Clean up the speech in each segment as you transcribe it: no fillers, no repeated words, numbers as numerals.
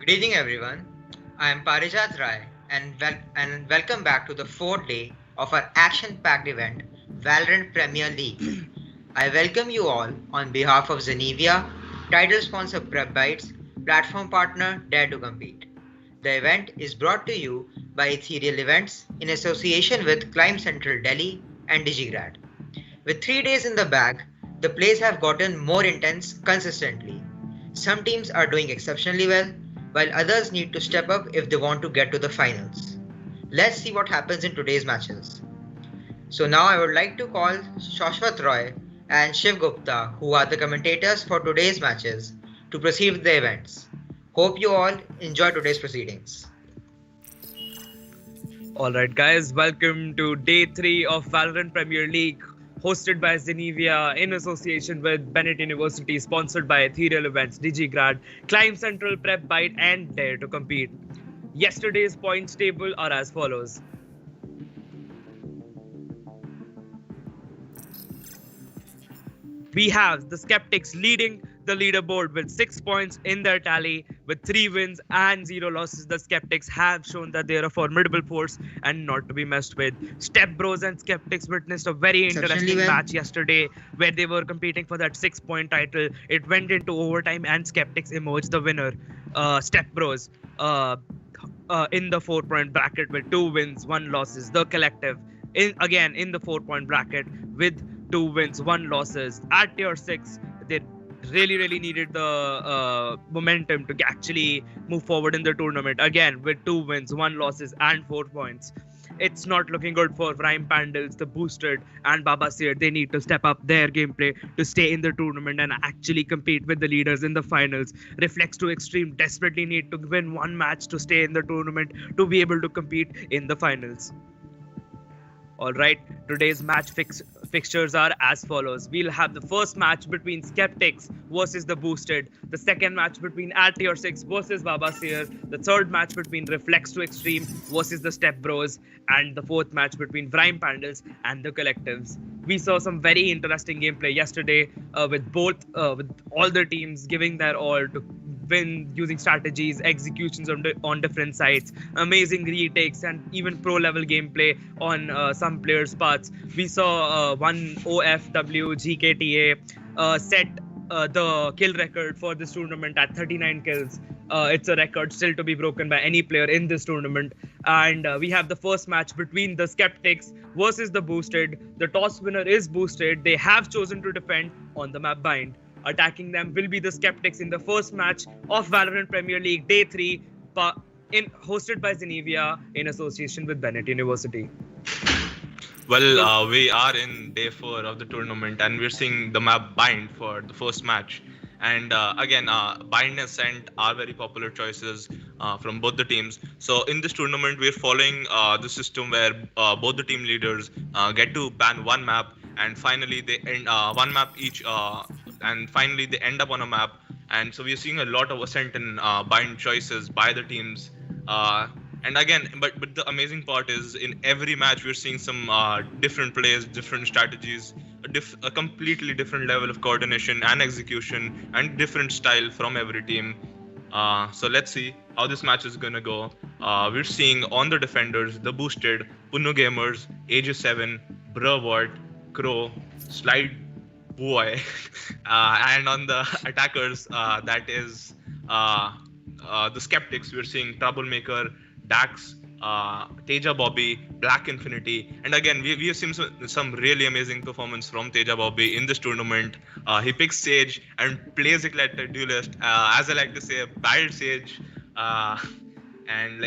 Good evening, everyone. I am Parijat Rai, and welcome back to the fourth day of our action-packed event, Valorant Premier League. I welcome you all on behalf of Zenevia, title sponsor Prep Bytes, platform partner Dare to Compete. The event is brought to you by Ethereal Events in association with Climb Central Delhi and Digigrad. With 3 days in the bag, the plays have gotten more intense consistently. Some teams are doing exceptionally well, while others need to step up if they want to get to the finals. Let's see what happens in today's matches. So now I would like to call Shashwat Roy and Shiv Gupta, who are the commentators for today's matches, to proceed with the events. Hope you all enjoy today's proceedings. Alright guys, welcome to day 3 of Valorant Premier League, hosted by Zenevia in association with Bennett University, sponsored by Ethereal Events, Digigrad, Climb Central, Prep Byte and Dare to Compete. Yesterday's points table are as follows. We have the Skeptics leading the leaderboard with 6 points in their tally. With 3 wins and 0 losses, the Skeptics have shown that they are a formidable force and not to be messed with. Stepbros and Skeptics witnessed a very interesting match yesterday where they were competing for that 6-point title. It went into overtime and Skeptics emerged the winner. Stepbros in the 4-point bracket with 2 wins, 1 losses. The Collective again in the 4-point bracket with 2 wins, 1 losses. At tier 6, they really needed the momentum to actually move forward in the tournament. Again, with 2 wins, 1 losses and 4 points. It's not looking good for Vrime, Pandals, the Boosted and Baba Seer. They need to step up their gameplay to stay in the tournament and actually compete with the leaders in the finals. Reflex to Extreme desperately need to win 1 match to stay in the tournament to be able to compete in the finals. Alright, today's match fixtures are as follows. We'll have the first match between Skeptics versus the Boosted, the second match between At Tier 6 versus Baba Seer, the third match between Reflex to Extreme versus the Stepbros, and the fourth match between Vrime Pandals and the Collectives. We saw some very interesting gameplay yesterday with all the teams giving their all to win using strategies, executions on different sites, amazing retakes, and even pro-level gameplay on some players' parts. We saw one OFW GKTA set the kill record for this tournament at 39 kills. It's a record still to be broken by any player in this tournament. And we have the first match between the Skeptics versus the Boosted. The toss winner is Boosted. They have chosen to defend on the map Bind. Attacking them will be the Skeptics in the first match of Valorant Premier League Day 3, hosted by Zenevia in association with Bennett University. Well, we are in day 4 of the tournament and we're seeing the map Bind for the first match. And again, Bind and Scent are very popular choices from both the teams. So in this tournament, we're following the system where both the team leaders get to ban 1 map, and finally they end 1 map each, and finally they end up on a map. And so we're seeing a lot of Ascent and Bind choices by the teams. And again, but the amazing part is in every match we're seeing some different plays, different strategies, a completely different level of coordination and execution, and different style from every team. So let's see how this match is gonna go. We're seeing on the defenders, the Boosted, Puno Gamers, Aegis 7, Bravard, Crow, Slide Boy, and on the attackers, that is the Skeptics. We're seeing Troublemaker, Dax, Teja Bobby, Black Infinity, and again we have seen some really amazing performance from Teja Bobby in this tournament. He picks Sage and plays it like a duelist, as I like to say, a bad Sage, and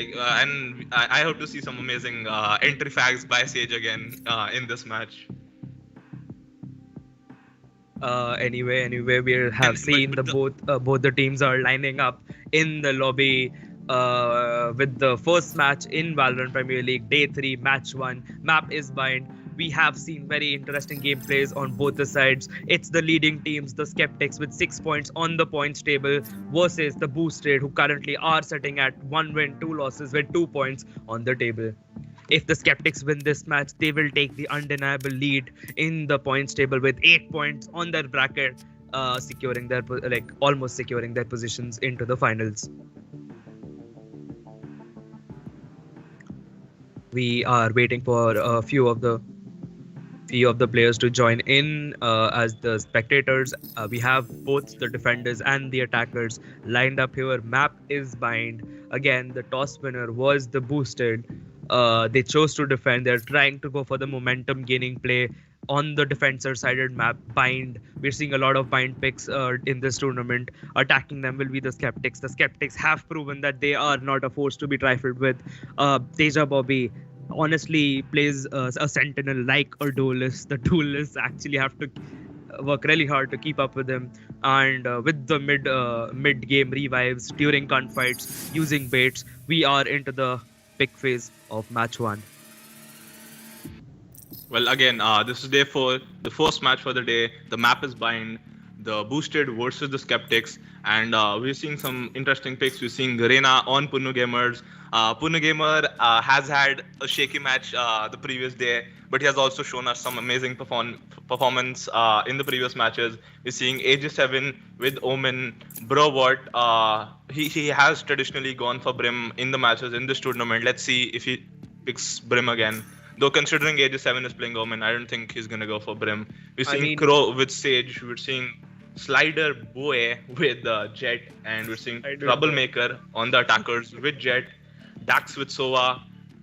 I hope to see some amazing entry fags by Sage again in this match. Anyway, we have seen both the teams are lining up in the lobby with the first match in Valorant Premier League Day 3, Match 1. Map is Bind. We have seen very interesting gameplays on both the sides. It's the leading teams, the Skeptics, with 6 points on the points table versus the Boosted, who currently are sitting at 1 win, 2 losses with 2 points on the table. If the Skeptics win this match, they will take the undeniable lead in the points table with 8 points on their bracket, almost securing their positions into the finals. We are waiting for a few of the players to join in as the spectators. We have both the defenders and the attackers lined up here. Map is bind. Again, the toss winner was the boosted. They chose to defend. They're trying to go for the momentum gaining play on the defender sided map. Bind. We're seeing a lot of bind picks in this tournament. Attacking them will be the Skeptics. The Skeptics have proven that they are not a force to be trifled with. Teja Bobby honestly plays a sentinel like a duelist. The duelists actually have to work really hard to keep up with him. And with the mid game revives during gunfights using baits, we are into the pick phase of match one. Well, again, this is day 4, the first match for the day. The map is bind, the boosted versus the skeptics, and we're seeing some interesting picks. We're seeing Garena on Punu Gamers. Punu Gamer has had a shaky match the previous day, but he has also shown us some amazing performance in the previous matches. We're seeing AJ7 with Omen. Bro, what? He has traditionally gone for Brim in the matches in this tournament. Let's see if he picks Brim again. Though considering AJ7 is playing Omen, I don't think he's gonna go for Brim. We're seeing Crow with Sage. We're seeing Slider Boy with Jet, and we're seeing Troublemaker on the attackers with Jet. Dax with Sova.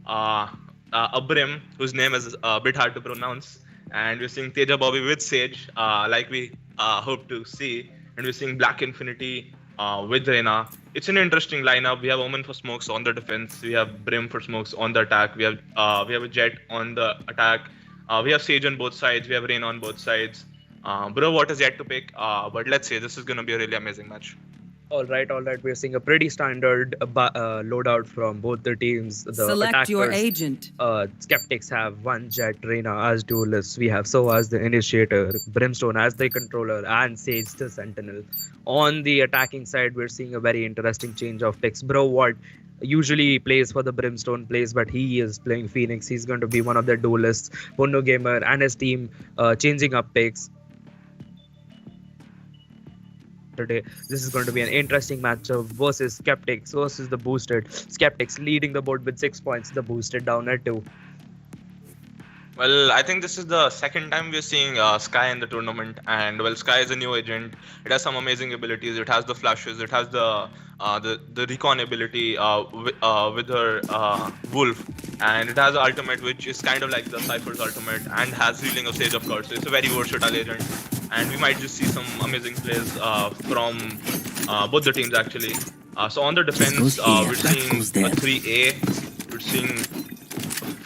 Abrim, whose name is a bit hard to pronounce. And we're seeing Teja Bobby with Sage, like we hope to see. And we're seeing Black Infinity with Reyna. It's an interesting lineup. We have Omen for smokes on the defense. We have Brim for smokes on the attack. We have a Jet on the attack. We have Sage on both sides. We have Reyna on both sides. Bro, what is yet to pick? But let's say this is going to be a really amazing match. All right. We're seeing a pretty standard loadout from both the teams. The Select attackers, your agent. Skeptics have one Jet, Reyna as duelist. We have Sova as the initiator, Brimstone as the controller, and Sage the sentinel. On the attacking side, we're seeing a very interesting change of picks. Bro, what? Usually plays for the Brimstone plays, but he is playing Phoenix. He's going to be one of the duelists. Bono Gamer and his team changing up picks. Today, this is going to be an interesting matchup versus Skeptics versus the boosted. Skeptics leading the board with 6 points, the boosted down at 2. Well, I think this is the second time we're seeing Sky in the tournament, and well, Sky is a new agent. It has some amazing abilities. It has the flashes. It has the recon ability with her Wolf, and it has an ultimate which is kind of like the Cypher's ultimate, and has healing of Sage, of course. So it's a very versatile agent, and we might just see some amazing plays from both the teams actually. So on the defense, we're seeing a 3A, we're seeing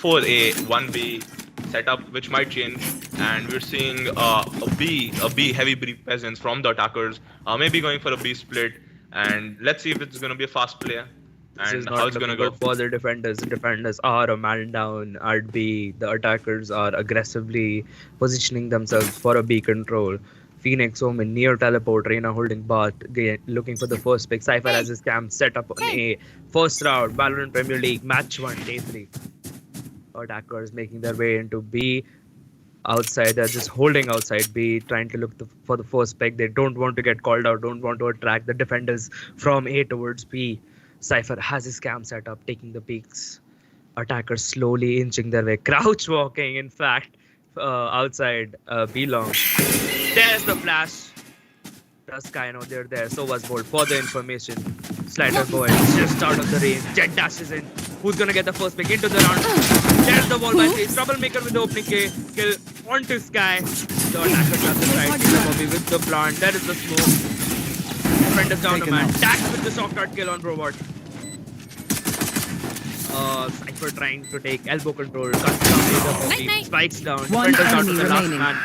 4A, 1B setup, which might change, and we're seeing a B heavy B presence from the attackers, maybe going for a B split, and let's see if it's going to be a fast play and how it's going to go. For the defenders. The defenders are a man down at B. The attackers are aggressively positioning themselves for a B control. Phoenix, Omen, near teleport, Reyna holding bot, looking for the first pick. Cypher has his camp set up on A. First round, Valorant Premier League, match 1, day 3. Attackers making their way into B. Outside, they're just holding outside B, trying to look for the first pick. They don't want to get called out, don't want to attract the defenders from A towards B. Cypher has his cam set up, taking the peeks. Attackers slowly inching their way, crouch walking, in fact, outside B long. There's the flash. Does Sky know they're there? So was Bolt for the information. Slider boy just out of the range. Jet dashes in. Who's gonna get the first pick into the round? There's the wall by Sage. Troublemaker with the opening kill onto Sky. The attacker does the right. Bobby with the plant. There is the smoke. Friend is down a man. Dax with the soft card kill on Robot. Cypher trying to take elbow control. Cuts down Bobby. Spikes down. One Friend is down to enemy the last remaining. man.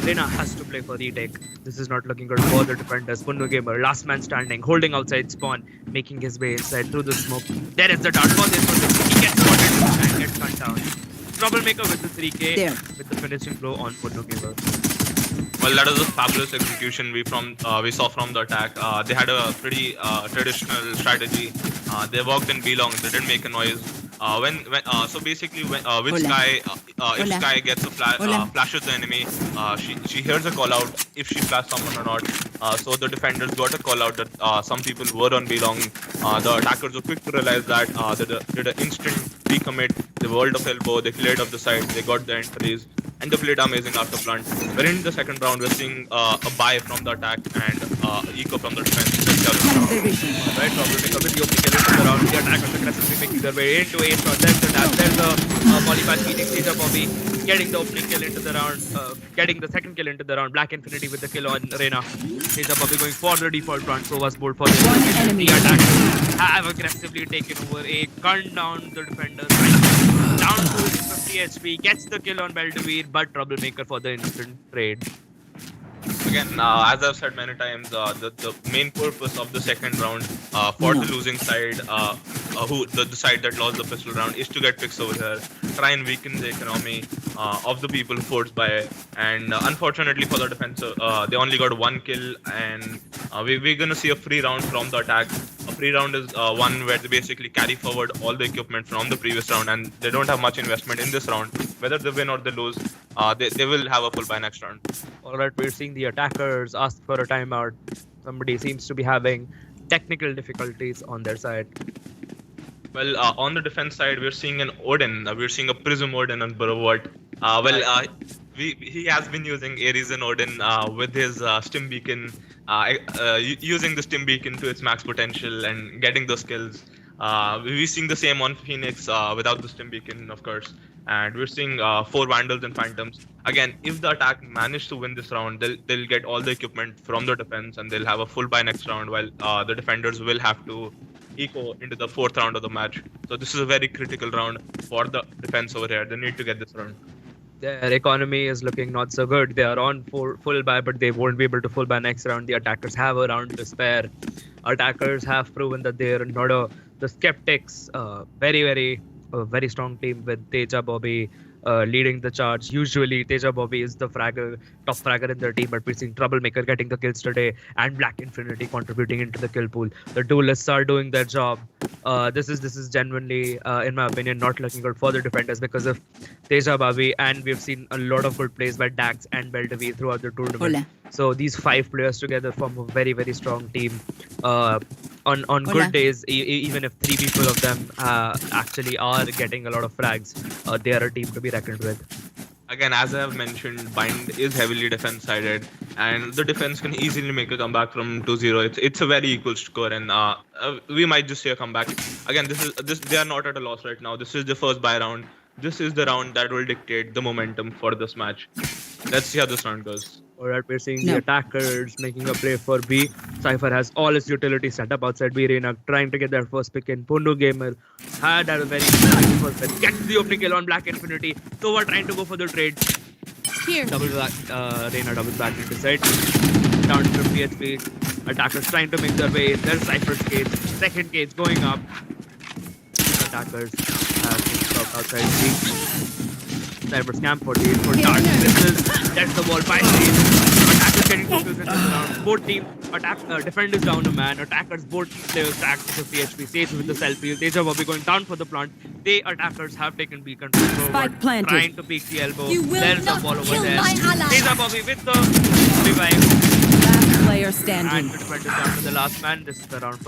Reyna has to play for retake. This is not looking good for the defenders. Punno Gamer, last man standing, holding outside spawn, making his way inside through the smoke. There is the dart for this one. He gets spotted and gets gunned down. Troublemaker with the 3K There. with the finishing blow on Punno Gamer. Well, that was a fabulous execution we saw from the attack. They had a pretty traditional strategy. They walked in B long. They didn't make a noise. So basically, with Sky, if Sky gets a flashes the enemy, she hears a call out if she flashed someone or not. So the defenders got a call out that some people were on B long. The attackers were quick to realize that. They did an instant pre-commit, they world of elbow, they cleared off the side, they got the entries, and they played amazing after plant. We're in the second round, we're seeing a buy from the attack and eco from the defense. Right, Troublemaker with the opening kill into the round. The attackers aggressively making their way into A shot. There's the dash, there's the Mollybash Phoenix, Teja Bobby getting the opening kill into the round, getting the second kill into the round. Black Infinity with the kill on Reina. Teja Bobby going for the default front, Prova's board for One the enemy attackers have aggressively taken over A, gunned down the defenders, down to 50 HP, gets the kill on Beldevere, but Troublemaker for the instant trade. Again, as I've said many times, the main purpose of the second round for the losing side, the side that lost the pistol round, is to get picks over here, try and weaken the economy of the people forced by it. And unfortunately for the defense, they only got one kill, and we're gonna see a free round from the attack. A free round is one where they basically carry forward all the equipment from the previous round, and they don't have much investment in this round. Whether they win or they lose, they will have a full buy next round. Alright, we're seeing the attackers ask for a timeout. Somebody seems to be having technical difficulties on their side. Well, on the defense side, we're seeing an Odin. We're seeing a Prism Odin on Burrowart. He has been using Ares and Odin with his Stim Beacon, using the Stim Beacon to its max potential and getting those kills. We're seeing the same on Phoenix without the Stim Beacon, of course. And we're seeing 4 Vandals and Phantoms. Again, if the attack manage to win this round, they'll get all the equipment from the defense and they'll have a full buy next round, while the defenders will have to eco into the 4th round of the match. So this is a very critical round for the defense over here. They need to get this round. Their economy is looking not so good. They are on full buy, but they won't be able to full buy next round. The attackers have a round to spare. Attackers have proven that they are not the Skeptics, very strong team with Teja Bobby leading the charge. Usually Teja Bobby is the top fragger in their team, but we're seeing Troublemaker getting the kills today and Black Infinity contributing into the kill pool. The duelists are doing their job. This is genuinely, in my opinion, not looking good for the defenders because of Teja Bobby, and we've seen a lot of good plays by Dax and Beldevere throughout the tournament. So these 5 players together form a very, very strong team. On good days, even if 3 people of them actually are getting a lot of frags, they are a team to be reckoned with. Again, as I have mentioned, Bind is heavily defense-sided, and the defense can easily make a comeback from 2-0. It's a very equal score, and we might just see a comeback. Again, they are not at a loss right now. This is the first buy round. This is the round that will dictate the momentum for this match. Let's see how this round goes. Alright, we're seeing the attackers making a play for B. Cypher has all his utility set up outside B. Reina trying to get their first pick in. Pundu Gamer had a very good first pick. Gets the opening kill on Black Infinity. So we're trying to go for the trade. Here. Double back, Reina double back into side. Down to 50 HP. Attackers trying to make their way in. There's Cypher's cage. Second cage going up. Attackers have been stopped outside B. Cyber's camp for the for dark. That's the wall finally. Attackers getting focused into the round. Both team defenders down a man. Attackers both players stacked to 50 HP. Sage with the selfie. Teja Bobby going down for the plant. They attackers have taken B control forward, trying to peek the elbow. There's the ball over there. Teja Bobby with the revive. Last player standing. And the defenders down to the last man. This is the round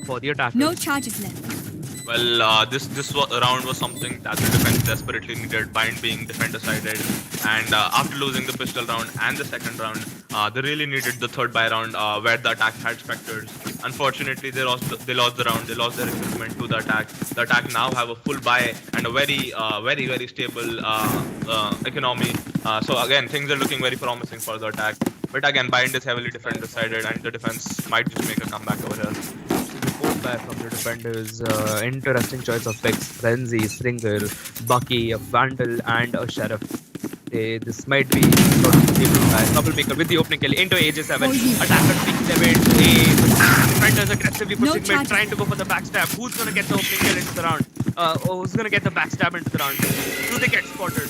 for the attackers. No charges left. Well, this round was something that the defense desperately needed, Bind being defender-sided. And after losing the pistol round and the second round, they really needed the third buy round where the attack had Spectres. Unfortunately, they lost the round. They lost their equipment to the attack. The attack now have a full buy and a very stable economy. So again, things are looking very promising for the attack. But again, Bind is heavily defender-sided, and the defense might just make a comeback over here. Back from the defenders, interesting choice of picks: Frenzy, Stringer, Bucky, a Vandal, and a Sheriff. This might be sort of a Troublemaker with the opening kill into AJ7. Attackers peeking their way to A. Defenders aggressively pushing mid, trying to go for the backstab. Who's gonna get the opening kill into the round? Who's gonna get the backstab into the round? Do they get spotted?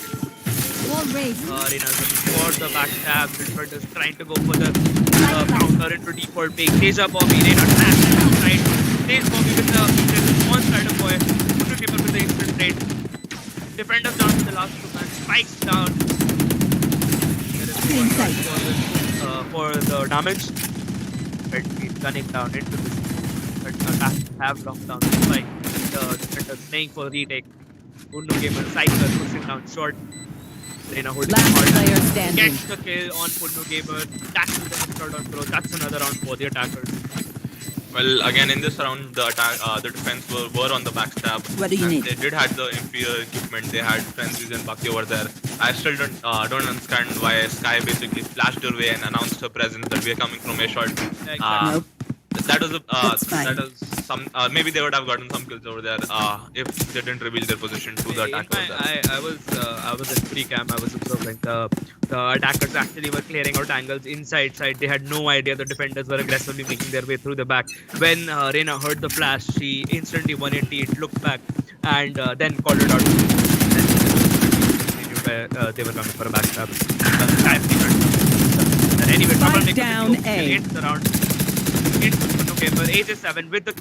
Reina's looking for the backstab. The defenders trying to go for the counter into default pick. Teja Bobby, Reina traps inside. Teja Bobby with the one-sided boy. Pundu Gamer with the instant trade. Defenders down to the last 2 man. Spikes down. There is one for the damage. Red Speed gunning down into this. But attack have locked down the spike. The defenders playing for retake. Uno Gamer, Cycle pushing down short. Reina holding Last hard. player standing. Gets the kill on Punno Gamer. Tackles the headshot on Pro. That's another round for the attackers. Well, again in this round, the defense were on the backstab. What do you and need? They did have the inferior equipment. They had Frenzies and Bucky over there. I still don't understand why Sky basically flashed her way and announced her presence that we are coming from a short. Exactly. Nope. That was That's fine. that was some maybe they would have gotten some kills over there if they didn't reveal their position to the attackers. I was in pre-cam. I was observing the attackers actually were clearing out angles inside side. They had no idea the defenders were aggressively making their way through the back. When Reina heard the flash, she instantly 180, looked back, and then called it out. They were coming for a backstab. Anyway, Spike down A. Hits the round. Hits the Gamer. AJ7 with the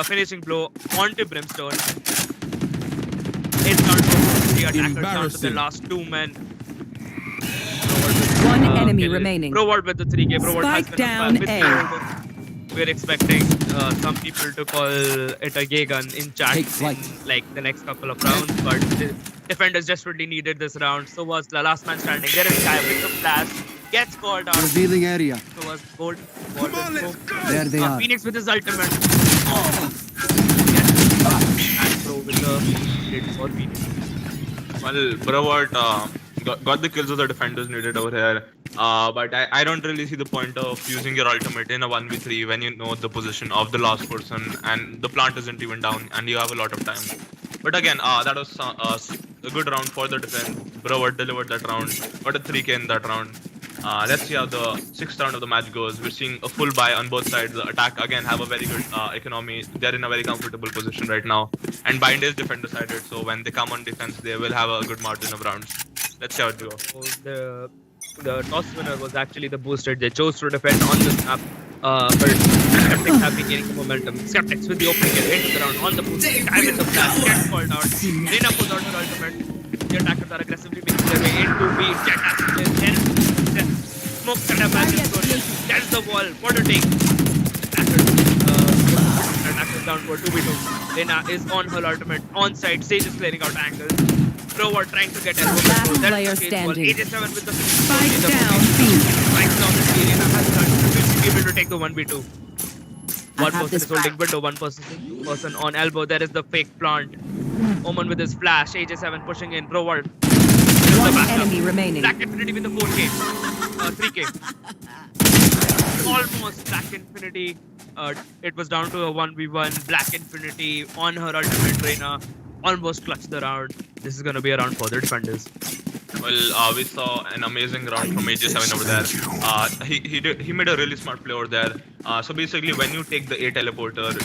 finishing blow onto Brimstone. It's down to the attackers down to the last two men. One enemy remaining. Provard with the 3K. Provard has Spike been down with A. the- We're expecting some people to call it a gay gun in chat in like the next couple of rounds, but the defenders desperately needed this round. So was the last man standing. There is Sky with the flash. Gets called out. Revealing area. So was Gold. There they are. Phoenix with his ultimate. And Pro with the hit for Phoenix. Well, Brevard got the kills of the defenders needed over here. But I don't really see the point of using your ultimate in a 1v3 when you know the position of the last person and the plant isn't even down and you have a lot of time. But again, that was a good round for the defense. Brevard delivered that round, got a 3k in that round. Let's see how the 6th round of the match goes. We're seeing a full buy on both sides. The attack again have a very good economy. They're in a very comfortable position right now. And Bind is defender sided, so when they come on defense, they will have a good margin of rounds. Let's see how it goes. So the toss winner was actually the boosted. They chose to defend on this map. But Skeptics have been gaining the momentum. Skeptics with the opening get into the round on the boost. Guy with the flash gets called out. Reina pulls out her ultimate. The attackers are aggressively making their way into B. Jet has smoke and a magic sword. There's the wall. What to take? Attackers down for 2v2. Reina is on her ultimate. On side. Sage is clearing out angles. Thrower trying to get elbow. Last That's player the case wall. standing. AJ7 with the Spike down B. Spike down the screen. Reina has the be able to take the 1v2. I One have person this is holding back. window, one person on elbow. There is the fake plant. Omen with his flash. AJ7 pushing in. Thrower. One enemy remaining. Black Infinity with the 4K. 3K. Almost Black Infinity. It was down to a 1v1. Black Infinity on her ultimate. Reina almost clutched the round. This is going to be a round for the defenders. Well, we saw an amazing round from AJ7 over there. He made a really smart play over there. So basically, when you take the A teleporter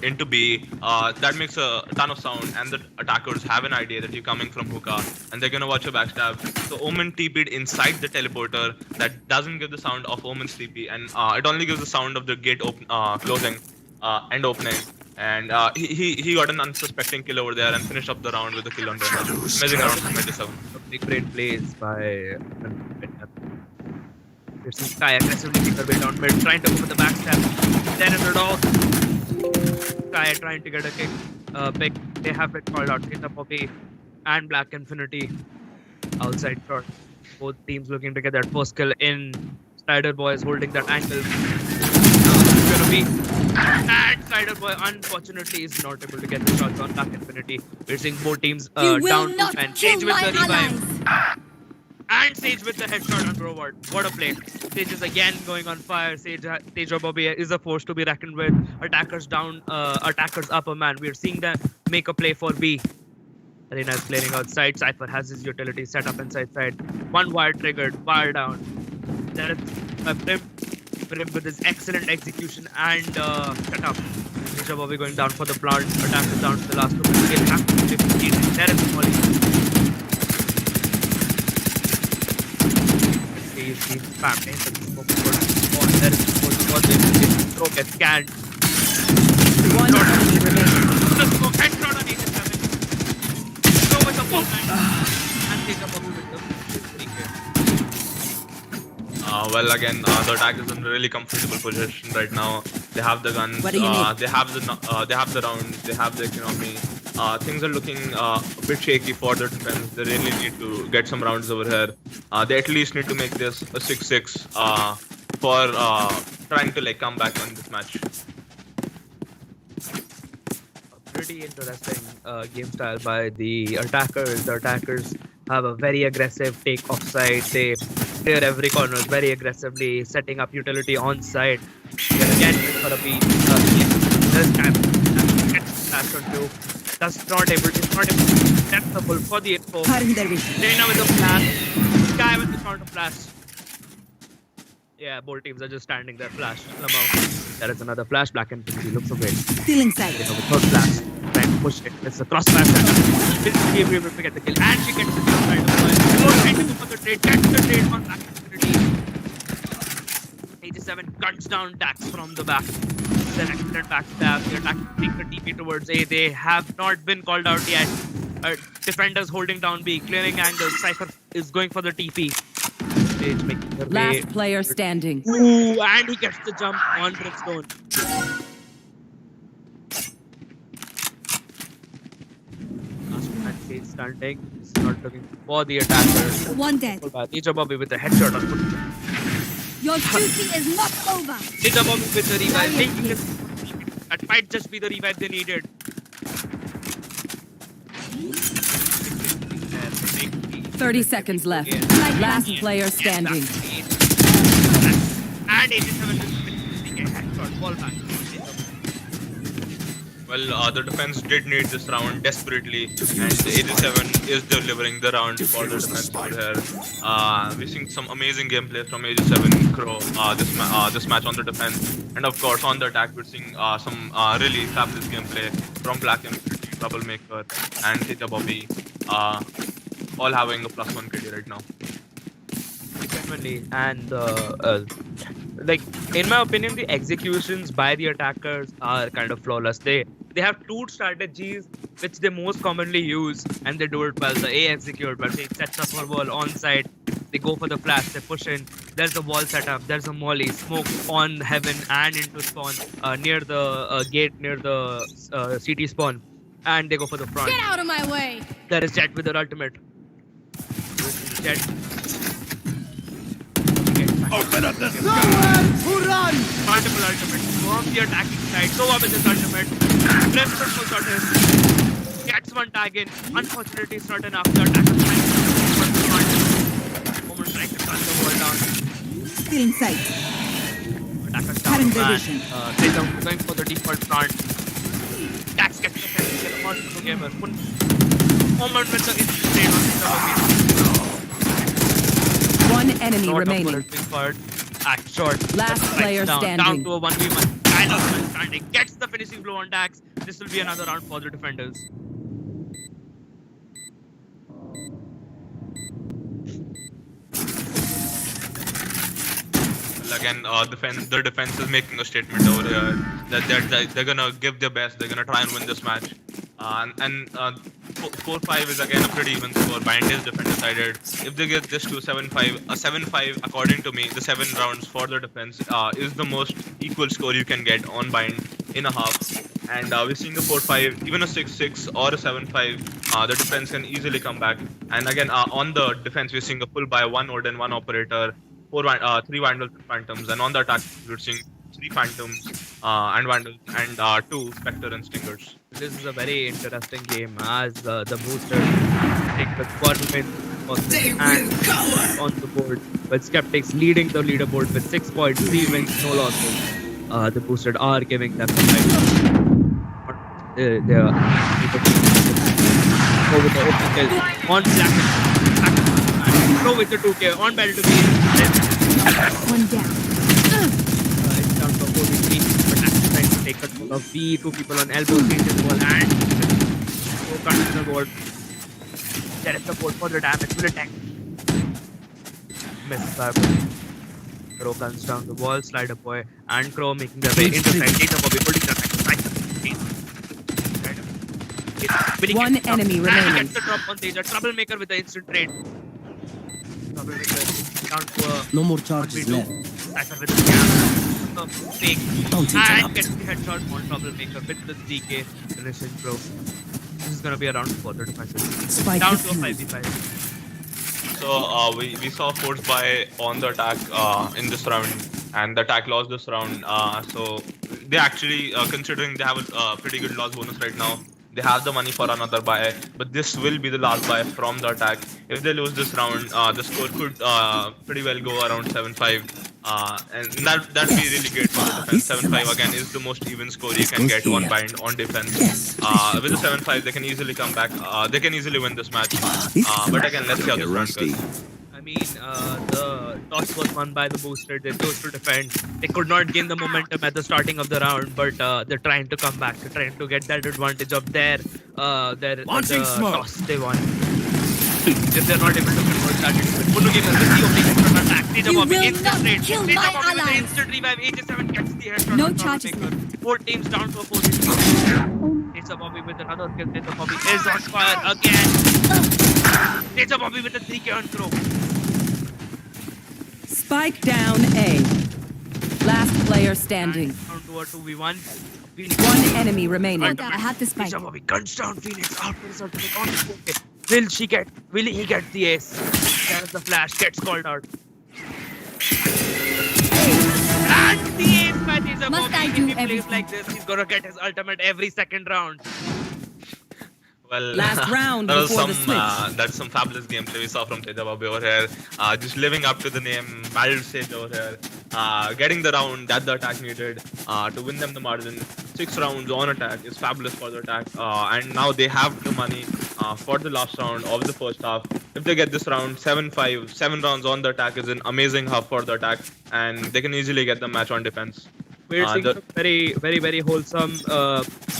into B, that makes a ton of sound, and the attackers have an idea that you're coming from hookah, and they're gonna watch your backstab. So Omen TP'd inside the teleporter. That doesn't give the sound of Omen's TP, and it only gives the sound of the gate closing and opening. And he got an unsuspecting kill over there and finished up the round with a kill on Bennett. Amazing round from AJ7. Big great plays by There's Sky aggressively making her way down mid, trying to go for the backstab. Then in the dog. Sky trying to get a kick. Pick. They have it called out. Hit up Poppy and Black Infinity outside short. Both teams looking to get that first kill in. Strider Boy is holding that angle. It's gonna be. And Strider Boy unfortunately is not able to get the shots on Black Infinity. We're seeing both teams down to and Sage with the revive. And Sage with the headshot on Broward. What a play. Sage is again going on fire. Sage Bobby is a force to be reckoned with. Attackers down, attackers up a man. We're seeing them make a play for B. Arena is clearing outside. Cypher has his utility set up inside side. One wire triggered, wire down. There is a Vrime with his excellent execution and setup. Sage Bobby going down for the plant. Attack is down to the last 2 minutes. There is the volley. He's spammed into the smoke. There is the throw gets scanned. One enemy remaining. The smoke headshot on 87. Throw with the bomb and take up with the 3K. Well, again, the attack is in a really comfortable position right now. They have the guns, What do you need? they have the round, they have the economy. Things are looking bit shaky for the defense. They really need to get some rounds over here. They at least need to make this a 6-6 for trying to like come back on this match. Pretty interesting game style by the attackers. The attackers have a very aggressive take off side. They clear every corner very aggressively, setting up utility on side. Again, for a beat. This time, gets flash on two. It's not able to set the pull for the info. Dana with the flash. Guy with the counter flash. Yeah, both teams are just standing there. Flash. Lamau. There is another flash. Black and Pinky looks away. Still inside. They have a third flash. Trying to push it. It's a crossfire setup. Pinky able to get the kill. And she gets the kill right away. Goes trying to go for the trade. Gets the trade on Black and Pinky. 87 cuts down Dax from the back. Then excellent backstab. The attack take the TP towards A. They have not been called out yet. Defenders holding down B. Clearing angles. Cypher is going for the TP. Stage making her way. Last player standing. Ooh, and he gets the jump on Brimstone. Last man Stage standing. He's not looking for the attacker. One dead. Teacher Bobby with a headshot on foot. Your duty is not over. Teacher Bobby with the revive. Thinking that might just be the revive they needed. 30 seconds left. Last player standing. And 87 headshot. Ball back. Well, the defense did need this round desperately, and the 87 is delivering the round for the defense over here. We're seeing some amazing gameplay from 87 Crow this match on the defense, and of course on the attack we're seeing some really fabulous gameplay from Black and Troublemaker and Teja Bobby, all having a +1 KD right now. Genuinely, and like in my opinion, the executions by the attackers are kind of flawless. They have two strategies which they most commonly use, and they do it well. The A execute, but they set up a wall on side. They go for the flash. They push in. There's a wall setup. There's a molly, smoke on heaven and into spawn near the gate near the CT spawn, and they go for the front. Get out of my way. There is Jet with their ultimate. Jet. Open up the someone who run! Multiple ultimates from the attacking side. So up with his ultimate. Brimstone was shot in. Gets one tag in. Unfortunately, it's not enough. The attacker moment trying to turn the wall down. Still inside. Attackers down. They are going for the default front. Dax gets the fence. Get a monster gamer. Moment with the instant trade on the One enemy remaining. Short. Last player standing. Down to a 1v1. Kyle standing. Gets the finishing blow on Dax. This will be another round for the defenders. Well, again, the defense is making a statement over here that they're gonna give their best. They're gonna try and win this match. 4-5 is again a pretty even score. Bind is defense decided. If they get this to 7-5, a 7-5 according to me, the 7 rounds for the defense is the most equal score you can get on Bind in a half. And we're seeing a 4-5, even a 6-6 or a 7-5. The defense can easily come back. And again, on the defense, we're seeing a full by 1 Odin, 1 Operator, 3 Vandals and Phantoms. And on the attack, we're seeing 3 Phantoms and Vandals and 2 Spectre and Stingers. This is a very interesting game as the booster take the squad win and on the board, with Skeptics leading the leaderboard with 6.3 wins, no losses. The boosted are giving them the fight. They are go with the open kill on Black and go with the 2K on Battle to be One down. it's down to 4v3, but that's trying to take control of B. 2 people on elbow, changes ball and go cut to the board. There is support for the damage to the tank. Misses by Crow comes down the wall, Slider Boy and Crow making their way into side. Teacher Bobby putting their back One enemy remaining. Gets the drop on Teja. Troublemaker with the instant trade. Troublemaker down to a No more charges left. Attacker with the scam. Fake. Don't take it And out. gets the headshot on Troublemaker with the DK finishing throw. This is gonna be around 435. Spike Down to a defused. 5v5. So we saw Force Buy on the attack in this round, and the attack lost this round. So they actually, considering they have a pretty good loss bonus right now, they have the money for another buy. But this will be the last buy from the attack. If they lose this round, the score could pretty well go around 7-5. And that'd be really great for the defense. 7-5 again is the most even score you can get on bind on defense. With the 7-5, they can easily come back. They can easily win this match. But again, let's see how this round goes. I mean, the toss was won by the booster. They chose to defend. They could not gain the momentum at the starting of the round, but they're trying to come back. They're trying to get that advantage of their Launching smoke. toss they won. If they're not able to convert that into it. Punu Gamer with the opening headshot attack. Teja You Bobby will instant not trade. kill Teja my Bobby with the ally. instant revive. AJ7 gets the headshot. No on Power charges Maker. left. 4 teams down to a 4 team. Teja Bobby with another kill. Teja Bobby is on fire again. Teja Bobby with a 3k on throw. Spike down A. Last player standing. Down to a 2v1. One enemy remaining. I have the spike. Teja Bobby guns down Phoenix after his ultimate on the poke. Will he get the ace? There's the flash, gets called out. And the ace by Teja Must Bobby. I If do he plays everything? like this, he's gonna get his ultimate every second round. Well, Last round that was before the some, switch. that's some fabulous gameplay we saw from Teja Bobby over here. Just living up to the name, battle stage over here. Getting the round that the attack needed to win them the margin. 6 rounds on attack is fabulous for the attack. And now they have the money for the last round of the first half. If they get this round, 7-5, 7 rounds on the attack is an amazing half for the attack. And they can easily get the match on defense. We're seeing some very wholesome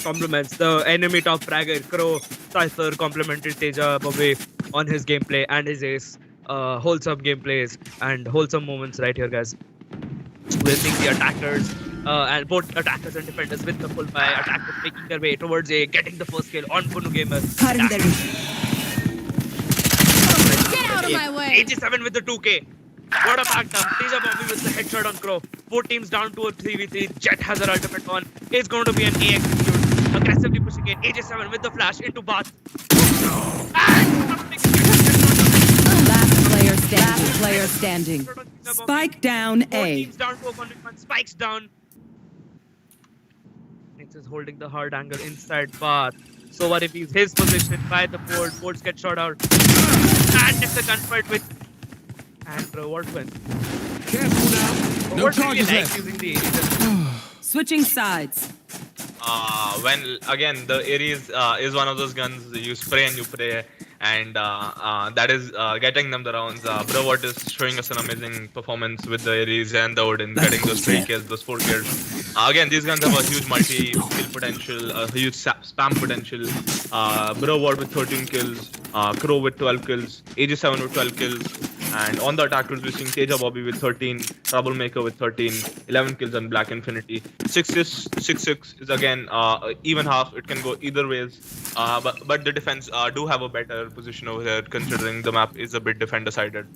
compliments. The enemy top fragger, Crow, Cypher complimented Teja Bobby on his gameplay and his ace. Wholesome gameplays and wholesome moments right here, guys. We're seeing the attackers and both attackers and defenders with the full buy. Attackers making their way towards A, getting the first kill on Punu Gamer. Get out of my way. 87 with the 2k. What a back down. Teja Bobby with the headshot on Crow. 4 teams down to a 3v3. Jet has her ultimate on. It's going to be an A execute. Aggressively pushing in. AJ7 with the flash into Bath. And Last player standing. Spike down 4 A. teams down to a 1v1. Spikes down. Nix is holding the hard angle inside Bath. So what if he's his position by the board? Boards get shot out. And it's a gunfight with and Reward win. Careful now. No Reward really charges likes left. using the Ares. Switching sides. When again the Ares is one of those guns you spray and you pray, and that is getting them the rounds. Broward is showing us an amazing performance with the Ares and the Odin, getting those 3 kills, those 4 kills. Again, these guns have a huge multi-kill potential, a huge spam potential. Broward with 13 kills, Crow with 12 kills, AJ7 with 12 kills. And on the attackers, we're seeing Teja Bobby with 13, Troublemaker with 13, 11 kills on Black Infinity. 6-6 is again even half. It can go either ways. But the defense do have a better position over here, considering the map is a bit defender-sided.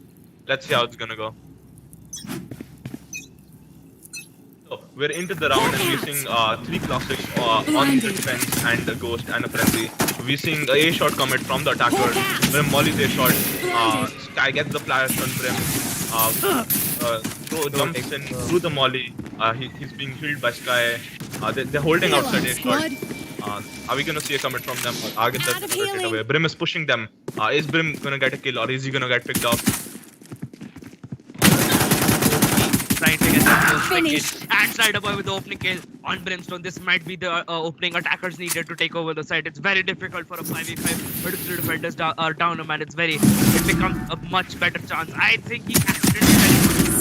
Let's see how it's gonna go. So we're into the round and we're seeing 3 classics on the defense and a ghost and a frenzy. We're seeing a A-shot commit from the attacker. Brim mollies A-shot. Sky gets the flash on Brim. Crow jumps in through the molly. He's being killed by Sky. They're holding outside A-shot. Are we gonna see a commit from them? Or Argent that's gonna take it away. Brim is pushing them. Is Brim gonna get a kill or is he gonna get picked off? Trying to get that first kill. And Slider Boy with the opening kill on Brimstone. This might be the opening attackers needed to take over the site. It's very difficult for a 5v5, but if the defenders are down a man, it becomes a much better chance. I think he accidentally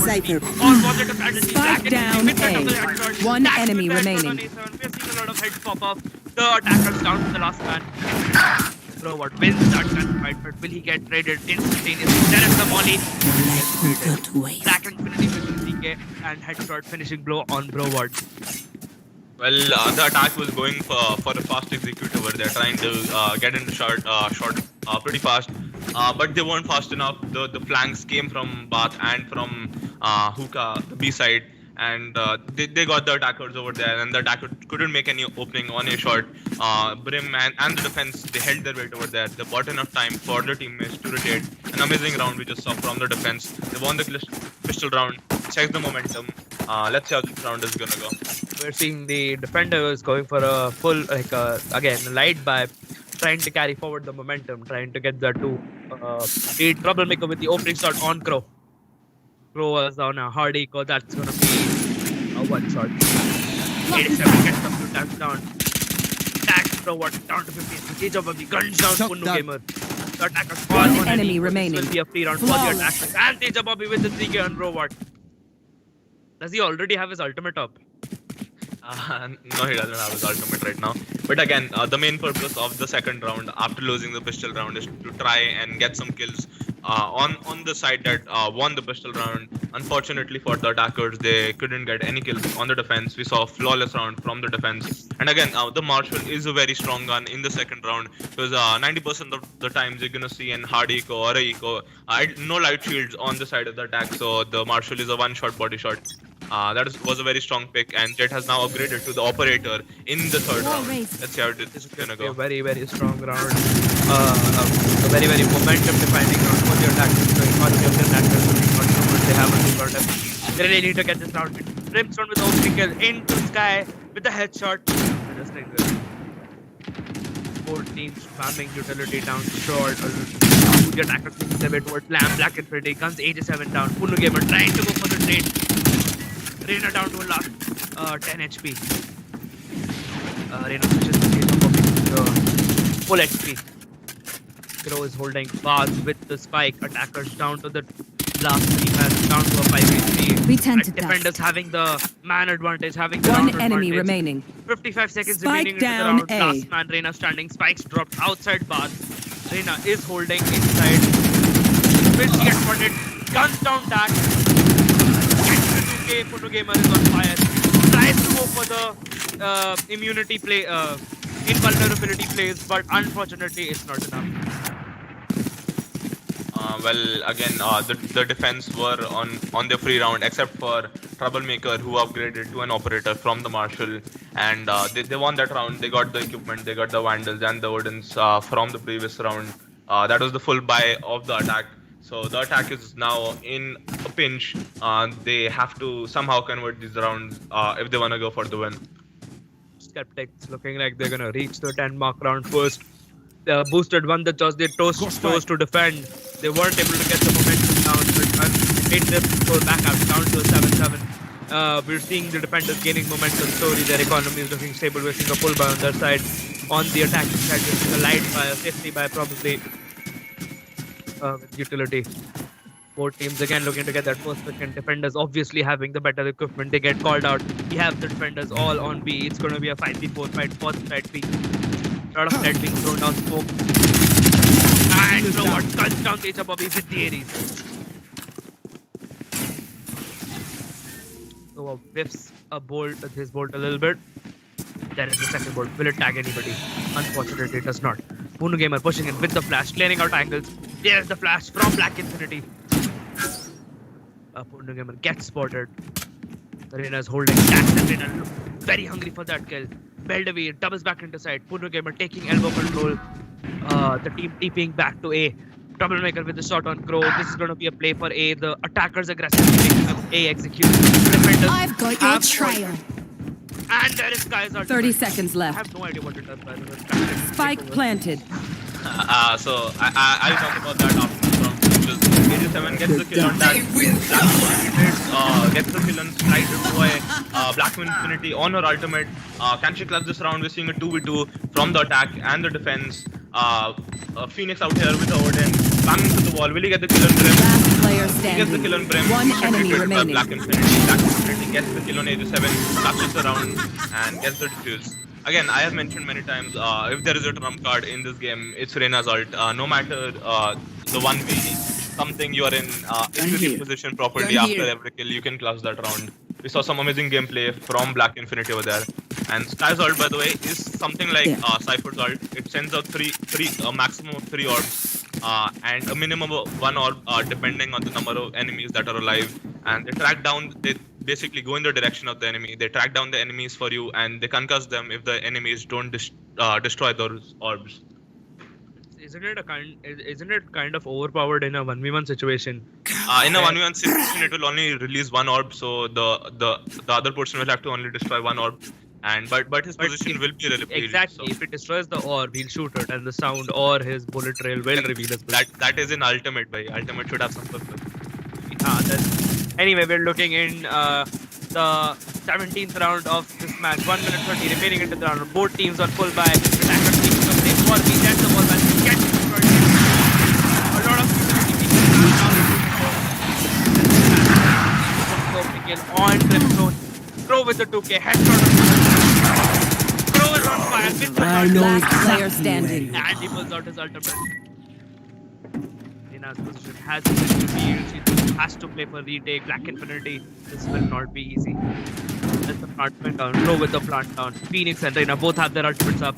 Cypher. or was it a strategy? Spike Black down with the A. double headshot. One Black enemy with the headshot remaining. on A7. We're seeing a lot of heads pop up. The attackers down to the last man. Robot wins that gunfight, but will he get traded instantaneously? There is the molly. Black Infinity with the CK and headshot finishing blow on Broward. Well, the attack was going for a fast execute over there, trying to get into shot pretty fast. But they weren't fast enough. The flanks came from Bath and from Hookah, the B side, and they got the attackers over there, and the attacker couldn't make any opening on a shot. Brim and the defense, they held their weight over there. They bought enough time for the teammates to rotate. An amazing round we just saw from the defense. They won the pistol round. Check the momentum. Let's see how this round is gonna go. We're seeing the defenders going for a full, again, light buy, trying to carry forward the momentum, trying to get the two lead. Troublemaker with the opening shot on Crow. Crow was on a hard eco. That's gonna be a one shot. 87 gets the two taps down. Tax Crow down to 15. Cage of the guns down. Punnu Gamer. The attacker One enemy remaining. This will be a free round for the attackers. And Teja Bobby with the 3K on Robot. Does he already have his ultimate up? No, he doesn't have his ultimate right now. But again, the main purpose of the second round, after losing the pistol round, is to try and get some kills on the side that won the pistol round. Unfortunately for the attackers, they couldn't get any kills on the defense. We saw a flawless round from the defense. And again, the Marshall is a very strong gun in the second round, because 90% of the times you're gonna see an hard eco or a eco. No light shields on the side of the attack, so the Marshall is a one-shot body shot. Was a very strong pick, and Jet has now upgraded to the operator in the third round. Let's see how this is gonna go. A very, very strong round. A very, very momentum defining round for the attackers. So economy of the attackers looking for what they have on the front. They really need to get this round. Brimstone with the opening kill into Sky with the headshot. Just like this. 4 teams spamming utility down short. The attackers taking their way towards Lamb, Black Infinity, guns 87 down. Punnu Gamer trying to go for the trade. Reina down to a last 10 HP. Reina switches to full HP. Crow is holding bars with the spike. Attackers down to the last 3 man, down to a 5 HP. We tend to defenders having the man advantage, having the One round enemy advantage. remaining. 55 seconds Spike remaining into the down round. A. Last man, Reina standing. Spikes dropped outside bars. Reina is holding inside. Will she get spotted? Guns down dash. Punnu Gamer is on fire. Tries to go for the immunity play, invulnerability plays, but unfortunately it's not enough. Well, again, the defense were on their free round, except for Troublemaker, who upgraded to an operator from the Marshall, and they won that round. They got the equipment, they got the Vandals and the Odins from the previous round. That was the full buy of the attack. So the attack is now in a pinch. They have to somehow convert these rounds if they want to go for the win. Skeptics looking like they're gonna reach the 10 mark round first. Boosted won the toss. They chose to defend. They weren't able to get the momentum down, but made them go back out down to a 7-7. We're seeing the defenders gaining momentum slowly. Their economy is looking stable. We're seeing a pull buy on their side. On the attacking side, we're seeing a light buy, a safety buy probably. With utility. 4 teams again looking to get that first pick, and defenders obviously having the better equipment. They get called out. We have the defenders all on B. It's going to be a 5v4 fight for the side B. A lot of net being thrown down smoke. And you know what? Guns down Teja Bobby with the Aries. So whiffs a bolt, his bolt a little bit. There is the second bolt. Will it tag anybody? Unfortunately, it does not. Punnu Gamer pushing in with the flash, clearing out angles. There's the flash from Black Infinity. Punnu Gamer gets spotted. Reina is holding. Tax and Reina very hungry for that kill. Beldevere doubles back into side. Punnu Gamer taking elbow control. The team TPing back to A. Troublemaker with the shot on Crow. This is going to be a play for A. The attackers aggressively making up A execute. I've got your trail. And there is Sky's ultimate. 30 seconds I left. have no idea what it does, by the way. Spike planted. So I'll talk about that after the round. Just 87 gets the kill on that. Gets the kill on Strider Boy. Black Infinity on her ultimate. Can she clutch this round? We're seeing a 2v2 from the attack and the defense. Phoenix out here with the Odin. Spamming to the wall. Will he get the kill on Brim? Last player He gets the kill on standing. Brim. One He's enemy defeated by remaining. Black Infinity. Black Infinity gets the kill on 87. Clutches the round and gets the defuse. Again, I have mentioned many times, if there is a trump card in this game, it's Reina's ult. No matter the 1v, something you are in the position properly after every kill, you can clutch that round. We saw some amazing gameplay from Black Infinity over there. And Sky's ult, by the way, is something like Cypher's ult. It sends out a maximum of 3 orbs and a minimum of 1 orb depending on the number of enemies that are alive. And they track down, they basically go in the direction of the enemy. They track down the enemies for you, and they concuss them if the enemies don't destroy those orbs. Isn't it kind of overpowered in a 1v1 situation? In a 1v1 situation, it will only release one orb, so the other person will have to only destroy one orb. But his position will be relatively exactly. so. If it destroys the orb, he'll shoot it, and the sound or his bullet trail will reveal his position. That is in ultimate, by ultimate should have some purpose. Anyway, we're looking in the 17th round of this match. 1 minute 30 remaining into the round. Both teams on full buy. Attacker teams on play for the gets the ball back. Gets it for a lot of people on Brimstone. Crow with the 2K headshot. Crow is on fire with the Last player standing. and he pulls out his ultimate. Nina's position has to be. She has to play for retake. Black Infinity. This will not be easy. Let the plant went down. Crow with the plant down. Phoenix and Reina both have their ultimates up.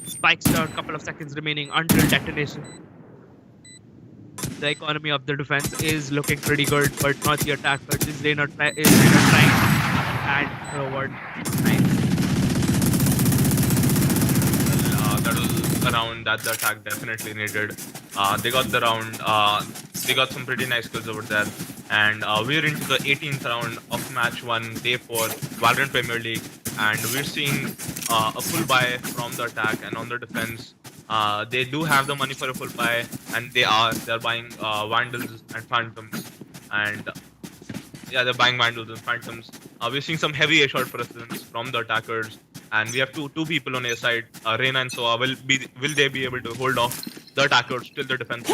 Spikes down. Couple of seconds remaining until detonation. The economy of the defense is looking pretty good, but not the attacker. Is Reina trying and forward. That was a round that the attack definitely needed. They got the round. They got some pretty nice kills over there. And we're into the 18th round of match 1, day 4, Valorant Premier League. And we're seeing a full buy from the attack, and on the defense, they do have the money for a full buy, and they're buying Vandals and Phantoms. And yeah, they're buying Vandals and Phantoms. We're seeing some heavy A-shot presence from the attackers. And we have two people on A side. Reina and Soa will they be able to hold off the attackers till the defense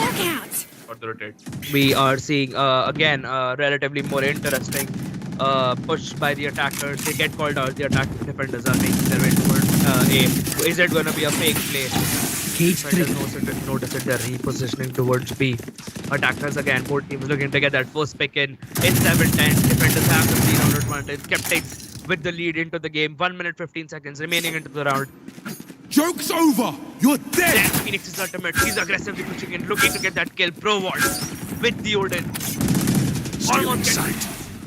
or the rotate? We are seeing again relatively more interesting push by the attackers. They get called out. The attack defenders are making their way towards A. Is it going to be a fake play? Defenders notice it. They're repositioning towards B. Attackers again. Both teams looking to get that first pick in. It's 7-10. Defenders have the 3-round advantage. Skeptics with the lead into the game. 1 minute 15 seconds remaining into the round. Joke's over! You're dead! That's Phoenix's ultimate. He's aggressively pushing in, looking to get that kill. Pro Ward with the Odin.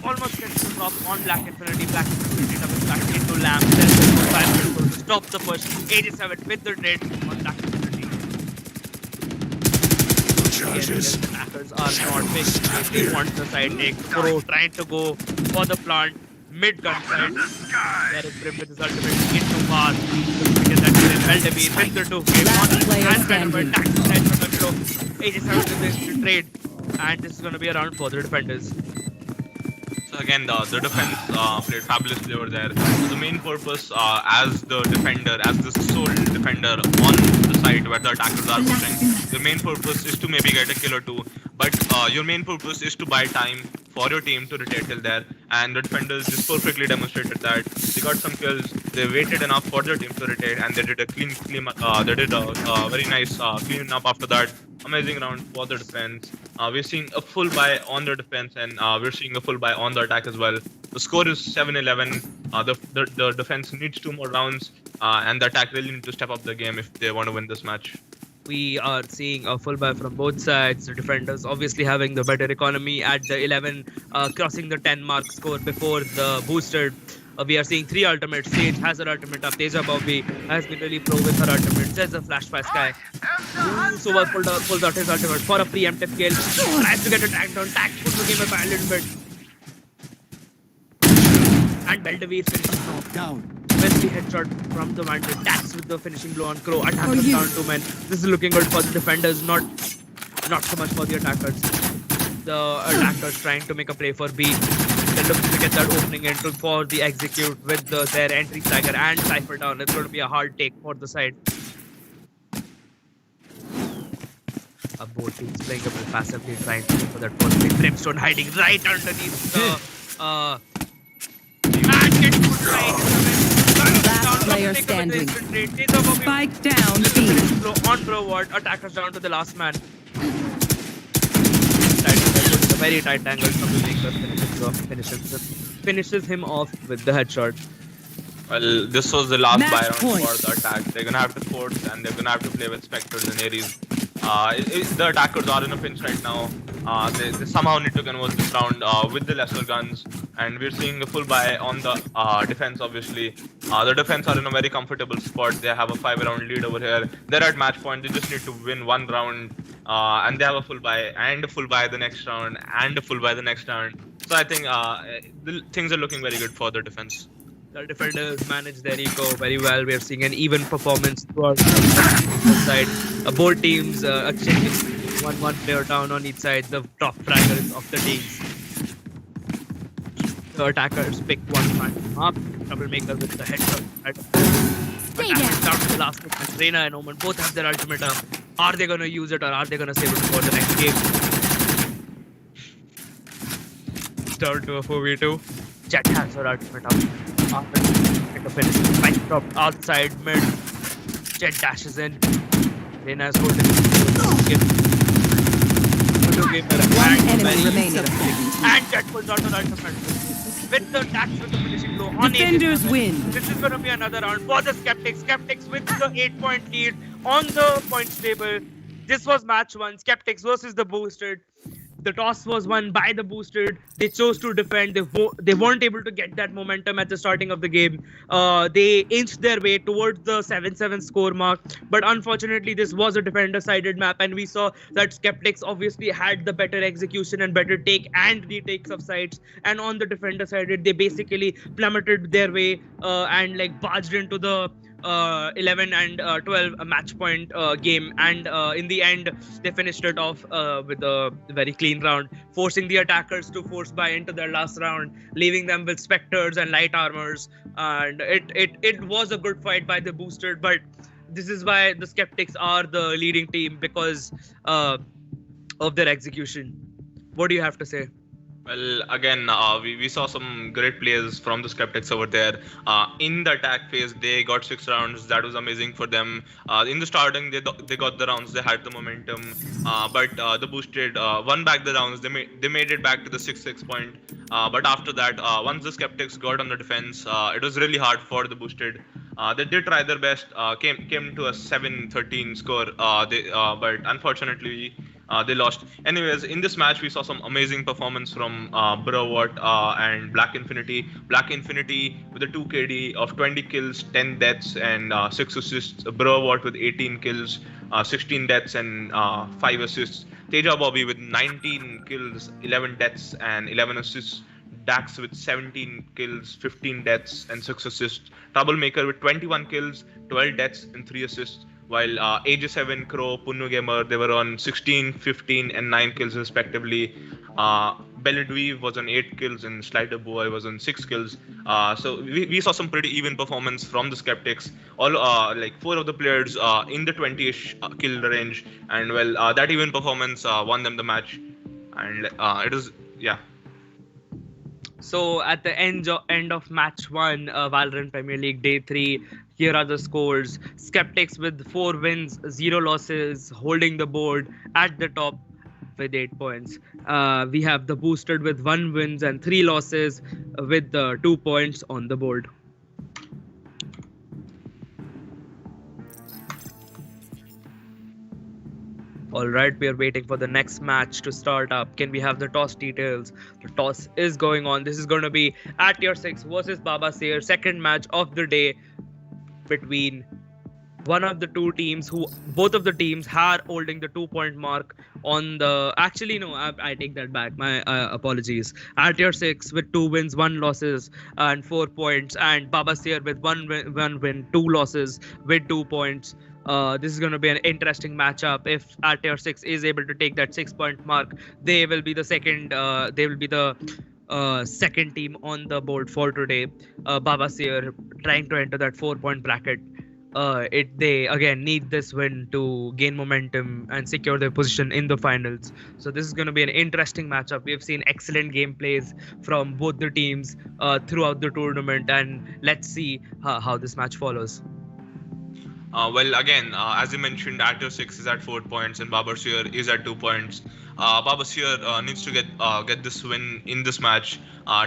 Almost gets the drop on Black Infinity. Black Infinity doubles back into Lamb. Then to stop the push. 87 with the trade on Black Infinity. Charges. The attackers are not big. They want the side take. Pro trying to go for the plant. Mid gun side. There is Brim with his ultimate into far. To get that kill. LDB with the 2K. Last player standing. Attack side from the Pro. 87 to this trade. And this is going to be a round for the defenders. So again, the defense played fabulously over there. So the main purpose as the defender, as the sole defender on the side where the attackers are pushing, the main purpose is to maybe get a kill or two. But your main purpose is to buy time for your team to rotate till there. And the defenders just perfectly demonstrated that. They got some kills, they waited enough for their team to rotate, and they did a they did a very nice clean up after that. Amazing round for the defense. We're seeing a full buy on the defense, and we're seeing a full buy on the attack as well. The score is 7-11. The defense needs 2 more rounds, and the attack really need to step up the game if they want to win this match. We are seeing a full buy from both sides. The defenders obviously having the better economy at the 11, crossing the 10 mark score before the boosted. We are seeing 3 ultimates. Sage has her ultimate up. Teja Bobby has been really pro with her ultimate. Says a flash by Sky. Suva pulls out his ultimate for a preemptive kill. Tries to get a tag down. Tag puts the game by a little bit. And Beldeveer finishes Down. with the headshot from the Vandal. Tags with the finishing blow on Crow. Attackers down 2 men. This is looking good for the defenders, not so much for the attackers. The attackers trying to make a play for B. They're looking to get that opening entry for the execute with their entry stagger and Cypher down. It's going to be a hard take for the side. Both teams playing a bit passively, trying to go for that first pick. Brimstone hiding right underneath the and getting put right in the Last player standing. Spike down B. On Pro Ward, attackers down to the last man. Very tight angle from the finishes him off with the headshot. Well, this was the last Match buy round point. for the attack. They're gonna have to force, and they're gonna have to play with Spectres and Ares. The attackers are in a pinch right now. They somehow need to convert this round with the lesser guns, and we're seeing a full buy on the defense. Obviously, the defense are in a very comfortable spot. They have a 5-round lead over here. They're at match point. They just need to win one round, and they have a full buy and a full buy the next round and a full buy the next round. So I think things are looking very good for the defense. The defenders manage their ego very well. We are seeing an even performance throughout the side. Both teams exchanging one player down on each side. The top fraggers of the teams. The attackers pick one man up. Troublemaker with the headshot. Stay down. Down to the last pick. And Reina and Omen both have their ultimate up. Are they going to use it or are they going to save it for the next game? Turn to a 4v2. Jet has her ultimate up. After finish, spike drop outside mid. Jet dashes in. Reina is holding One enemy remaining. and Jet pulls out the ultimate. With the dash with the finishing blow on Defenders Aegis. win. This is going to be another round for the Skeptics. Skeptics with the 8-point lead on the points table. This was match 1. Skeptics versus the Boosted. The toss was won by the Boosted. They chose to defend. They weren't able to get that momentum at the starting of the game. They inched their way towards the 7-7 score mark. But unfortunately, this was a defender-sided map. And we saw that Skeptics obviously had the better execution and better take and retakes of sites. And on the defender-sided, they basically plummeted their way and like barged into the 11 and 12 match point game, and in the end they finished it off with a very clean round, forcing the attackers to force buy into their last round, leaving them with specters and light armors. And it was a good fight by the Boosted, but this is why the Skeptics are the leading team, because of their execution. What do you have to say? Well, again, we saw some great players from the Skeptics over there. In the attack phase, they got 6 rounds. That was amazing for them. In the starting, they got the rounds. They had the momentum. But the Boosted won back the rounds. They made it back to the 6-6 point. But after that, once the Skeptics got on the defense, it was really hard for the Boosted. They did try their best. Came to a 7-13 score. But unfortunately, they lost. Anyways, in this match, we saw some amazing performance from Brawat and Black Infinity. Black Infinity with a 2 KD of 20 kills, 10 deaths, and 6 assists. Brawat with 18 kills, 16 deaths, and 5 assists. Teja Bobby with 19 kills, 11 deaths, and 11 assists. Dax with 17 kills, 15 deaths, and 6 assists. Troublemaker with 21 kills, 12 deaths, and 3 assists. While AJ7, Crow, Punnu Gamer, they were on 16, 15, and 9 kills respectively. Belledweave was on 8 kills, and Slider Boy was on 6 kills. So we saw some pretty even performance from the Skeptics. All like 4 of the players in the 20-ish kill range, and well, that even performance won them the match. And it is, yeah. So at the end of match 1, Valorant Premier League Day 3, here are the scores. Skeptics with 4 wins, 0 losses, holding the board at the top with 8 points. We have the Boosted with 1 wins and 3 losses with 2 points on the board. Alright, we are waiting for the next match to start up. Can we have the toss details? The toss is going on. This is going to be at Tier 6 versus Baba Seer. Second match of the day between one of the two teams, who both of the teams are holding the 2-point mark on the... Actually, no, I take that back. My apologies. At Tier 6 with 2 wins, 1 losses and 4 points. And Baba Seer with 1 win, 2 losses with 2 points. This is going to be an interesting matchup. If at Tier 6 is able to take that 6-point mark, they will be the second. They will be the second team on the board for today. Baba Seer trying to enter that 4-point bracket. They again need this win to gain momentum and secure their position in the finals. So this is going to be an interesting matchup. We have seen excellent gameplays from both the teams throughout the tournament, and let's see how this match follows. Well, again, as you mentioned, Atter 6 is at 4 points and Baba Seer is at 2 points. Baba Seer needs to get this win in this match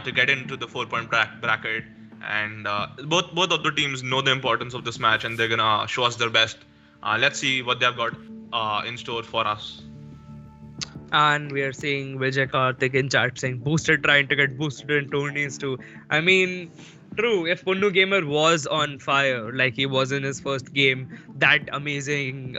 to get into the 4-point bracket. And both of the teams know the importance of this match, and they're gonna show us their best. Let's see what they've got in store for us. And we are seeing Vijay Karthik in chat saying boosted, trying to get boosted in tourneys too. I mean, true. If Punnu Gamer was on fire like he was in his first game, that amazing,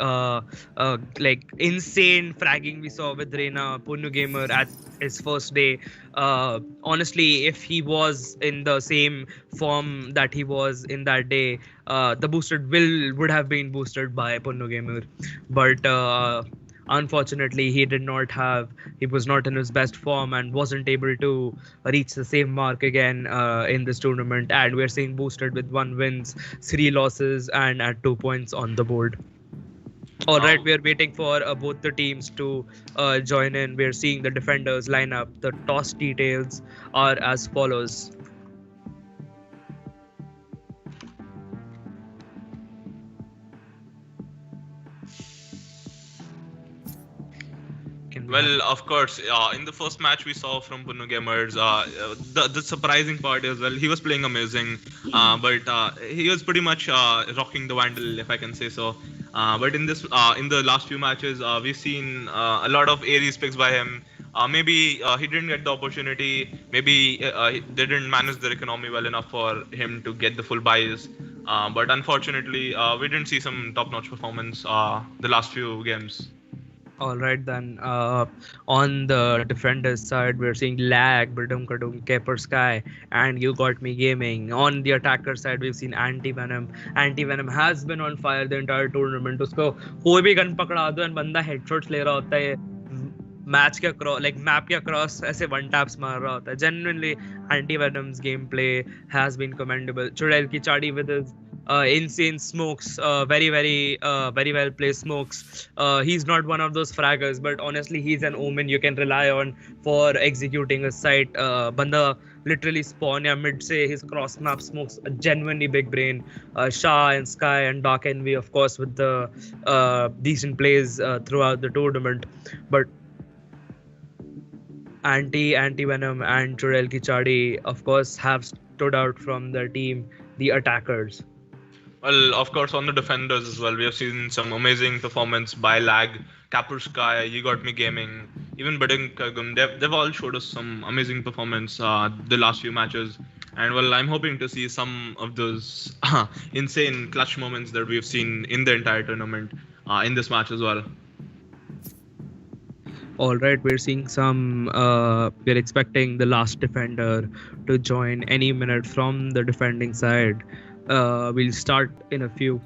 like insane fragging we saw with Reina Punnu Gamer at his first day. Honestly, if he was in the same form that he was in that day, the boosted will would have been boosted by Punnu Gamer, but. Unfortunately, he was not in his best form and wasn't able to reach the same mark again in this tournament. And we're seeing boosted with 1 wins, 3 losses, and at 2 points on the board. All right, we are waiting for both the teams to join in. We're seeing the defenders line up. The toss details are as follows. Well, of course, in the first match we saw from Punnu Gamers, the surprising part is, well, he was playing amazing, but he was pretty much rocking the Vandal, if I can say so. But in the last few matches, we've seen a lot of Ares picks by him. Maybe he didn't get the opportunity. Maybe he didn't manage their economy well enough for him to get the full buys. But unfortunately, we didn't see some top-notch performance the last few games. All right, then. On the defenders side, we're seeing Lag, Brdum Kadum, Keper Sky, and You Got Me Gaming. On the attacker side, we've seen Anti-Venom. Anti-Venom has been on fire the entire tournament. उसको कोई भी gun पकड़ा दो and बंदा headshots ले रहा होता है मैच के अक्रॉस like map के अक्रॉस ऐसे one taps मार रहा होता है. Genuinely, Anti-Venom's gameplay has been commendable. Chudel की चाड़ी with his insane smokes, very well placed smokes. He's not one of those fraggers, but honestly he's an omen you can rely on for executing a site. Banda literally spawn ya mid say his cross map smokes, a genuinely big brain. Shah and Sky and Dark Envy of course with the decent plays throughout the tournament, but Anti-Venom and Chudel Kichadi of course have stood out from the team, the attackers. Well, of course, on the defenders as well, we have seen some amazing performance by Lag, Kapur Sky, You Got Me Gaming, even Beding Kagum. They've all showed us some amazing performance the last few matches. And well, I'm hoping to see some of those insane clutch moments that we've seen in the entire tournament in this match as well. All right, we're seeing some. We're expecting the last defender to join any minute from the defending side. We'll start in a few.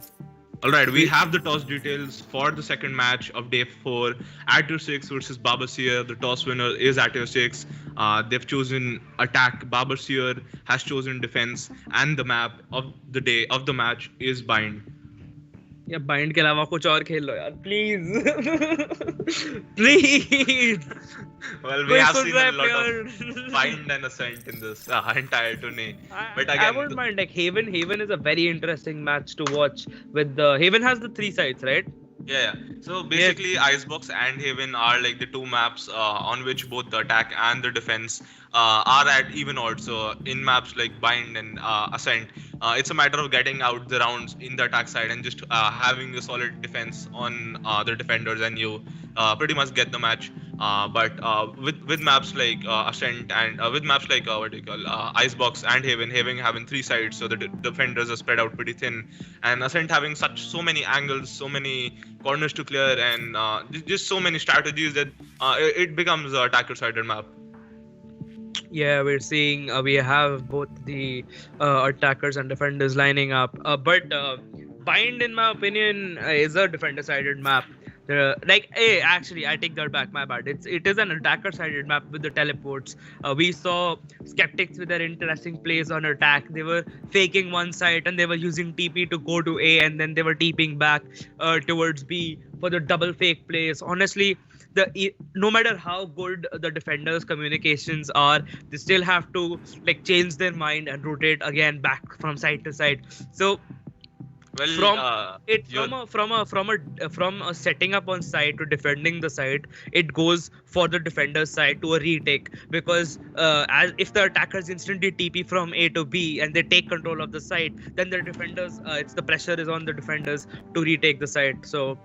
All right, we have the toss details for the second match of day 4. At your 6 versus Baba Seer. The toss winner is at your 6. They've chosen attack. Baba Seer has chosen defense, and the map of the day of the match is bind. या bind के अलावा कुछ और खेल लो यार please please Well, we have seen a lot of bind and ascent in this entire tourney. But again, I wouldn't mind like Haven. Haven is a very interesting match to watch. With the Haven has the 3 sides, right? Yeah. So basically, Icebox and Haven are like the 2 maps on which both the attack and the defense are at even odds. So in maps like Bind and Ascent, it's a matter of getting out the rounds in the attack side and just having a solid defense on the defenders, and you pretty much get the match. But with maps like Ascent and with maps like Icebox and Haven having 3 sides, so the defenders are spread out pretty thin, and Ascent having so many angles, so many corners to clear, and just so many strategies that it becomes a attacker-sided map. Yeah, we're seeing we have both the attackers and defenders lining up, but Bind, in my opinion, is a defender-sided map. Actually, I take that back. My bad. It is an attacker-sided map with the teleports. We saw Skeptics with their interesting plays on attack. They were faking one side and they were using TP to go to A, and then they were TPing back towards B for the double fake plays. Honestly, no matter how good the defenders' communications are, they still have to like change their mind and rotate again back from side to side. So. Well, From a setting up on site to defending the site, it goes for the defender's side to a retake, because as if the attackers instantly TP from A to B and they take control of the site, then the defenders, the pressure is on the defenders to retake the site. So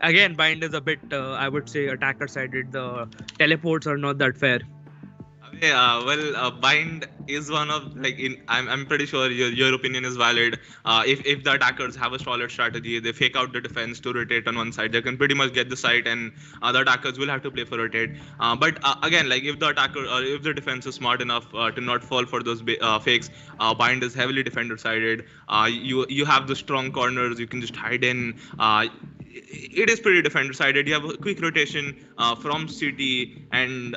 Again, Bind is a bit, I would say, attacker sided. The teleports are not that fair. Bind is one of like I'm pretty sure your opinion is valid. If the attackers have a solid strategy, they fake out the defense to rotate on one side. They can pretty much get the site, and the attackers will have to play for rotate. But again, like if the attacker or if the defense is smart enough to not fall for those fakes, Bind is heavily defender sided. You have the strong corners. You can just hide in. It is pretty defender sided. You have a quick rotation from CT, and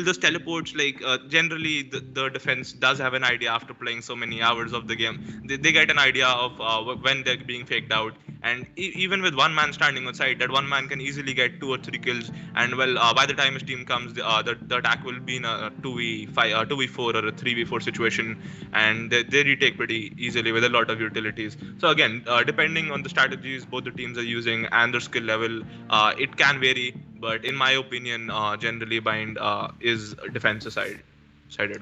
those teleports, like generally the defense does have an idea after playing so many hours of the game. They get an idea of when they're being faked out, and even with one man standing on side, that one man can easily get 2 or 3 kills. And by the time his team comes, the attack will be in a 2v5, 2v4 or a 3v4 situation, and they retake pretty easily with a lot of utilities. So again, depending on the strategies both the teams are using and their skill level, it can vary. But in my opinion, generally Bind is defensive sided.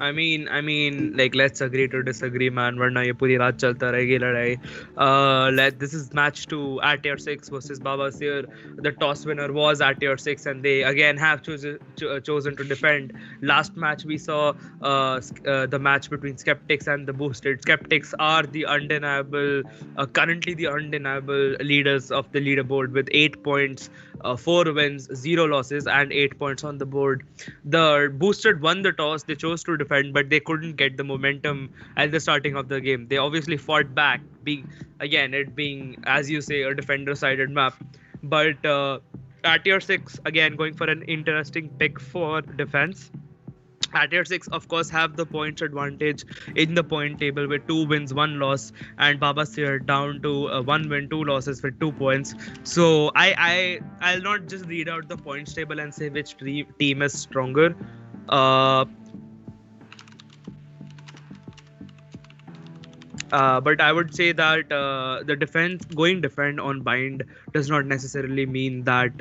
I mean, like let's agree to disagree, man. वरना ये पूरी रात चलता रहेगी लड़ाई. This is match 2 at tier 6 versus Baba Seer. The toss winner was at tier 6, and they again have chosen to defend. Last match we saw the match between Skeptics and the Boosted. Skeptics are the currently the undeniable leaders of the leaderboard with 8 points, 4 wins, 0 losses, and 8 points on the board. The Boosted won the toss. They chose to defend, but they couldn't get the momentum at the starting of the game. They obviously fought back, it being, as you say, a defender-sided map. But at tier 6, again, going for an interesting pick for defense. At tier 6, of course, have the points advantage in the point table with 2 wins, 1 loss, and Baba Seer down to 1 win, 2 losses with 2 points. So I'll not just read out the points table and say which team is stronger. But I would say that the defend on Bind does not necessarily mean that.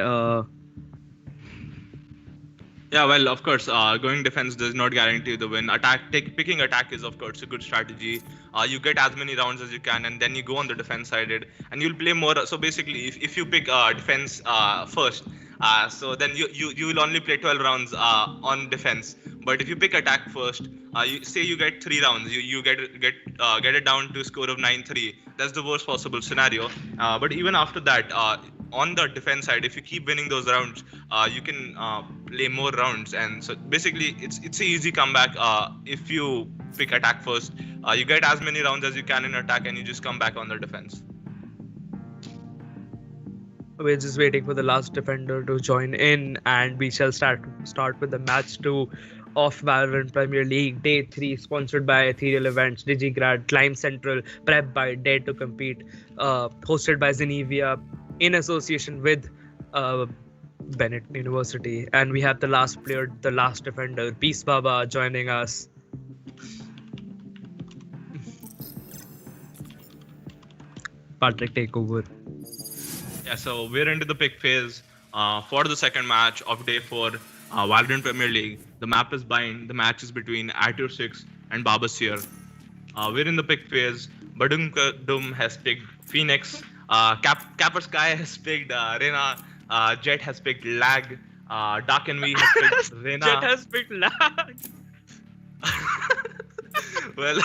Yeah, well, of course, going defense does not guarantee the win. Picking attack is, of course, a good strategy. You get as many rounds as you can, and then you go on the defense sided, and you'll play more. So basically, if you pick defense first, so then you will only play 12 rounds on defense. But if you pick attack first, you get 3 rounds, you get it down to a score of 9-3. That's the worst possible scenario. But even after that, on the defense side, if you keep winning those rounds, you can play more rounds. And so basically, it's an easy comeback if you pick attack first. You get as many rounds as you can in attack, and you just come back on the defense. We're just waiting for the last defender to join in, and we shall start with the match 2 of Valorant Premier League Day 3, sponsored by Ethereal Events, Digigrad, Climb Central, Prep by Dare to Compete, hosted by Zenevia in association with Bennett University. And we have the last player, the last defender, Peace Baba, joining us. Patrick, take over. Yeah, so we're into the pick phase for the second match of Day 4, Valorant Premier League. The map is Bind. The match is between at tier 6 and Baba Seer. We're in the pick phase. Badum Dum has picked Phoenix. Capper Sky has picked Rena. Jet has picked Lag. Dark Envy has picked Rena. Jet has picked Lag. Well,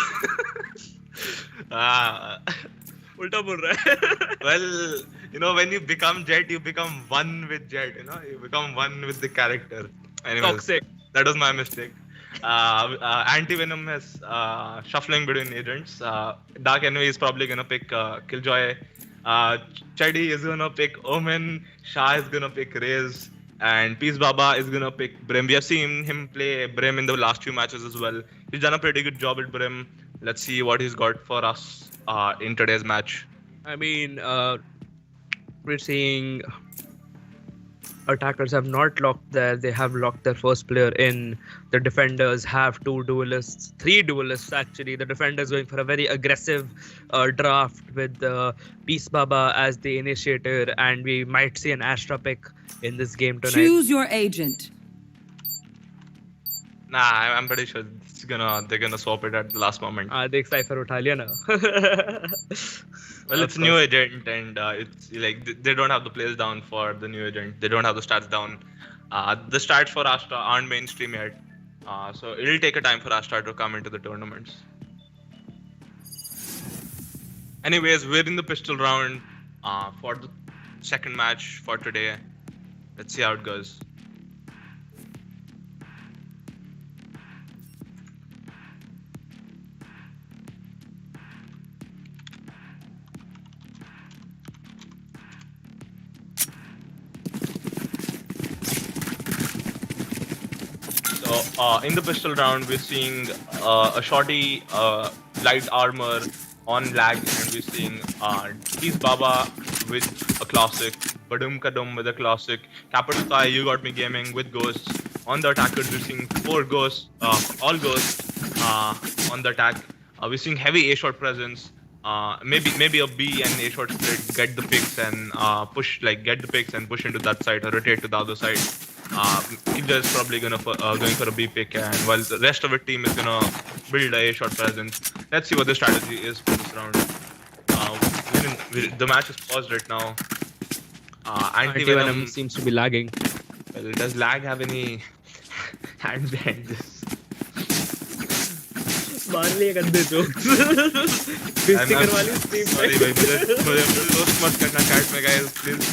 Ulta bol raha hai. Well, when you become Jet, you become one with Jet. You become one with the character. Anyways, Toxic. That was my mistake. Anti-Venom is shuffling between agents. Dark Envy is probably gonna pick Killjoy. Chedi is gonna pick Omen. Shah is gonna pick Raze. And Peace Baba is gonna pick Brim. We have seen him play Brim in the last few matches as well. He's done a pretty good job at Brim. Let's see what he's got for us in today's match. I mean, we're seeing attackers have not locked they have locked their first player in. The defenders have 3 duelists actually. The defenders going for a very aggressive draft with Peace Baba as the initiator, and we might see an Astra pick in this game tonight. Choose your agent. Nah, I'm pretty sure they're gonna swap it at the last moment. देख cipher उठा लिया ना. Well, Of it's a new course. agent, and it's like they don't have the players down for the new agent. They don't have the stats down. The stats for Astra aren't mainstream yet, so it'll take a time for Astra to come into the tournaments. Anyways, we're in the pistol round for the second match for today. Let's see how it goes. So in the pistol round, we're seeing a shorty light armor on lag, and we're seeing Tees Baba with a classic, Badum Kadum with a classic, Capital Sky, You Got Me Gaming with ghosts. On the attackers, we're seeing 4 ghosts, all ghosts on the attack. We're seeing heavy A-shot presence. Maybe a B and A short split, get the picks and get the picks and push into that side or rotate to the other side. Either's probably going for a B pick, and while the rest of the team is gonna build a short presence. Let's see what the strategy is for this round. The match is paused right now. Anti-Venom seems to be lagging. Well, does lag have any hand behind this? मार लिए गंदे jokes. बेइज्जती करवा ली stream पे. Sorry, मुझे roast मत करना chat में guys, please.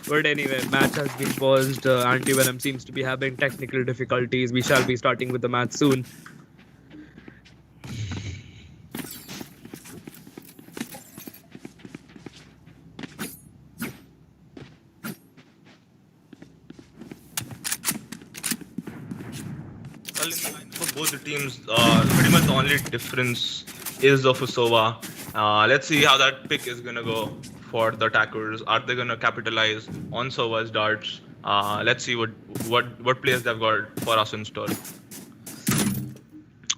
But anyway, match has been paused. Anti-Venom seems to be having technical difficulties. We shall be starting with the match soon. Well, in the lineup of both the teams, pretty much the only difference is the Fusova. Let's see how that pick is gonna go for the attackers. Are they gonna capitalize on Sova's darts? Let's see what players they've got for us in store.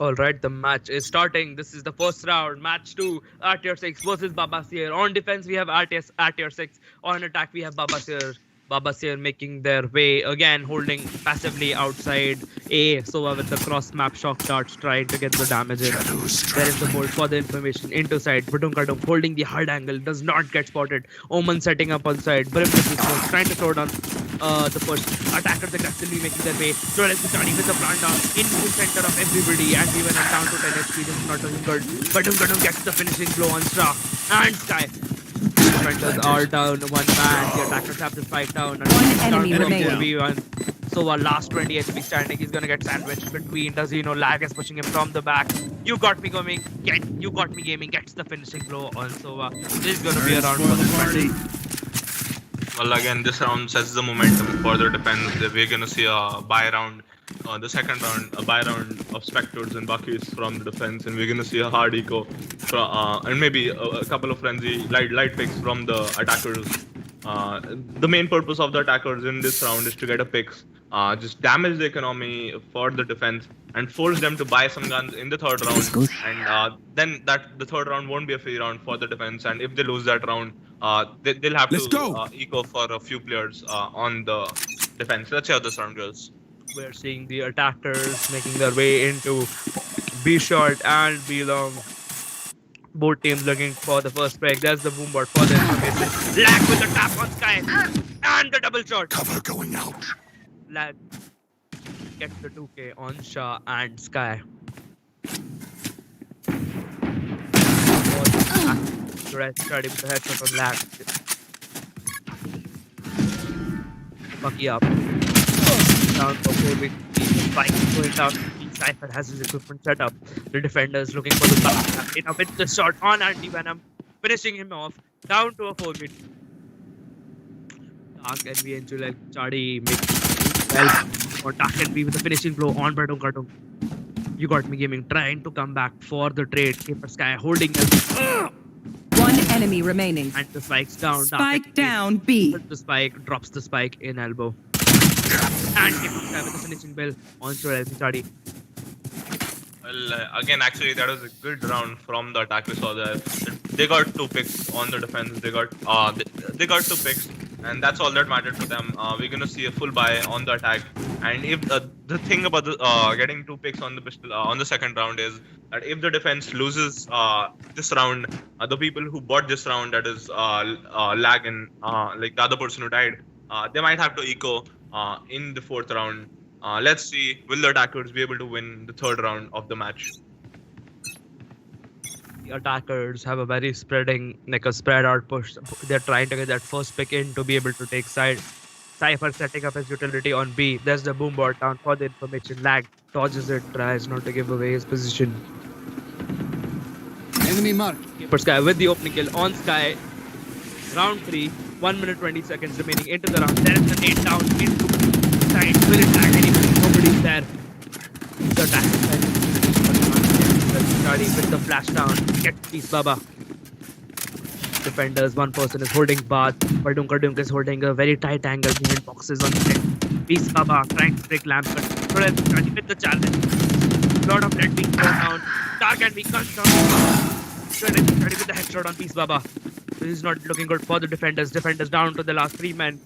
All right, the match is starting. This is the first round. Match 2, RTR 6 versus Baba Seer. On defense, we have RTR 6. On attack, we have Baba Seer. Baba Seer making their way again, holding passively outside A. Sova with the cross map shock darts, trying to get the damage in. There is the bolt for the information into side. Badum holding the hard angle, does not get spotted. Omen setting up on side. Vrime trying to throw down the push. Attackers aggressively making their way. Joel is starting with the plant down into the center of everybody, and even at down to 10 HP, this is not looking good. Badum gets the finishing blow on Stra and Sky. Defenders are down one man. The attackers have to fight down. One enemy remaining. So our last 20 HP standing, he's gonna get sandwiched between. Does he know lag is pushing him from the back? You got me gaming. You got me gaming. Gets the finishing blow on Sova. This is gonna be a round for the party. Well, again, this round sets the momentum for the defense. We're gonna see a buy round. The second round, a buy round of Spectors and Buckies from the defense, and we're gonna see a hard eco, and maybe a couple of frenzy light picks from the attackers. The main purpose of the attackers in this round is to get a picks, just damage the economy for the defense, and force them to buy some guns in the third round. And then the third round won't be a free round for the defense, and if they lose that round, they'll have to eco for a few players on the defense. Let's see how this round goes. We're seeing the attackers making their way into B short and B long. Both teams looking for the first break. There's the boomboard for the information. Lag with the tap on Sky and the double shot. Cover going out. Lag gets the 2K on Shah and Sky. Starting with the headshot on Lag. Bucky up. Down for 4 Spike going down. Cypher has his equipment set up. The defenders looking for the back. In a bit the shot on Anti-Venom, finishing him off. Down to a 4-mid. Dark NV into like Chadi making well. Or Dark NV with the finishing blow on Badum. You got me gaming, trying to come back for the trade. Keeper Sky holding One enemy remaining. and the spikes down. Spike down B. Puts the spike, drops the spike in elbow. And Keeper Sky with the finishing bell on Chadi. Well, again, actually, that was a good round from the attack we saw there. They got 2 picks on the defense. They got they got 2 picks, and that's all that mattered to them. We're gonna see a full buy on the attack, and if the thing about getting 2 picks on the pistol on the second round is that if the defense loses this round, the people who bought this round, that is lagging, like the other person who died, they might have to eco in the fourth round. Let's see, will the attackers be able to win the third round of the match? The attackers have a very like a spread out push. They're trying to get that first pick in to be able to take side. Cypher setting up his utility on B. There's the boom bot down for the information. Lag dodges it, tries not to give away his position. Enemy mark. For Sky with the opening kill on Sky. Round 3, 1 minute 20 seconds remaining into the round. There is the 8 down into side. Will it tag anybody? Nobody's there. The attack. With the flash down. Get piece Baba. Defenders, one person is holding Bath. Badung is holding a very tight angle behind boxes on the net. Peace Baba trying to break lamp. With the challenge. Lot of net being thrown down. Target being gunned down. Ready with the headshot on Peace Baba. This is not looking good for the defenders. Defenders down to the last 3 men.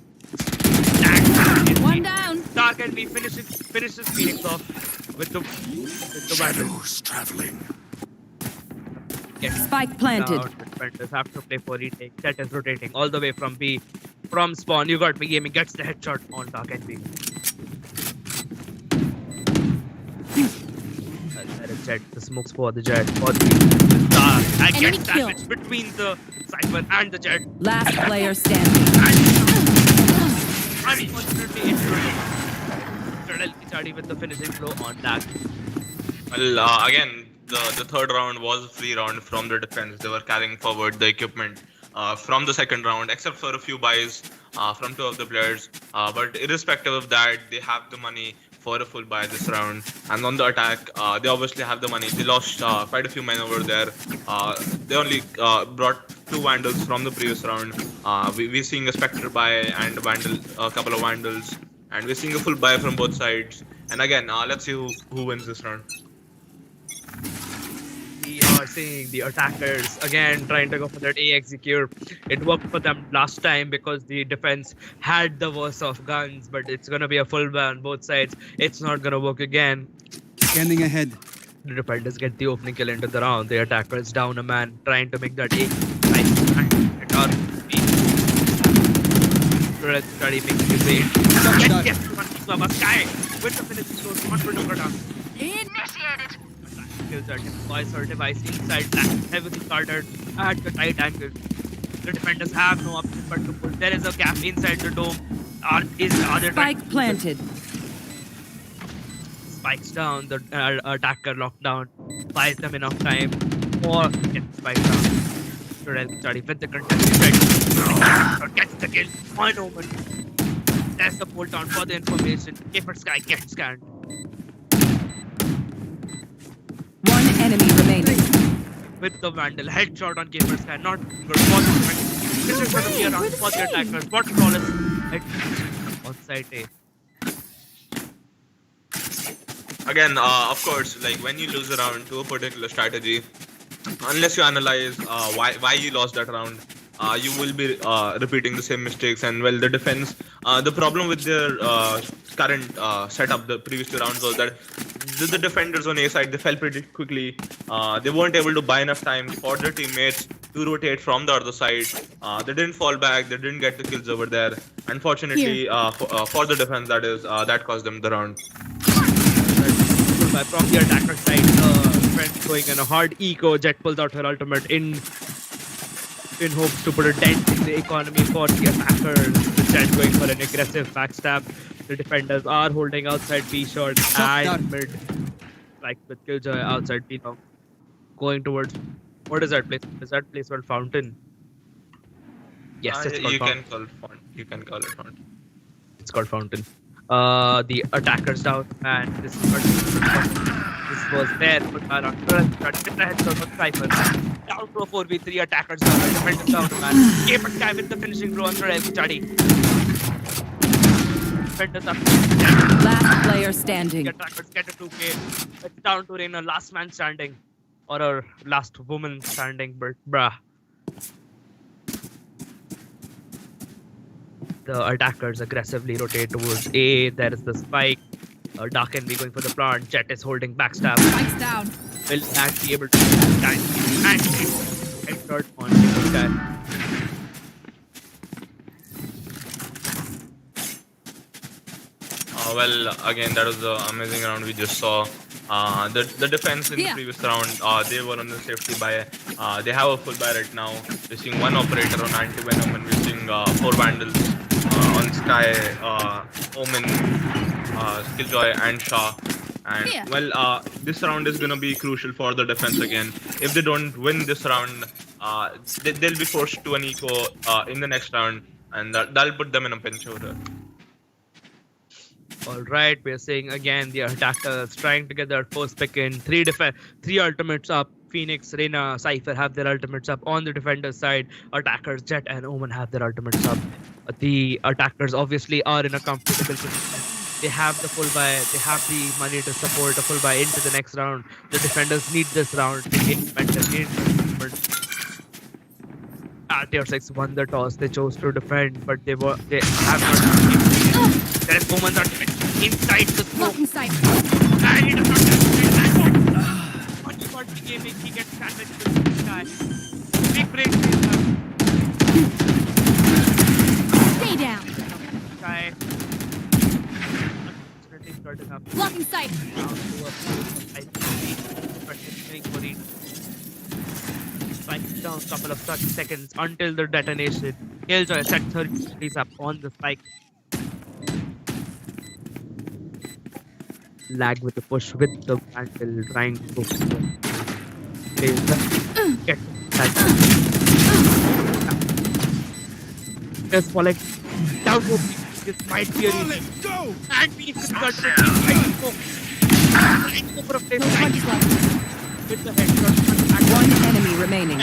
One down. Target B finishes Phoenix off with the weapon. Shadows traveling. Spike planted. Defenders have to play for retake. That is rotating all the way from B. From spawn, you got me gaming. Gets the headshot on target B. There is Jet. The smokes for the Jet. For the star. I Enemy get kill. damage between the Cypher and the Jet. Last player standing. Unfortunately, it's with the finishing blow on that. Well, again, the third round was a free round from the defense. They were carrying forward the equipment from the second round, except for a few buys from 2 of the players. But irrespective of that, they have the money for a full buy this round. And on the attack, they obviously have the money. They lost quite a few men over there. They only brought 2 Vandals from the previous round. We're seeing a Spectre buy and a couple of Vandals. And we're seeing a full buy from both sides. And again, let's see who wins this round. We are seeing the attackers again trying to go for that A execute. It worked for them last time because the defense had the worst of guns, but it's gonna be a full buy on both sides. It's not gonna work again. Scanning ahead. The defenders get the opening kill into the round. The attackers down a man trying to make that A. Study makes you say yes, Sky with the finishing close, one for number down. Initiated. Kills are deploys or device inside that heavily guarded at the tight angle. The defenders have no option but to pull. There is a gap inside the dome. Spike planted. Spikes down. The attacker locked down. Buys them enough time or gets spiked down. Study with the contested gets the kill. One open. There's the pull down for the information. Gamer Sky gets scanned. One enemy remaining. With the Vandal. Headshot on Gamer Sky. Not good for the defense. This is going to be a round for the attackers. What flawless headshot on side A. Again, of course, like when you lose a round to a particular strategy, unless you analyze why you lost that round, you will be repeating the same mistakes. And well, the defense, the problem with their current setup, the previous 2 rounds, was that the defenders on A side, they fell pretty quickly. They weren't able to buy enough time for their teammates to rotate from the other side. They didn't fall back. They didn't get the kills over there. Unfortunately, for the defense, that is that cost them the round. From the attacker side, the friend going in a hard eco. Jet pulls out her ultimate in hopes to put a dent in the economy for the attackers. The Jet going for an aggressive backstab. The defenders are holding outside B short and mid. Like with Killjoy outside B now. Going towards, what is that place? Is that place called Fountain? Yes, it's called Fountain. You can call it Fountain. It's called Fountain. The attackers down and this was there for around Cypher. Down to a 4v3 attackers down, defenders down man. Gamer Sky with the finishing blow on study. Defenders up. Last player standing. The attackers get a 2k. It's down to Reina, last man standing. Or a last woman standing, but bruh. The attackers aggressively rotate towards A. There is the spike. Dark Envy going for the plant. Jet is holding backstab. Spikes down. Will not be able to time and headshot on this guy. Well, again, that was the amazing round we just saw. The defense in the Yeah. previous round, they were on the safety buy. They have a full buy right now. We're seeing one operator on anti-venom, and we're seeing 4 vandals on Sky, Omen, Skilljoy, and Shah. And Yeah. well, this round is gonna be crucial for the defense again. If they don't win this round, they'll be forced to an eco in the next round, and that'll put them in a pinch over. Alright, we're seeing again the attackers trying to get their first pick in. Three ultimates up. Phoenix, Reyna, Cypher have their ultimates up. On the defender side, attackers, Jet and Omen have their ultimates up. The attackers obviously are in a comfortable position. They have the full buy, they have the money to support a full buy into the next round. The defenders need this round. They need mental, they need Tier 6 won the toss. They chose to defend, but they have not. There is Omen's ultimate inside the smoke. Blocking sight. And he does not get it. On the shot gaming, he gets sandwiched with this guy. Big break. Stay down. Guy. Unfortunately starting up. Blocking sight. Down to a spike down couple of 30 seconds until the detonation. Killjoy set 30 up on the spike. Lag with the push with the Pandal trying to go get that. Just falling down to this might be a reason. And we can start to No punch left. with the headshot. One enemy remaining.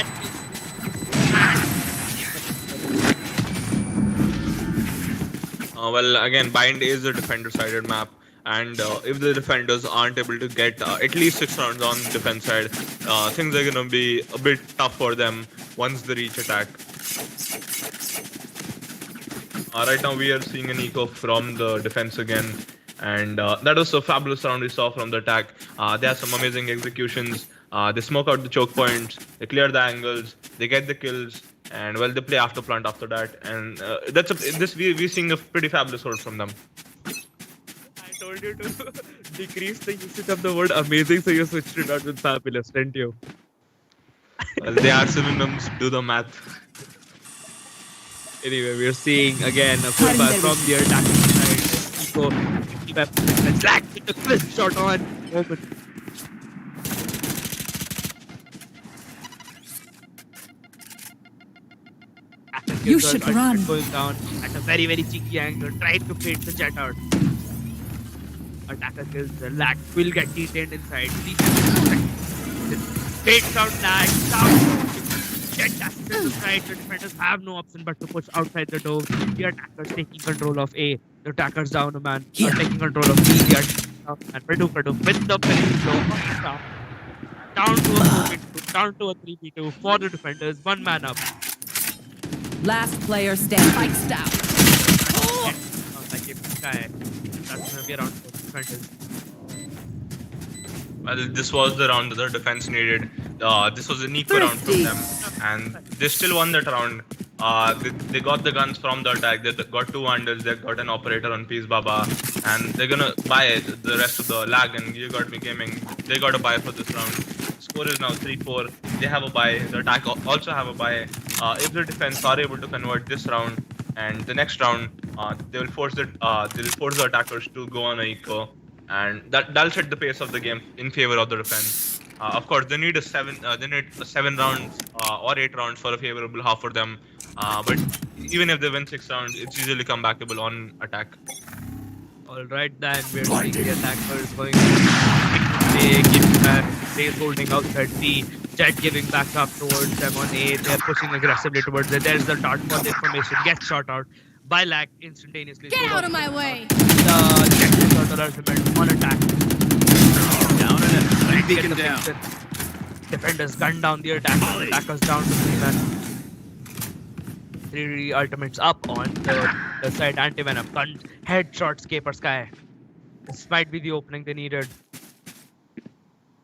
Well, again, Bind is a defender-sided map, and if the defenders aren't able to get at least 6 rounds on the defense side, things are gonna be a bit tough for them once they reach attack. Right now, we are seeing an eco from the defense again, and that was a fabulous round we saw from the attack. They have some amazing executions. They smoke out the choke points, they clear the angles, they get the kills, and well, they play after plant after that, and we're seeing a pretty fabulous hold from them. I told you to decrease the usage of the word amazing, so you switched it out with fabulous, didn't you? Well, they are synonyms. Do the math. Anyway, we're seeing again a full buy from the attacking side. Eco, and Slack with the crisp shot on Omen. You should run. Going down at a very, very cheeky angle, trying to fade the Jet out. Attacker kills the Lag, will get detained inside. Fades out Lag, down. Jet dashes inside. The defenders have no option but to push outside the dome. The attackers taking control of A. The attackers down a man. Are taking control of B. The attackers down and Purdue with the penalty flow on the top. Down to a 4v2, down to a 3v2 for the defenders. One man up. Last player standing. Spikes down. Like a guy. That's gonna be around for the defenders. Well, this was the round that the defense needed. This was an equal round from them, and they still won that round. They got the guns from the attack. They got 2 Vandals. They got an operator on Peace Baba, and they're gonna buy the rest of the Lag and You Got Me Gaming. They got a buy for this round. Score is now 3-4. They have a buy. The attack also have a buy. If the defense are able to convert this round and the next round, they will force the attackers to go on a eco, and that'll set the pace of the game in favor of the defense. Of course, they need a 7 rounds or 8 rounds for a favorable half for them. But even if they win 6 rounds, it's easily comebackable on attack. Alright then, we're seeing the attackers going They're holding outside B. Jet giving back up towards them on A. They're pushing aggressively towards it. There's the dart for the information. Gets shot out by Lag instantaneously. Get out of my way! The Jet gets out of ultimate on attack. Down and right, Beacon down. Defenders gun down the attackers. Attackers down to 3 men. 3 ultimates up on the side. Anti-venom. Gun headshot Scaper Sky. This might be the opening they needed.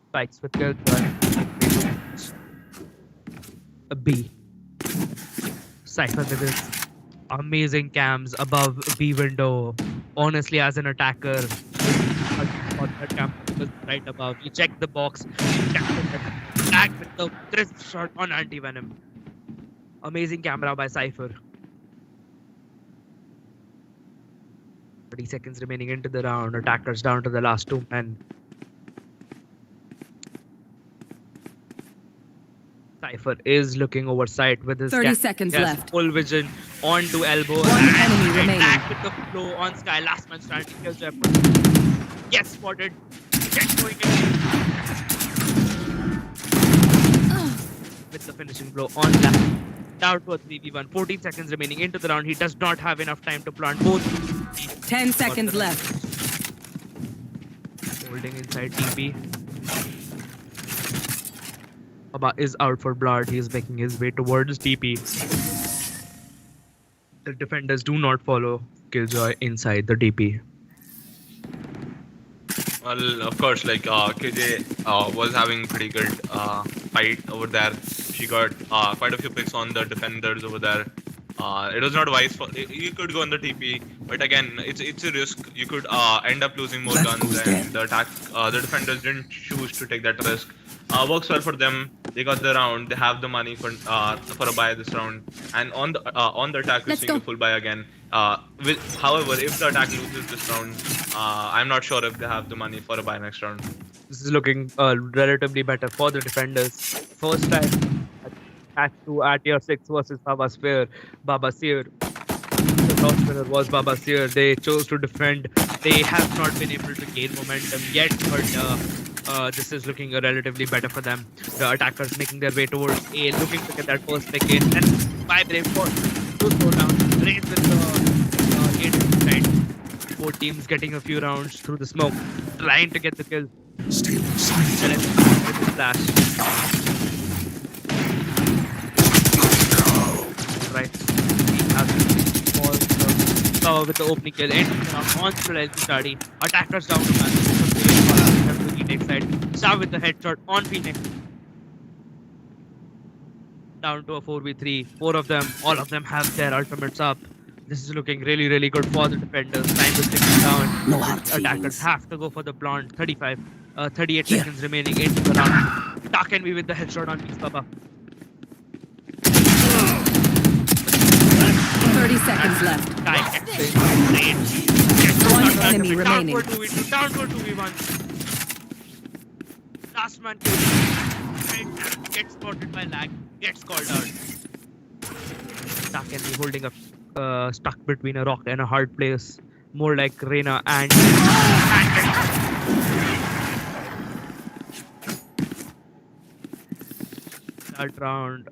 Spikes with kills. A B. Cypher with his amazing cams above B window. Honestly, as an attacker, that cam was right above. You check the box, back with the crisp shot on anti-venom. Amazing camera by Cypher. 30 seconds remaining into the round. Attackers down to the last 2 men. Cypher is looking over sight with his 30 seconds left. Full vision onto elbow. One enemy and remaining. back with the flow on Sky. Last man standing. Kills Jeff. Gets spotted. Gets going in. With the finishing blow on left. Down to a 3v1. 14 seconds remaining into the round. He does not have enough time to plant both. 10 seconds left. Holding inside TP. Baba is out for blood. He is making his way towards TP. The defenders do not follow Killjoy inside the TP. Well, of course, like KJ was having pretty good fight over there. She got quite a few picks on the defenders over there. It was not wise for you could go on the TP, but again, it's a risk. You could end up losing more guns, and the defenders didn't choose to take that risk. Works well for them. They got the round. They have the money for a buy this round, and on the attack we're seeing a full buy again. However, if the attack loses this round, I'm not sure if they have the money for a buy next round. This is looking relatively better for the defenders. First time at 2 at tier 6 versus Baba Seer. The top winner was Baba Seer. They chose to defend. They have not been able to gain momentum yet, but this is looking relatively better for them. The attackers making their way towards A, looking to get that first pick in, and by Brave Force to slow down. Race with the gate side. Both teams getting a few rounds through the smoke, trying to get the kill. Stay inside. With the flash. Right. With the opening kill, end on Strelel study. Attackers down to man. Phoenix side. Stab with the headshot on Phoenix. Down to a 4v3. 4 of them, all of them have their ultimates up. This is looking really, really good for the defenders. Time is ticking down. No hard Attackers have to go for the blonde. 38 seconds remaining into the round. Dark Envy with the headshot on Peace Baba. 30 seconds left. One enemy remaining. Down to a 2v1. Last man gets spotted by lag. Gets called out. Dark Envy holding up, stuck between a rock and a hard place. More like Reyna and that round,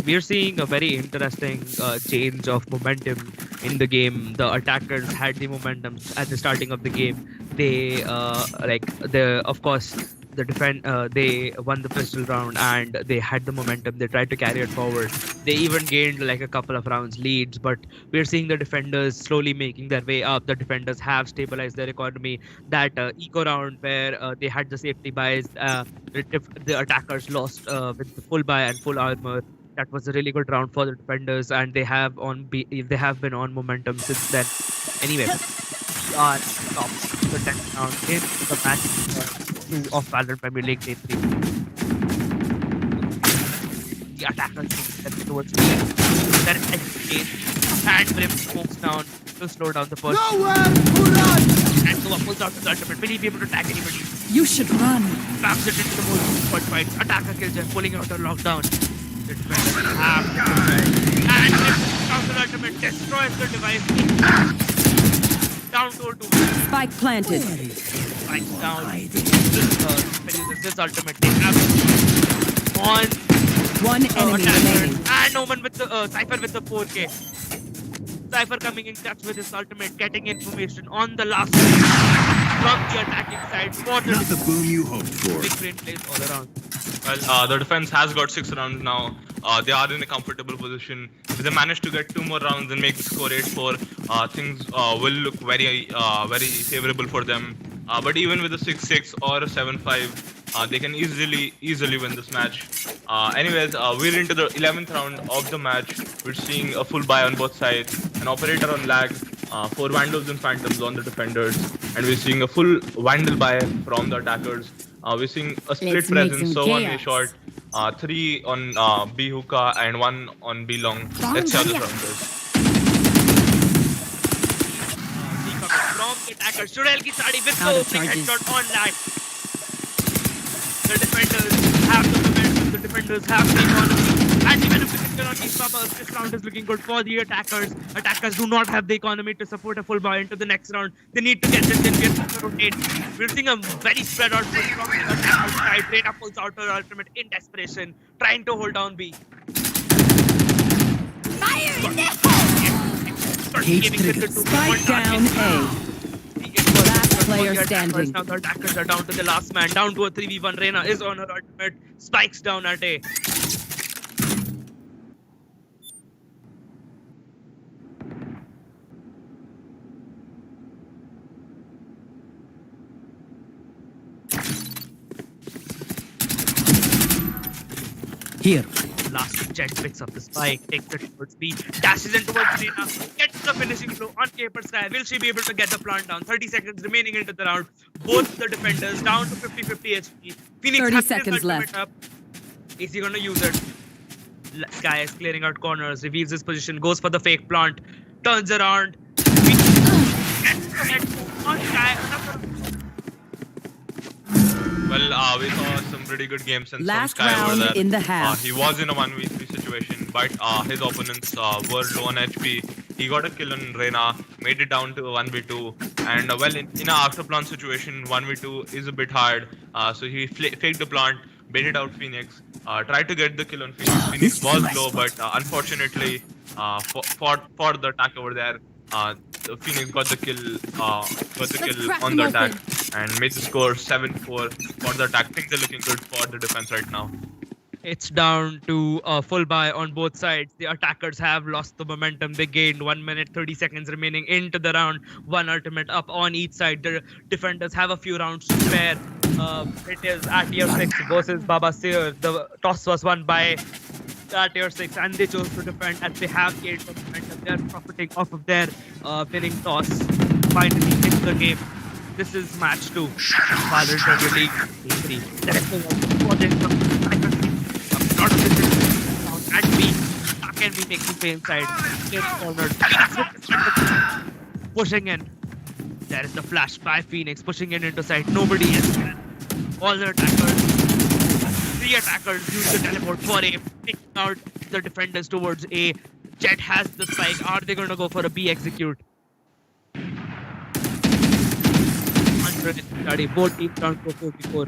we are seeing a very interesting change of momentum in the game. The attackers had the momentum at the starting of the game. They of course they won the pistol round and they had the momentum. They tried to carry it forward. They even gained like a couple of rounds leads, but we're seeing the defenders slowly making their way up. The defenders have stabilized their economy. That eco round where they had the safety buys, the attackers lost with the full buy and full armor. That was a really good round for the defenders, and they have been on momentum since then. Anyway, we are top the 10th round in the match 2 of Valorant Premier League Day 3. The attackers step towards me. Their engage and Vrime smokes down to slow down the person. Nowhere to run! And Nova pulls out his ultimate. Will he be able to tag anybody? You should run. Bams it into the whole point fight. Attacker kills him, pulling out a lockdown. The defenders have to defend. And Vrime counter ultimate destroys the device. Down to a 2. Spike planted. Spikes down. This ultimate. They have on One enemy remaining. and Omen with the Cypher with the 4K. Cypher coming in touch with his ultimate, getting information on the last from the attacking side for Not the boom you hoped for. big brain plays all around. Well, the defense has got 6 rounds now. they are in a comfortable position. If they manage to get 2 more rounds and make the score 8-4, things will look very favorable for them. But even with a 6-6 or a 7-5, they can easily win this match. Anyways, we're into the 11th round of the match. We're seeing a full buy on both sides, an operator on lag, 4 Vandals and Phantoms on the defenders, and we're seeing a full Vandal buy from the attackers. We're seeing a split Let's make presence, some so 1 A chaos. short, 3 on B hookah and 1 on B long. Let's see how this round goes. From the attacker, Shurel ki sadi with Out the of opening charges. headshot on lag. The defenders have the momentum, the defenders have the economy. And even if the picture on these bubbles, this round is looking good for the attackers. Attackers do not have the economy to support a full buy into the next round. They need to get this Zenevia to rotate. We're seeing a very spread out push from the attacker side. Reyna pulls out her ultimate in desperation, trying to hold down B. Fire in the hole! Cage triggered. Spike down A. Last player standing. Now the attackers are down to the last man, down to a 3v1. Reyna is on her ultimate, spikes down at A. Here. Last Jet picks up the spike, takes it towards B, dashes in towards Reyna, gets the finishing blow on Caper Sky. Will she be able to get the plant down? 30 seconds remaining into the round. Both the defenders down to 50-50 HP. Phoenix 30 has his seconds ultimate left. up. Is he gonna use it? Sky is clearing out corners, reveals his position, goes for the fake plant, turns around. On Sky, another. Well, we saw some pretty good games and Last some Sky over round there. in the half. He was in a 1v3 situation, but his opponents were low on HP. He got a kill on Reyna, made it down to a 1v2. And well, in an after plant situation, 1v2 is a bit hard. So he faked the plant, baited out Phoenix, tried to get the kill on Phoenix. Phoenix was low, but unfortunately for the attack over there, the Phoenix got the kill on the attack and made the score 7-4 for the attack. Things are looking good for the defense right now. It's down to a full buy on both sides. The attackers have lost the momentum. They gained 1 minute 30 seconds remaining into the round. 1 ultimate up on each side. The defenders have a few rounds to spare. It is at tier 6 versus Baba Seer. The toss was won by tier 6 and they chose to defend as they have gained some momentum. They are profiting off of their winning toss. Finally into the game. This is match 2. Valorant Premier League 3. Not of the at B. How can we make the same side? Cornered. Pushing in. There is the flash by Phoenix pushing in into side. Nobody is there. All the attackers. 3 attackers use the teleport for A, taking out the defenders towards A. Jet has the spike. Are they going to go for a B execute? Both teams down to 44.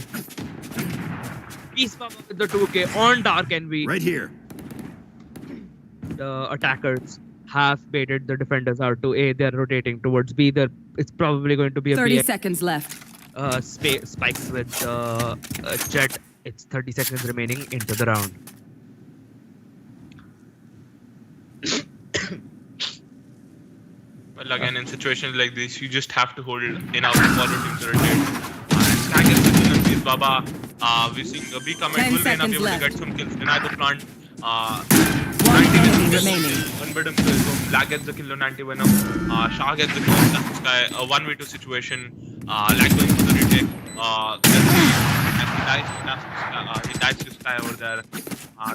Peace Mama with the 2K on Dark Envy. Right here. The attackers have baited the defenders out to A. They're rotating towards B. It's probably going to be a 30 B. seconds left. Spikes with Jet. It's 30 seconds remaining into the round. Well, again, in situations like this, you just have to hold enough for the team to rotate. Snag is the kill and Peace Baba. We're seeing a B commit. 10 Will Reyna be seconds able to left. get some kills? Deny the plant. 1 enemy remaining. Unbeaten kill. So Black gets the kill on Anti-Venom. Shah gets the kill on Black Sky. A 1v2 situation. Lag going for the retake. He dies to Sky over there.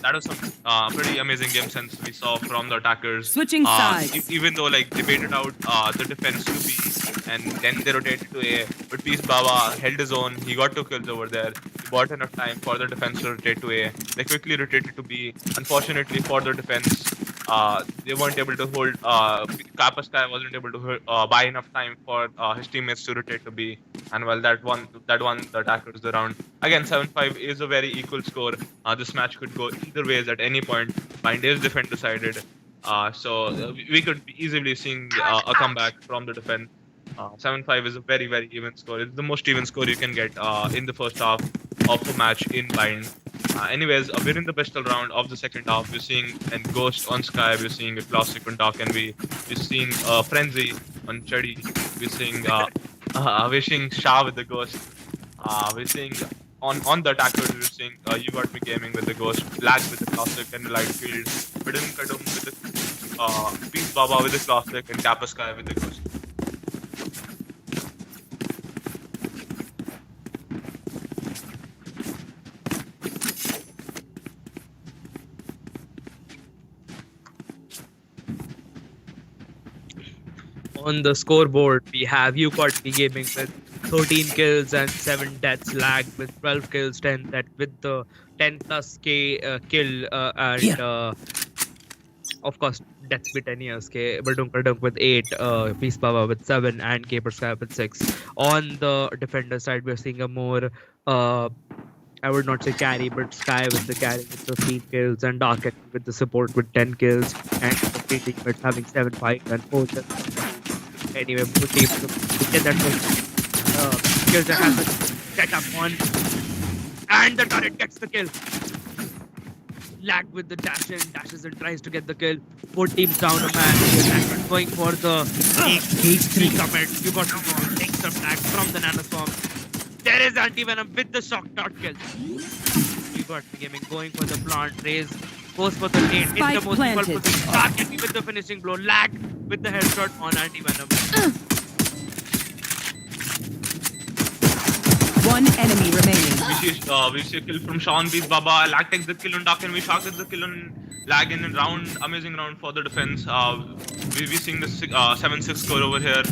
That was some pretty amazing game sense we saw from the attackers. Switching sides. Even though like they baited out the defense to B and then they rotated to A, but Peace Baba held his own. He got 2 kills over there. He bought enough time for the defense to rotate to A. They quickly rotated to B. Unfortunately for the defense, they weren't able to hold. Kappa Sky wasn't able to buy enough time for his teammates to rotate to B, and well, that won the attackers the round. Again, 7-5 is a very equal score. This match could go either ways at any point. Bind is defense decided, so we could be easily seeing a comeback from the defense. 7-5 is a very even score. It's the most even score you can get in the first half of a match in Bind. Anyways, we're in the pistol round of the second half. We're seeing a Ghost on Sky. We're seeing a Classic on Dark Envy. We're seeing Frenzy on Chuddy. We're seeing Shah with the Ghost. We're seeing on the attackers. We're seeing You Got Me Gaming with the Ghost, Lag with the Classic and the Light Field, Bidden Kadum with the Peace Baba with the Classic, and Kappa Sky with the Ghost. On the scoreboard, we have You Got Me Gaming with 13 kills and 7 deaths. Lag with 12 kills, 10 deaths with the 10 plus K kill and of course deaths with 10 years. K Badunk with 8, Peace Baba with 7, and Caper Sky with 6. On the defender side, we're seeing a more I would not say carry, but Sky with the carry with 15 kills, and Dark Envy with the support with 10 kills, and the three teammates having 7, 5, and 4 kills. Anyway, both teams get that kills that has a set up on, and the turret gets the kill. Lag with the dashes and tries to get the kill. 4 teams down a man. The going for the H3 commit. You got to take some lag from the nanoswarm. There is anti-venom with the shock dot kill. You got the gaming going for the plant raise. Goes for the nade. It's the most equal position. Dark Envy with the finishing blow. Lag with the headshot on anti-venom. One enemy remaining. We see a kill from Sean Peace Baba. Lag takes the kill on Dark Envy. Shock gets the kill on Lag in a round. Amazing round for the defense. We're seeing the 7-6 score over here.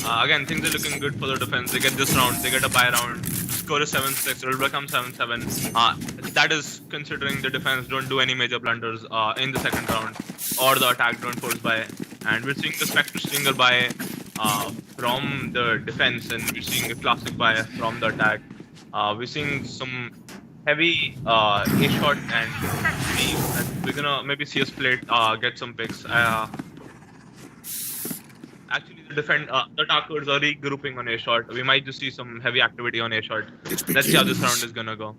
Again, things are looking good for the defense. They get this round, they get a buy round. Score is 7-6, it will become 7-7. That is considering the defense don't do any major blunders in the second round, or the attack don't force buy. And we're seeing the Spectre Stinger buy from the defense, and we're seeing a classic buy from the attack. We're seeing some heavy A-shot and B, and we're gonna maybe see a split, get some picks. Actually, the attackers are regrouping on A-shot. We might just see some heavy activity on A-shot. Let's see how this round is gonna go.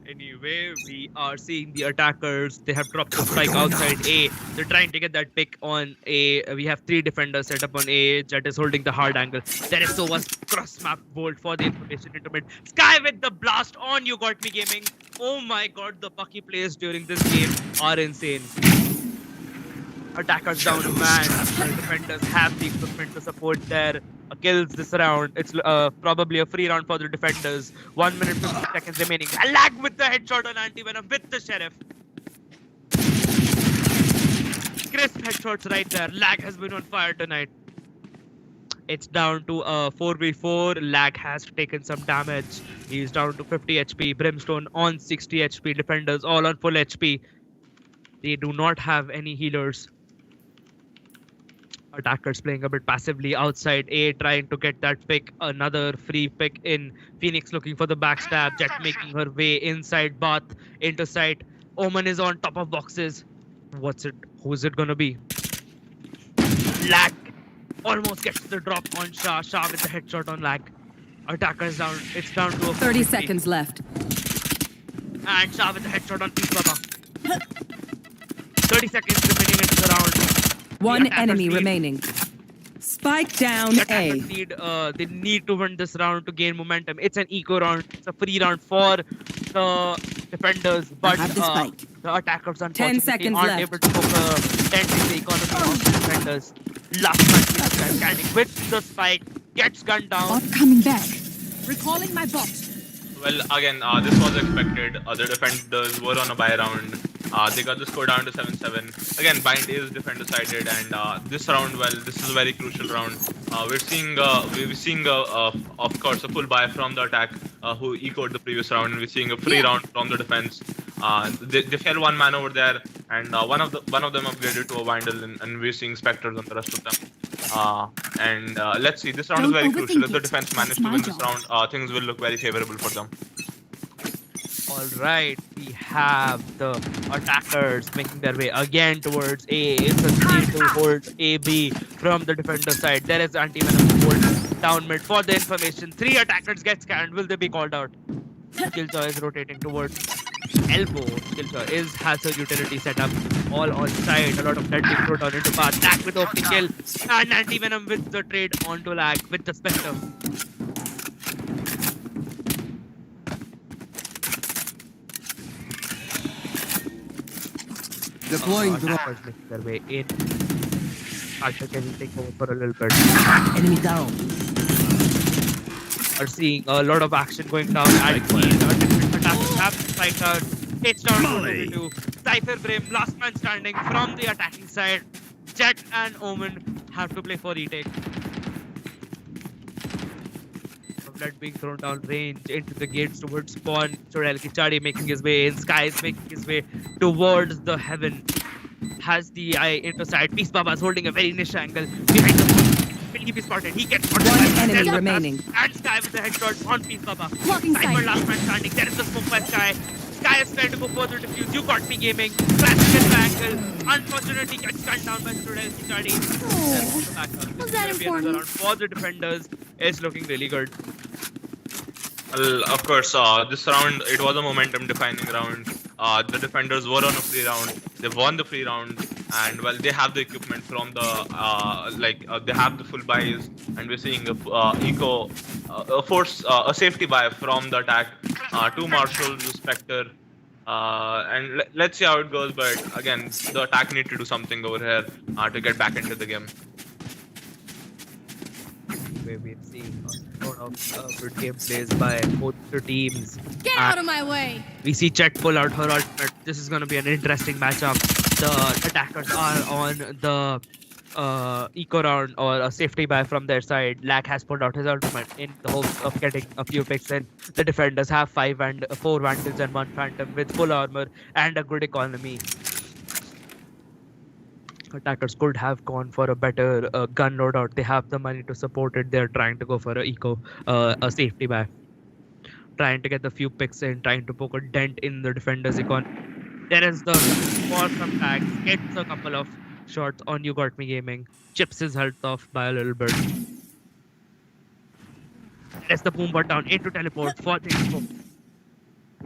Anyway, we are seeing the attackers. They have dropped the spike outside A. They're trying to get that pick on A. We have 3 defenders set up on A. Jet is holding the hard angle. There is Sova's cross-map bolt for the information into mid. Sky with the blast on You Got Me Gaming. Oh my god, the Bucky plays during this game are insane. Attackers down a man. The defenders have the equipment to support their kills this round. It's probably a free round for the defenders. 1 minute 50 seconds remaining. A lag with the headshot on anti-venom with the sheriff. Crisp headshots right there. Lag has been on fire tonight. It's down to 4v4. Lag has taken some damage. He's down to 50 HP. Brimstone on 60 HP. Defenders all on full HP. They do not have any healers. Attackers playing a bit passively outside A, trying to get that pick. Another free pick in. Phoenix looking for the backstab. Jet making her way inside Bath into sight. Omen is on top of boxes. What's it? Who's it gonna be? Lag almost gets the drop on Shah. Shah with the headshot on Lag. Attackers down. It's down to a 30 seconds left. And Shah with the headshot on Peace Baba. 30 seconds remaining into the round. One enemy remaining. Spike down A. They need to win this round to gain momentum. It's an eco round. It's a free round for the defenders, but the attackers unfortunately aren't able to tend to the economy of the defenders. Last man standing with the spike, gets gunned down. Bot coming back. Recalling my bot. Well, again, this was expected. The defenders were on a buy round. They got the score down to 7-7. Again, bind is defender sided, and this round, well, this is a very crucial round. We're seeing, of course, a full buy from the attack, who echoed the previous round, and we're seeing a free round from the defense. They fell 1 man over there, and one of them upgraded to a Vandal, and we're seeing Spectres on the rest of them. Let's see, this round is very crucial. If the defense manage to win this round, things will look very favorable for them. Alright, we have the attackers making their way again towards A. It's a 3 to hold AB from the defender side. There is anti-venom hold down mid for the information. 3 attackers get scanned. Will they be called out? Killjoy is rotating towards elbow. Killjoy has a utility set up all on side. A lot of dead being thrown into path. Lag with opening kill. And Anti-Venom with the trade onto Lag with the Spectre. Deploying drone. Attackers making their way in. Asha can take over for a little bit. Enemy down. Are seeing a lot of action going down at different attackers have to fight out. It's down to 2. Cypher Vrime, last man standing from the attacking side. Jet and Omen have to play for retake. Blood being thrown down range into the gates towards spawn. Chorel Kichadi making his way in. Sky is making his way towards the heaven. Has the eye into side. Peace Baba is holding a very niche angle behind the will he be spotted? He gets spotted. One enemy remaining. And Sky with the headshot on Peace Baba. Blocking Cypher sight. last man standing. There is the smoke by Sky. Sky is trying to go further defuse. You got me gaming. Classic angle. Unfortunately gets cut down by Chorel Kichadi. Was that important? For the defenders, it's looking really good. Well, of course, this round, it was a momentum-defining round. The defenders were on a free round. They won the free round, and well, they have the equipment from the they have the full buys, and we're seeing a safety buy from the attack. 2 marshals, the Spectre, and let's see how it goes. But again, the attack need to do something over here to get back into the game. Where we've seen a lot of good gameplays by both the teams. Get out of my way! We see Chet pull out her ultimate. This is going to be an interesting matchup. The attackers are on the eco round or a safety buy from their side. Lack has pulled out his ultimate in the hopes of getting a few picks in. The defenders have 4 Vandals and 1 Phantom with full armor and a good economy. Attackers could have gone for a better gun loadout. They have the money to support it. They're trying to go for a safety buy. Trying to get the few picks in, trying to poke a dent in the defender's economy. There is the for some tags, gets a couple of shots on You Got Me Gaming. Chips his health off by a little bit. There's the boom bot down into teleport for the info.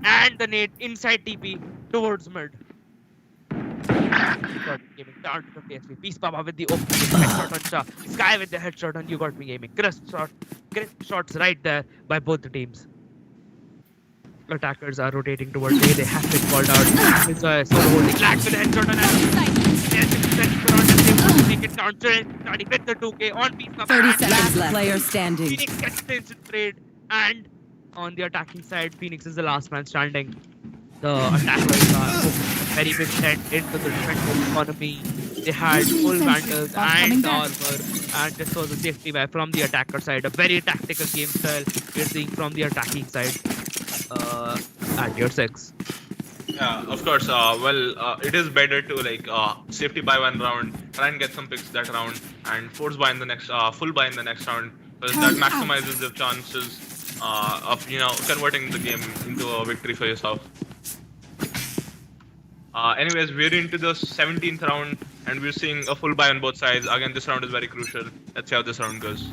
And the nade inside TP towards mid. Gaming down to the PSP. Peace Baba with the open headshot on Shah. Sky with the headshot on You Got Me Gaming. Crisp shots right there by both the teams. Attackers are rotating towards A. They have been called out. It's a solo holding Black with the headshot on There's make it down. Starting with the 2K on Peace Baba. 30 seconds left. Player standing. Phoenix gets the instant trade. And on the attacking side, Phoenix is the last man standing. The attackers are very big dent into the defensive economy. They had full Vandals and armor, and this was a safety buy from the attacker side. A very tactical game style we're seeing from the attacking side at your 6. Yeah, of course. It is better to safety buy 1 round, try and get some picks that round, and force buy in the next full buy in the next round, because that maximizes the chances of converting the game into a victory for yourself. Anyways, we're into the 17th round, and we're seeing a full buy on both sides. Again, this round is very crucial. Let's see how this round goes.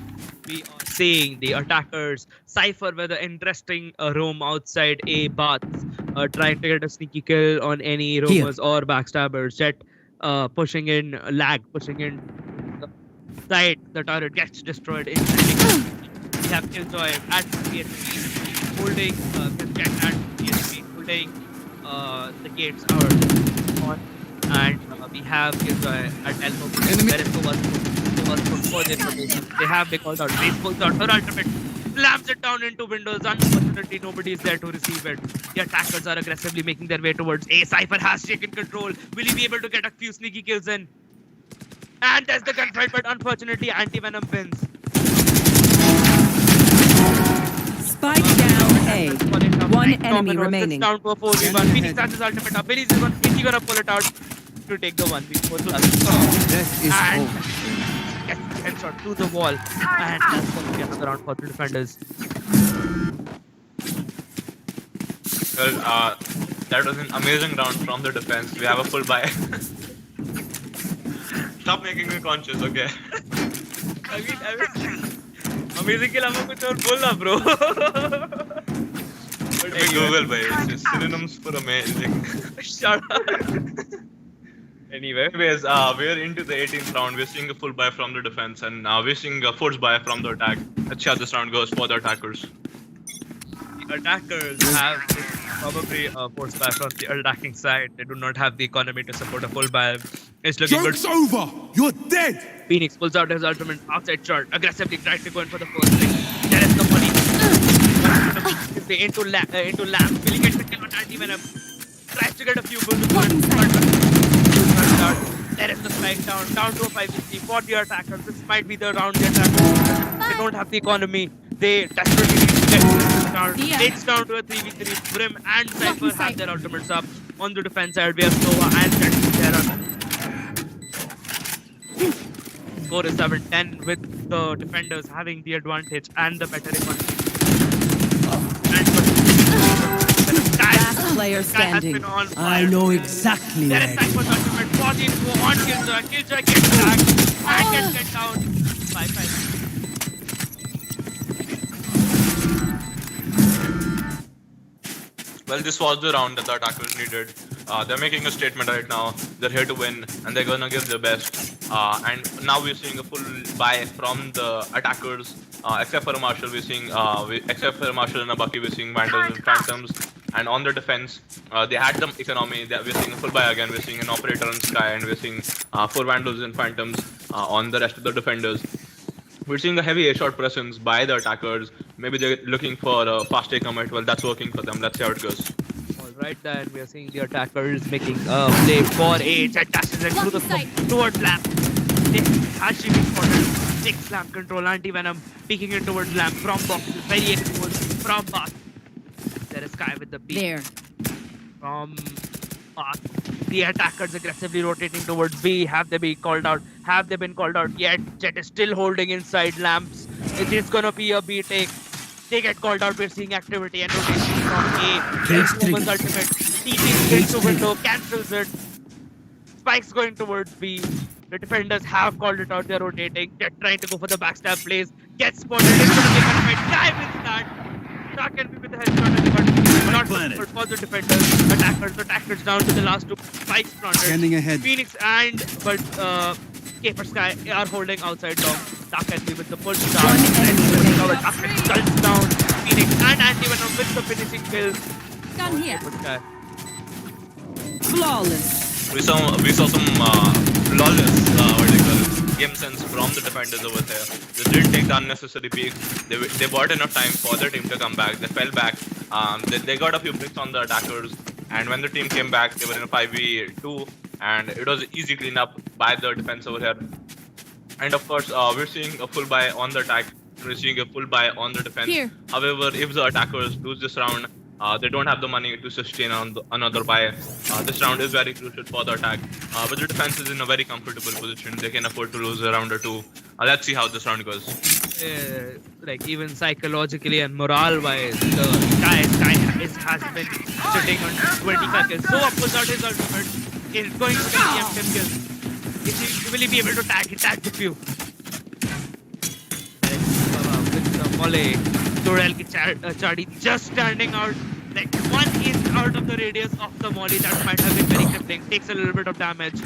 We are seeing the attackers Cypher with an interesting roam outside A bath, trying to get a sneaky kill on any roamers or backstabbers. Jet pushing in, Lag pushing in the side. The turret gets destroyed instantly. We have Killjoy at PSP holding Jet at PSP holding the gates out on, and we have Killjoy at elbow. There is so much for the information. They have called out. Base pulls out her ultimate, slams it down into windows. Unfortunately, nobody is there to receive it. The attackers are aggressively making their way towards A. Cypher has taken control. Will he be able to get a few sneaky kills in? And there's the gunfight, but unfortunately, Anti-Venom wins. Spike down A. 1 enemy remaining. Down to a 4v1. Phoenix has his ultimate up. Billy's is he gonna pull it out to take the 1v4 plus? Death is And over. gets the headshot to the wall. And that's gonna be another round for the defenders. Well, that was an amazing round from the defense. We have a full buy. Stop making me conscious, okay? I mean, amazing के अलावा कुछ और बोलना bro. But me Google, bhai. It's just synonyms for amazing. Shut up. Anyway, Anyways, we're into the 18th round. We're seeing a full buy from the defense, and we're seeing a force buy from the attack. Let's see how this round goes for the attackers. the attackers have probably a force buy from the attacking side. They do not have the economy to support a full buy. It's looking good. Joke's over! You're dead! Phoenix pulls out his ultimate outside shot, aggressively trying to go in for the first thing. There is the money. Into lamp. Will he get the kill on anti-venom? Tries to get a few bullets. There is the spike down to a 550 for the attackers. This might be the round the attackers. They don't have the economy. They desperately need to get this round. It's down to a 3v3. Vrime and Cypher have their ultimates up. On the defense side, we have Nova and Terra. Score is 7-10 with the defenders having the advantage and the better economy. Last player standing. I know exactly There where is it time for the ultimate. 14 on Killjoy. Killjoy gets back and gets get down. 5-5. Well, this was the round that the attackers needed. They're making a statement right now. They're here to win, and they're gonna give their best. And now we're seeing a full buy from the attackers. Except for a Marshall, we're seeing, except for a Marshall and a Bucky, we're seeing Vandals and Phantoms. And on the defense, they had the economy. We're seeing a full buy again. We're seeing an operator on Sky, and we're seeing 4 Vandals and Phantoms on the rest of the defenders. We're seeing a heavy A-shot presence by the attackers. Maybe they're looking for a fast take commit. Well, that's working for them. Let's see how it goes. Alright then, we are seeing the attackers making a play for A. Jet dashes in through the smoke towards lamp. They actually been spotted. 6 lamp control, anti-venom peeking in towards lamp from boxes. Very exposed from path. There is Sky with the peek. There. From path. The attackers aggressively rotating towards B. Have they been called out? Have they been called out yet? Jet is still holding inside lamps. It is gonna be a B take. They get called out. We're seeing activity and rotation from A. There's Woman's ultimate. TP into window, cancels it. Spike's going towards B. The defenders have called it out. They're rotating. They're trying to go for the backstab plays. Gets spotted. It's gonna take a fight. Dive with that. That can be with the headshot. Not good for the defenders. Attackers down to the last 2. Spike's planted. Standing ahead. Phoenix and Caper Sky are holding outside dog. That can be with the push down. Skulls down. Phoenix and Anti-Venom with the finishing kills. Gun here. Caper Sky. Flawless. We saw some flawless game sense from the defenders over there. They didn't take the unnecessary peek. They bought enough time for their team to come back. They fell back. They got a few picks on the attackers, and when the team came back, they were in a 5v2, and it was easy cleanup by the defense over here. And of course, we're seeing a full buy on the attack. We're seeing a full buy on the defense. Here. However, if the attackers lose this round, they don't have the money to sustain another buy. This round is very crucial for the attack, but the defense is in a very comfortable position. They can afford to lose a round or 2. Let's see how this round goes. Like even psychologically and morale-wise, the Sky has been sitting on 25 kills. So up pulls out his ultimate. Is going to get the M10 kills. Will he be able to tag the few? With the Mole, Torel ki Chadi just standing out. Like 1 inch out of the radius of the Molly. That might have been very crippling. Takes a little bit of damage.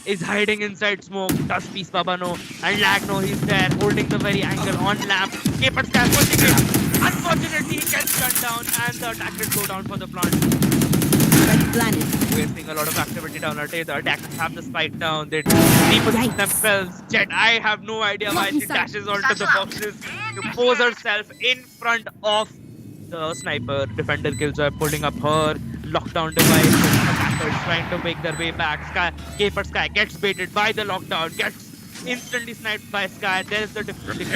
Is hiding inside smoke. Does Peace Baba know? And Lag know he's there. Holding the very angle on lamp. Caper Sky pushing it. Unfortunately, he gets gunned down. And the attackers go down for the plant. We're seeing a lot of activity down at A. The attackers have the spike down. They reposition themselves. Jet, I have no idea why she dashes onto the boxes to pose herself in front of the sniper. Defender kills her, pulling up her lockdown device. Attackers trying to make their way back. Caper Sky gets baited by the lockdown. Gets instantly sniped by Sky. There is the defense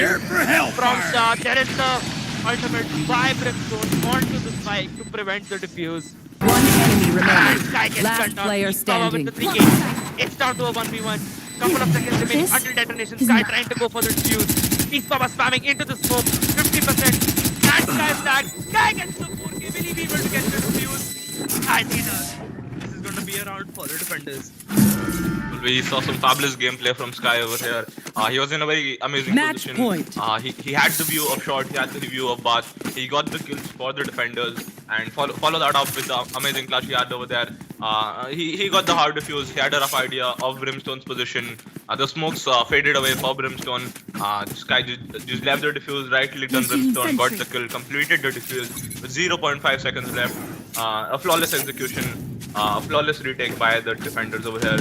from Star. There is the ultimate by Brimstone onto the spike to prevent the defuse. One enemy remaining. Sky gets Last cut down. player Peace Baba with standing. the 3K. It's down to a 1v1. Couple of seconds remaining until detonation. Sky trying to go for the defuse. Peace Baba spamming into the smoke. 50%. And Sky is tagged. Sky gets the 4K. Will he be able to get the defuse? And he does. This is going to gonna be around for the defenders. We saw some fabulous gameplay from Sky over here. He was in a very amazing Match position. point. He had the view of short, he had the view of bath. He got the kills for the defenders and follow that up with the amazing clutch he had over there. He got the hard defuse. He had a rough idea of Brimstone's position. The smokes faded away for Brimstone. Sky just left the defuse, right clicked on Brimstone, got the kill, completed the defuse with 0.5 seconds left. A flawless execution. Flawless retake by the defenders over here.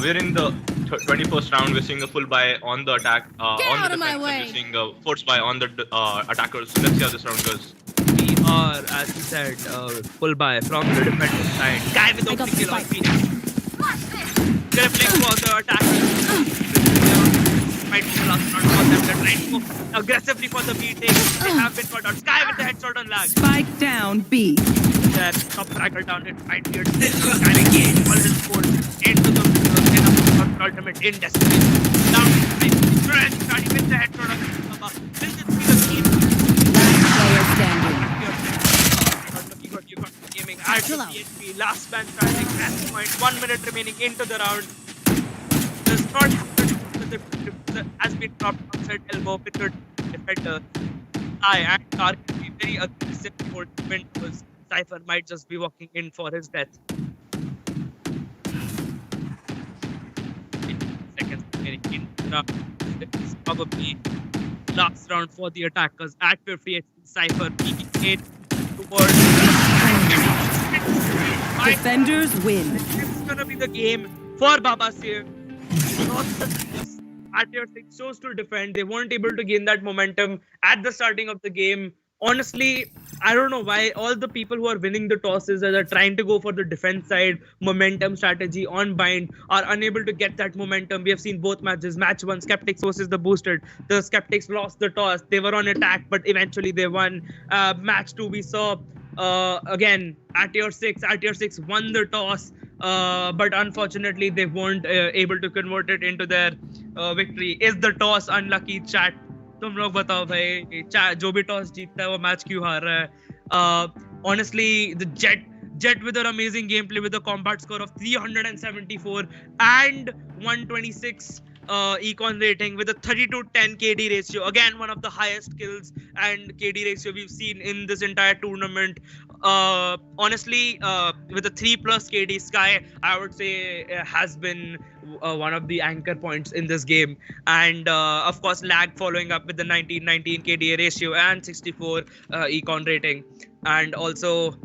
We're in the 21st round. We're seeing a full buy on the attack, on out the of my defense, and way. we're seeing a force buy on the attackers. Let's see how this round goes. We are, as you said, full buy from the defender side. Guy with opening kill on Phoenix. Reflex for the attackers. Might be the last round for them. They're trying to go aggressively for the B take. They have been caught out. Sky with the headshot on lag. Spike down B. That top tracker down, it might be a again. All his score into the ultimate in destiny. Down to starting with the headshot on Baba. This is the team. Player standing. You got gaming at the PHP. Last man standing. Last point. 1 minute remaining into the round. The start has been dropped outside elbow with the defender. And Tark can be very aggressive towards the win because Cypher might just be walking in for his death. Seconds remaining in the round. It's probably last round for the attackers at 58. Cypher peeking in towards Defenders win. It's gonna be the game for Baba Seer. At your 6 chose to defend. They weren't able to gain that momentum at the starting of the game. Honestly, I don't know why all the people who are winning the tosses and are trying to go for the defense side momentum strategy on bind are unable to get that momentum. We have seen both matches. Match 1, Skeptics versus the Boosted. The Skeptics lost the toss. They were on attack, but eventually they won. Match 2, we saw again at your 6 won the toss. But unfortunately, they weren't able to convert it into their victory. Is the toss unlucky, chat? तुम लोग बताओ भाई जो भी toss जीतता है वो match क्यों हार रहा है honestly the jet with an amazing gameplay with a combat score of 374 and 126 econ rating with a 30-10 KD ratio, again one of the highest kills and KD ratio we've seen in this entire tournament. Honestly, with a 3+ KD, Sky, I would say, has been one of the anchor points in this game. And of course, lag following up with the 19 KDA ratio and 64 econ rating. And also,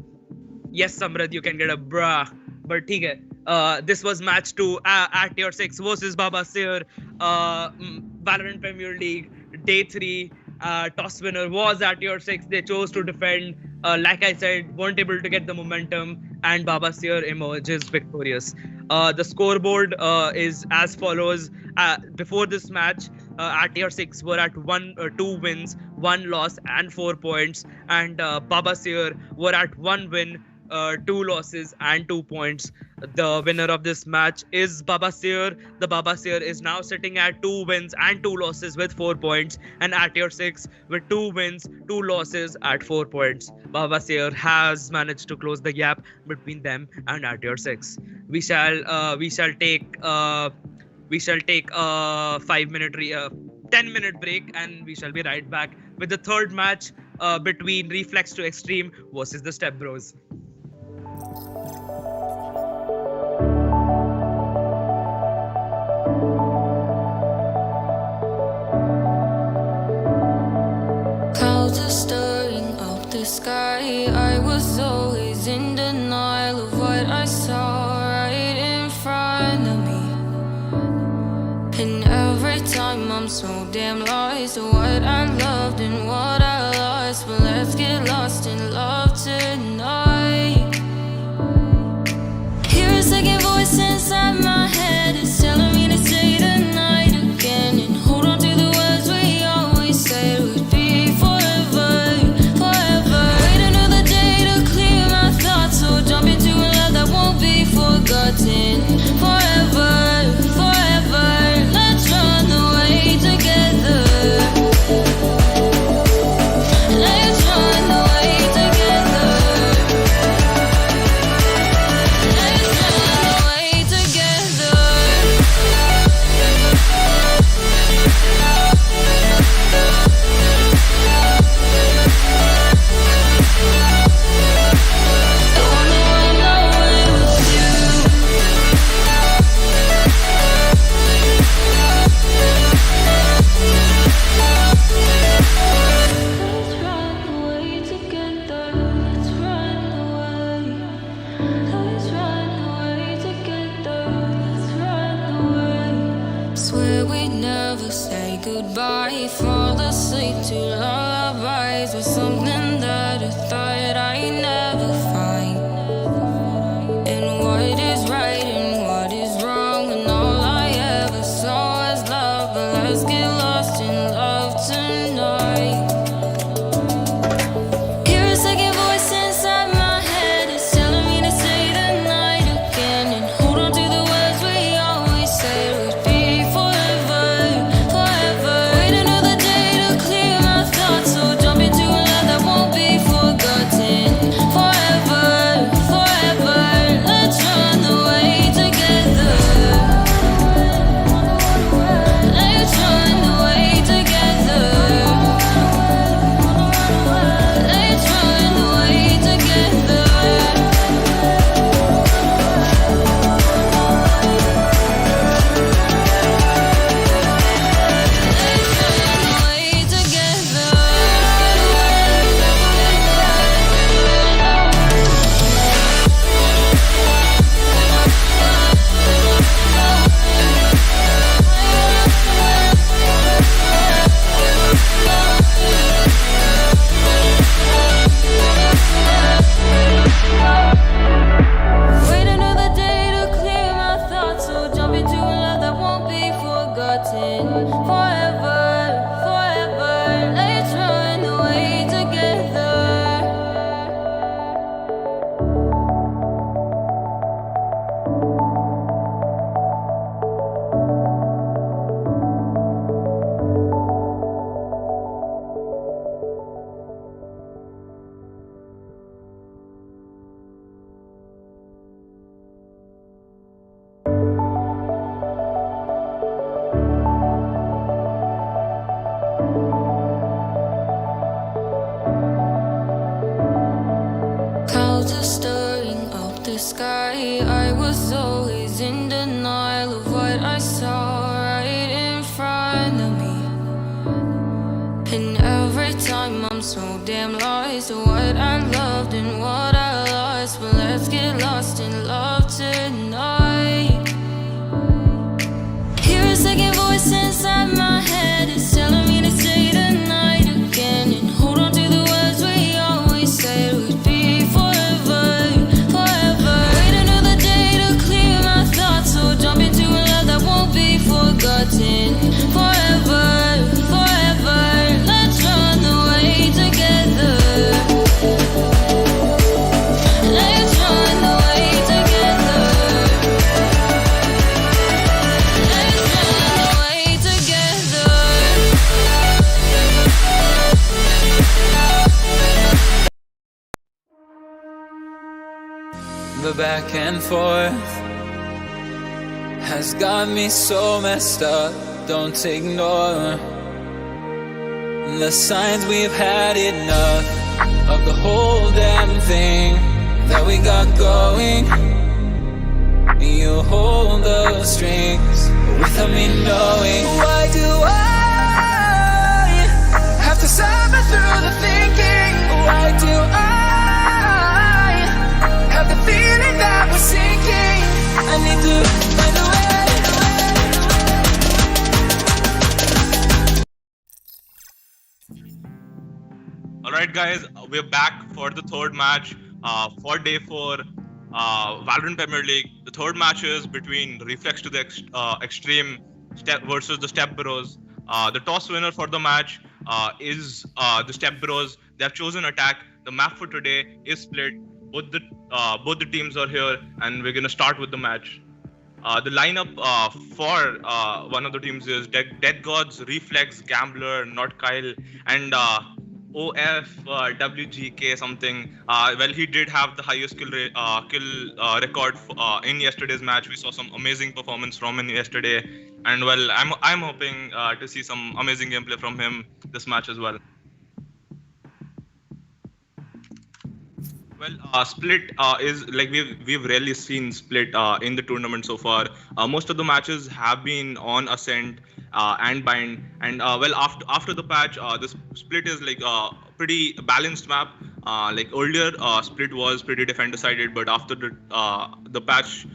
yes, Samrat, you can get a bruh, but theek hai. This was match 2 at your 6 versus Baba Seer, Valorant Premier League, day 3. Toss winner was at your 6. They chose to defend. Like I said, weren't able to get the momentum, and Baba Seer emerges victorious. The scoreboard is as follows. Before this match, at tier 6 were at 2 wins, 1 loss, and 4 points, and Baba Seer were at 1 win, 2 losses, and 2 points. The winner of this match is Baba Seer. The Baba Seer is now sitting at 2 wins and 2 losses with 4 points, and at tier 6 with 2 wins, 2 losses at 4 points. Baba Seer has managed to close the gap between them and at tier 6. We shall take a 10-minute break, and we shall be right back with the third match between Reflex to Extreme versus the Stepbros. Clouds are stirring up the sky. I was always in denial of what I saw right in front of me. And every time I'm so damn lost to what I loved and what I lost. But let's get lost in love tonight. Hear a second voice inside my head. It's telling me to stay the night again and hold on to the words we always said would be forever, forever. Wait another day to clear my thoughts, so jump into a love that won't be forgotten. Forever, forever. Let's run away together. sleep to lullabies was something that I thought I'd never find. And what is right and what is wrong, and all I ever saw was love. But let's get lost in love tonight. Hear a second voice inside my head, it's telling me to stay the night again and hold on to the words we always said would be forever, forever. Wait another day to clear my thoughts, so jump into a love that won't be forgotten. Forever, forever, let's run away together. Let's run away together. Let's run away together. Wait another day to clear my thoughts, so jump into a love that won't be forgotten. Forever, forever, let's run away together. Clouds are stirring up the sky. I was always in denial of what I saw right in front of me. And every time I'm so damn lost to what I loved and what I lost. But let's get lost in love tonight. Hear a second voice inside my head, it's telling me to stay the night again and hold on to the words we always said would be forever, forever. Wait another day to clear my thoughts, so jump into a love that won't be forgotten. Forever, forever, let's run away together. Let's run away together. Let's run away together. The back and forth has got me so messed up. Don't ignore the signs. We've had enough of the whole damn thing that we got going. You hold the strings without me knowing. Why do I have to suffer through the thinking? Why do I have the feeling that we're sinking? I need to find a way. Alright guys, we're back for the third match for day 4 Valorant Premier League. The third match is between Reflex to the Extreme versus the Stepbros. The toss winner for the match is the Stepbros. They have chosen attack. The map for today is split. Both the teams are here, and we're gonna start with the match. The lineup for one of the teams is Death Gods, Reflex, Gambler, Not Kyle, and OFWGK something. Well, he did have the highest kill record in yesterday's match. We saw some amazing performance from him yesterday, and well, I'm hoping to see some amazing gameplay from him this match as well. Well, Split is like we've rarely seen Split in the tournament so far. Most of the matches have been on Ascent and Bind, and well, after the patch, this Split is like a pretty balanced map. Like earlier, Split was pretty defender-sided, but after the patch,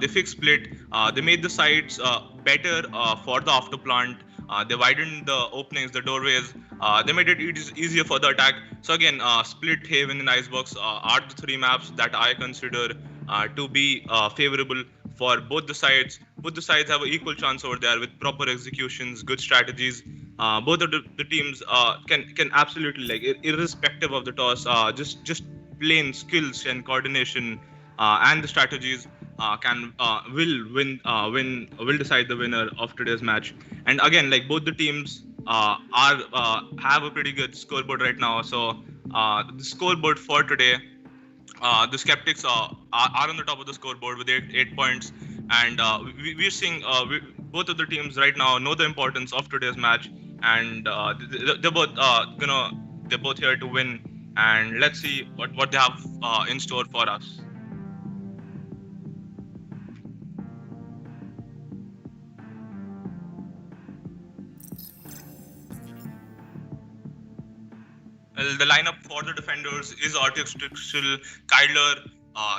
they fixed Split. They made the sides better for the after plant. They widened the openings, the doorways. They made it easier for the attack. So again, Split, Haven, and Icebox are the three maps that I consider to be favorable for both the sides. Both the sides have an equal chance over there with proper executions, good strategies. Both of the teams can absolutely, like, irrespective of the toss, just plain skills and coordination and the strategies can will decide the winner of today's match. And again, like, both the teams are have a pretty good scoreboard right now. So the scoreboard for today, the Skeptics are on the top of the scoreboard with 8 points, and we're seeing both of the teams right now know the importance of today's match, and they're both they're both here to win. And let's see what they have in store for us. Well, the lineup for the defenders is RTX Trixel, Kyler,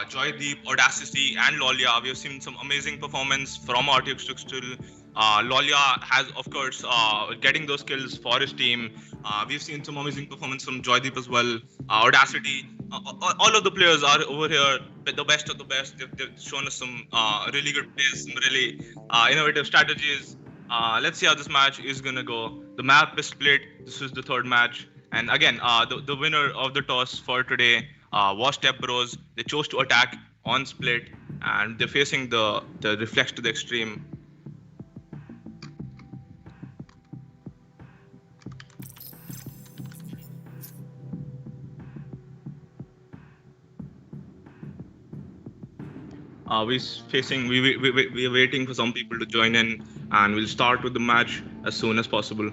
Joydeep, Audacity, and Lolia. We have seen some amazing performance from RTX Trixel. Lolia has, of course, getting those kills for his team. We've seen some amazing performance from Joydeep as well. Audacity, all of the players are over here, the best of the best. They've shown us some really good plays, some really innovative strategies. Let's see how this match is gonna go. The map is split. This is the third match. And again, the winner of the toss for today was Stepbros. They chose to attack on split, and they're facing the Reflex to the extreme. We're waiting for some people to join in, and we'll start with the match as soon as possible.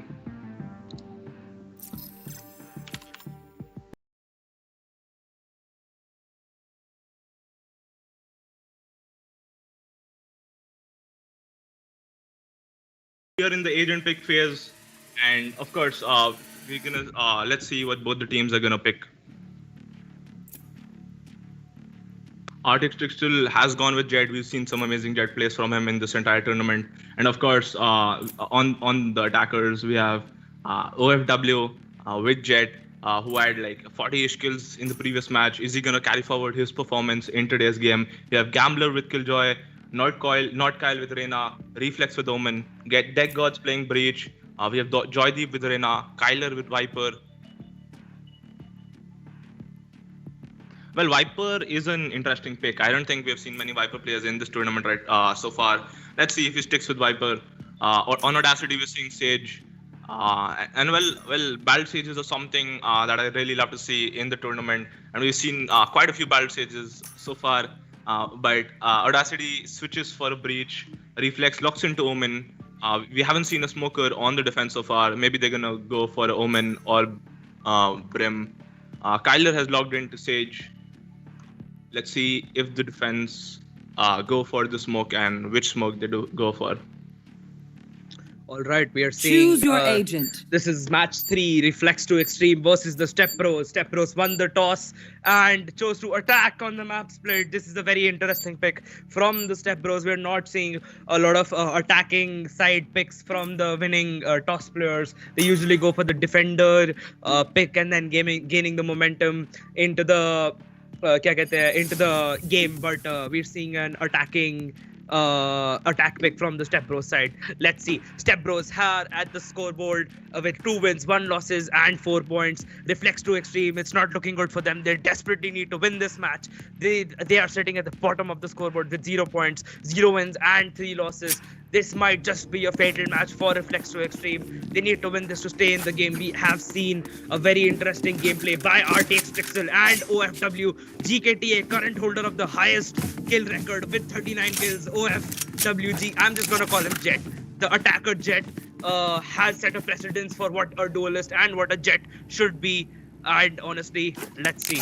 We are in the agent pick phase, and of course, we're gonna let's see what both the teams are gonna pick. RTX Trixel has gone with Jet. We've seen some amazing Jet plays from him in this entire tournament. And of course, on the attackers, we have OFW with Jet, who had like 40-ish kills in the previous match. Is he going to carry forward his performance in today's game? We have Gambler with Killjoy, Not Kyle with Reyna, Reflex with Omen, Deck Gods playing Breach. We have Joydeep with Reyna, Kyler with Viper. Well, Viper is an interesting pick. I don't think we have seen many Viper players in this tournament so far. Let's see if he sticks with Viper. On Audacity, we're seeing Sage. And Battle Sages are something that I really love to see in the tournament. And we've seen quite a few Battle Sages so far. But Audacity switches for a Breach. Reflex locks into Omen. We haven't seen a Smoker on the defense so far. Maybe they're going to go for Omen or Brim. Kyler has logged into Sage. Let's see if the defense go for the smoke and which smoke they do go for. All right, we are seeing. Choose your agent. This is match 3, Reflex to Extreme versus the Stepbros. Stepbros won the toss and chose to attack on the map split. This is a very interesting pick from the Stepbros. We're not seeing a lot of attacking side picks from the winning toss players. They usually go for the defender pick and then gaining the momentum into the into the game, but we're seeing an attacking attack pick from the Stepbros side. Let's see. Stepbros are at the scoreboard with 2 wins, 1 losses, and 4 points. Reflex to Extreme. It's not looking good for them. They desperately need to win this match. They are sitting at the bottom of the scoreboard with 0 points, 0 wins, and 3 losses. This might just be a fatal match for Reflex to Extreme. They need to win this to stay in the game. We have seen a very interesting gameplay by RTX Pixel and OFW. GKTA, current holder of the highest kill record with 39 kills. OFWG, I'm just going to call him Jet. The attacker Jet has set a precedence for what a duelist and what a Jet should be. And honestly, let's see.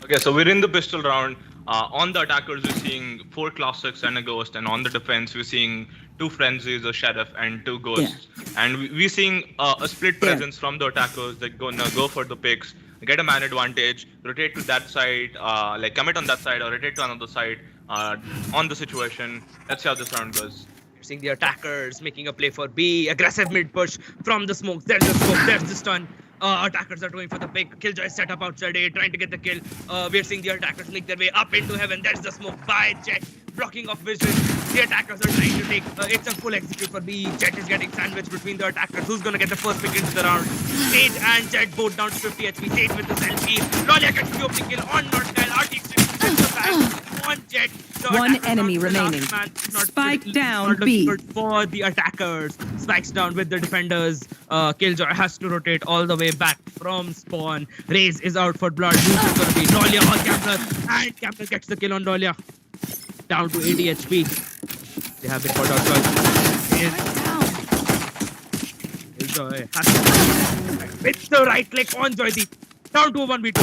Okay, so we're in the pistol round. On the attackers, we're seeing 4 classics and a ghost, and on the defense, we're seeing 2 frenzies, a sheriff, and 2 ghosts. Yeah. And we're seeing a split presence from the attackers. They're gonna go for the picks, get a man advantage, rotate to that side, like commit on that side, or rotate to another side on the situation. Let's see how this round goes. Seeing the attackers making a play for B. Aggressive mid push from the smoke. There's the smoke. There's the stun. Attackers are going for the pick. Killjoy set up outside A, trying to get the kill. We're seeing the attackers make their way up into heaven. There's the smoke by Jet, blocking off vision. The attackers are trying to take. It's a full execute for B. Jet is getting sandwiched between the attackers. Who's gonna get the first pick into the round? Sage and Jet both down to 50 HP. Sage with the selfie. Lolia gets the opening kill on Northkyle. RTX gets the back on Jet. One enemy remaining. Spike down B. For the attackers. Spikes down with the defenders. Killjoy has to rotate all the way back from spawn. Raze is out for blood. Who's it gonna be? Lolia or Gambler. And Gambler gets the kill on Lolia. Down to 80 HP. They have been caught out. Killjoy has to with the right click on Joydeep. Down to 1v2.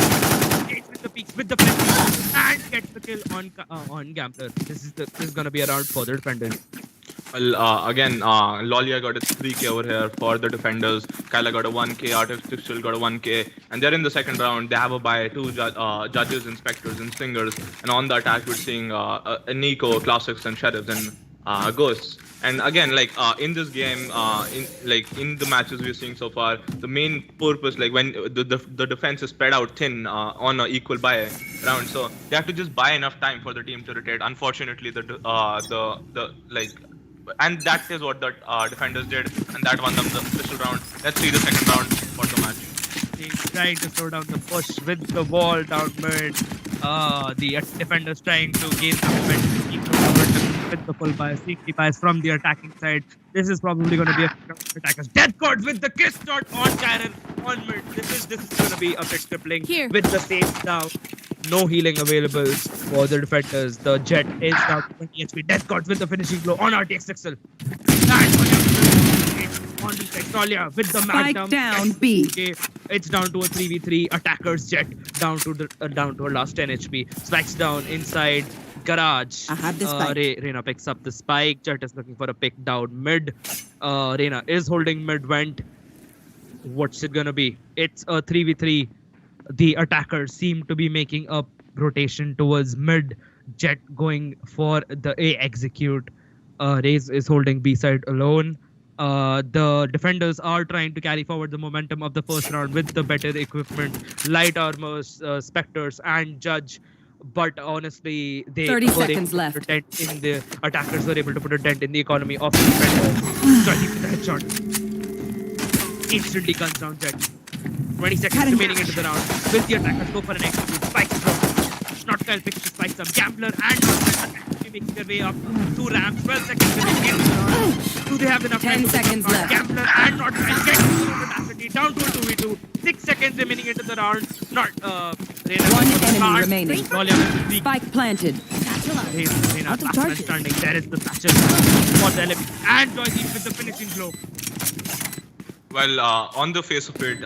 With the peaks, with the flex, and gets the kill on Gambler. This is gonna be a round for the defenders. Well, again, Lolia got a 3k over here for the defenders. Kyla got a 1k, Artist still got a 1k. And they're in the second round. They have a bye, two judges, inspectors, and stingers. And on the attack, we're seeing Nico, Classics, and Sheriffs, and Ghosts. And again, like in this game, in the matches we're seeing so far, the main purpose, like when the defense is spread out thin on an equal buy round, so they have to just buy enough time for the team to rotate. Unfortunately, and that is what the defenders did, and that won them the official round. Let's see the second round for the match. He's trying to slow down the push with the wall down mid. The defenders trying to gain some momentum, keep the cover with the full bias, safety bias from the attacking side. This is probably going to be a attackers. Death Guard with the kiss shot on Kyren on mid. This is going to be a bit crippling with the same down. No healing available for the defenders. The Jet is down to 20 HP. Death Guard with the finishing blow on RTX Excel. On the Lolia with the Spike down B. Okay, it's down to a 3v3. Attackers Jet down to her last 10 HP. Spikes down inside garage. I have the spike. Reyna picks up the spike. Jet is looking for a pick down mid. Reyna is holding mid vent. What's it gonna be? It's a 3v3. The attackers seem to be making a rotation towards mid. Jet going for the A execute. Raze is holding B side alone. The defenders are trying to carry forward the momentum of the first round with the better equipment, light armors, specters, and judge. But honestly, they 30 were seconds able left. to put a dent in the attackers were able to put a dent in the economy of the defenders. Joining with the headshot. Instantly guns down Jet. 20 seconds remaining into the round. Will the attackers go for an execute? Spikes drop. Northkyle picks to spike some. Gambler and Northkyle making their way up to ramp. 12 seconds remaining into the round. Do they have enough time 10 to seconds pick up? left. Gambler and Northkyle get to capacity down to a 2v2. 6 seconds remaining into the round. One enemy remaining. Lolia with the Spike planted. Reyna Out of last man charges. standing. There is the satchel for the enemy. And Joydeep with the finishing blow. Well, on the face of it,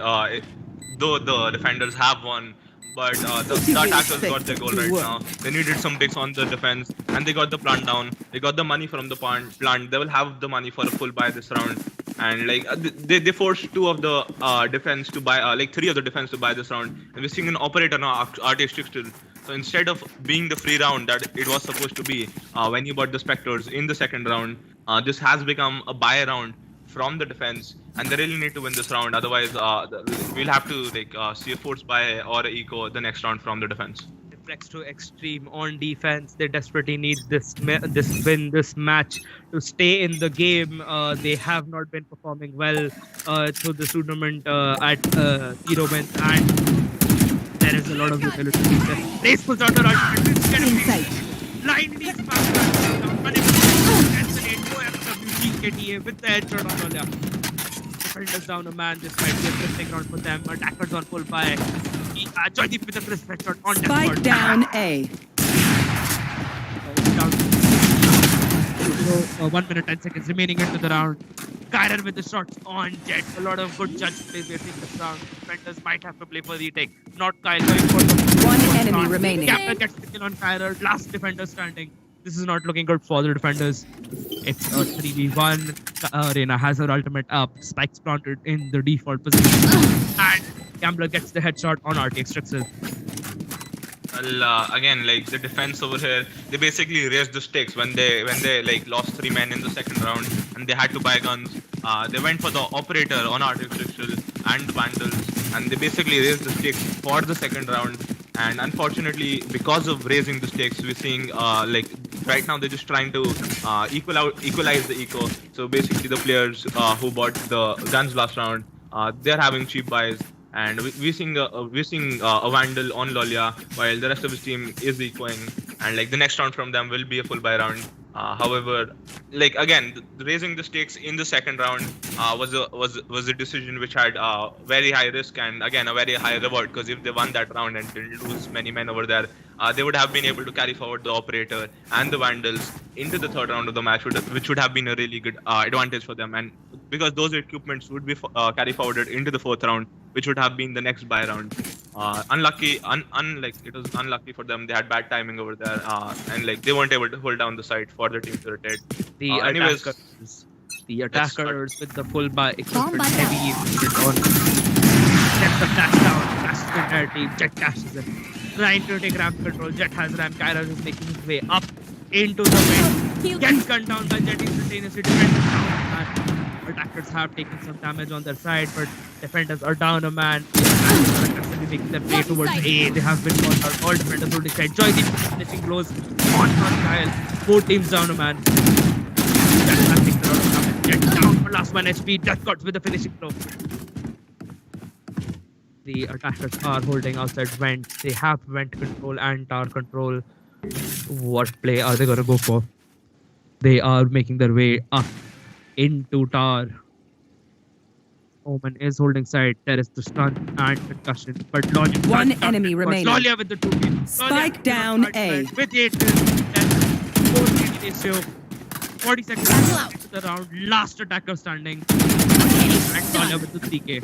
though the defenders have won, but the attackers got their goal right now. They needed some picks on the defense, and they got the plant down. They got the money from the plant. They will have the money for a full buy this round, and like they forced two of the defense to buy, three of the defense to buy this round. And we're seeing an operator now, artistic still. So instead of being the free round that it was supposed to be when you bought the Spectres in the second round, this has become a buy round from the defense, and they really need to win this round. Otherwise, we'll have to see a force buy or a eco the next round from the defense. Reflex to extreme on defense. They desperately need this match to stay in the game. They have not been performing well through the tournament at Zero wins, and there is a lot of utility there. Race pulls out the right. Blindly KTA with the headshot on Lolia. Defenders down a man. This might be a interesting round for them. Attackers on full by. Joydeep with a crisp headshot on Spike down A. Down. 1 minute 10 seconds remaining into the round. Kyren with the shots on Jet. A lot of good judge plays we're seeing this round. Defenders might have to play for the take. Not Kyle going for the One enemy remaining. Captain gets the kill on Kyren. Last defender standing. This is not looking good for the defenders. It's a 3v1. Reyna has her ultimate up. Spikes planted in the default position. And Gambler gets the headshot on RTX Strixel. Well, again, like the defense over here, they basically raised the stakes when they like lost 3 men in the second round and they had to buy guns. They went for the operator on artificial and the vandals, and they basically raised the stakes for the second round. And unfortunately, because of raising the stakes, we're seeing like right now they're just trying to equalize the eco. So basically, the players who bought the guns last round, they're having cheap buys. And we're seeing a Vandal on Lolia, while the rest of his team is ecoing, and like the next round from them will be a full buy round. However, like again, raising the stakes in the second round was a decision which had very high risk and again a very high reward, because if they won that round and didn't lose many men over there, they would have been able to carry forward the operator and the Vandals into the third round of the match, which would have been a really good advantage for them. And because those equipments would be carry forwarded into the fourth round, which would have been the next buy round. Like it was unlucky for them. They had bad timing over there, and like they weren't able to hold down the site for their team to rotate. The attackers with the full buy equipment, heavy equipment on. Get the flash down, flash the entire team. Jet cashes it, trying to take ramp control. Jet has ramp. Kyra is making his way up into the wind. Gets gunned down by Jet instantaneously. Defenders down. Attackers have taken some damage on their side, but defenders are down a man. Constantly making their way towards A. They have been caught out. All defenders holding side. Joy the finishing blows on Kyle. Both teams down a man. Jet has taken the round of damage. Jet down for last one HP. Death Gods with the finishing blow. The attackers are holding outside vent. They have vent control and tower control. What play are they gonna go for? They are making their way up into tower. Omen is holding side. There is the stun and concussion, but Lolia One enemy remaining. Lolia with the 2 kills. Spike down A. With 8 kills. 4 ratio. 40 seconds into the round. Last attacker standing. And Lolia with the 3K.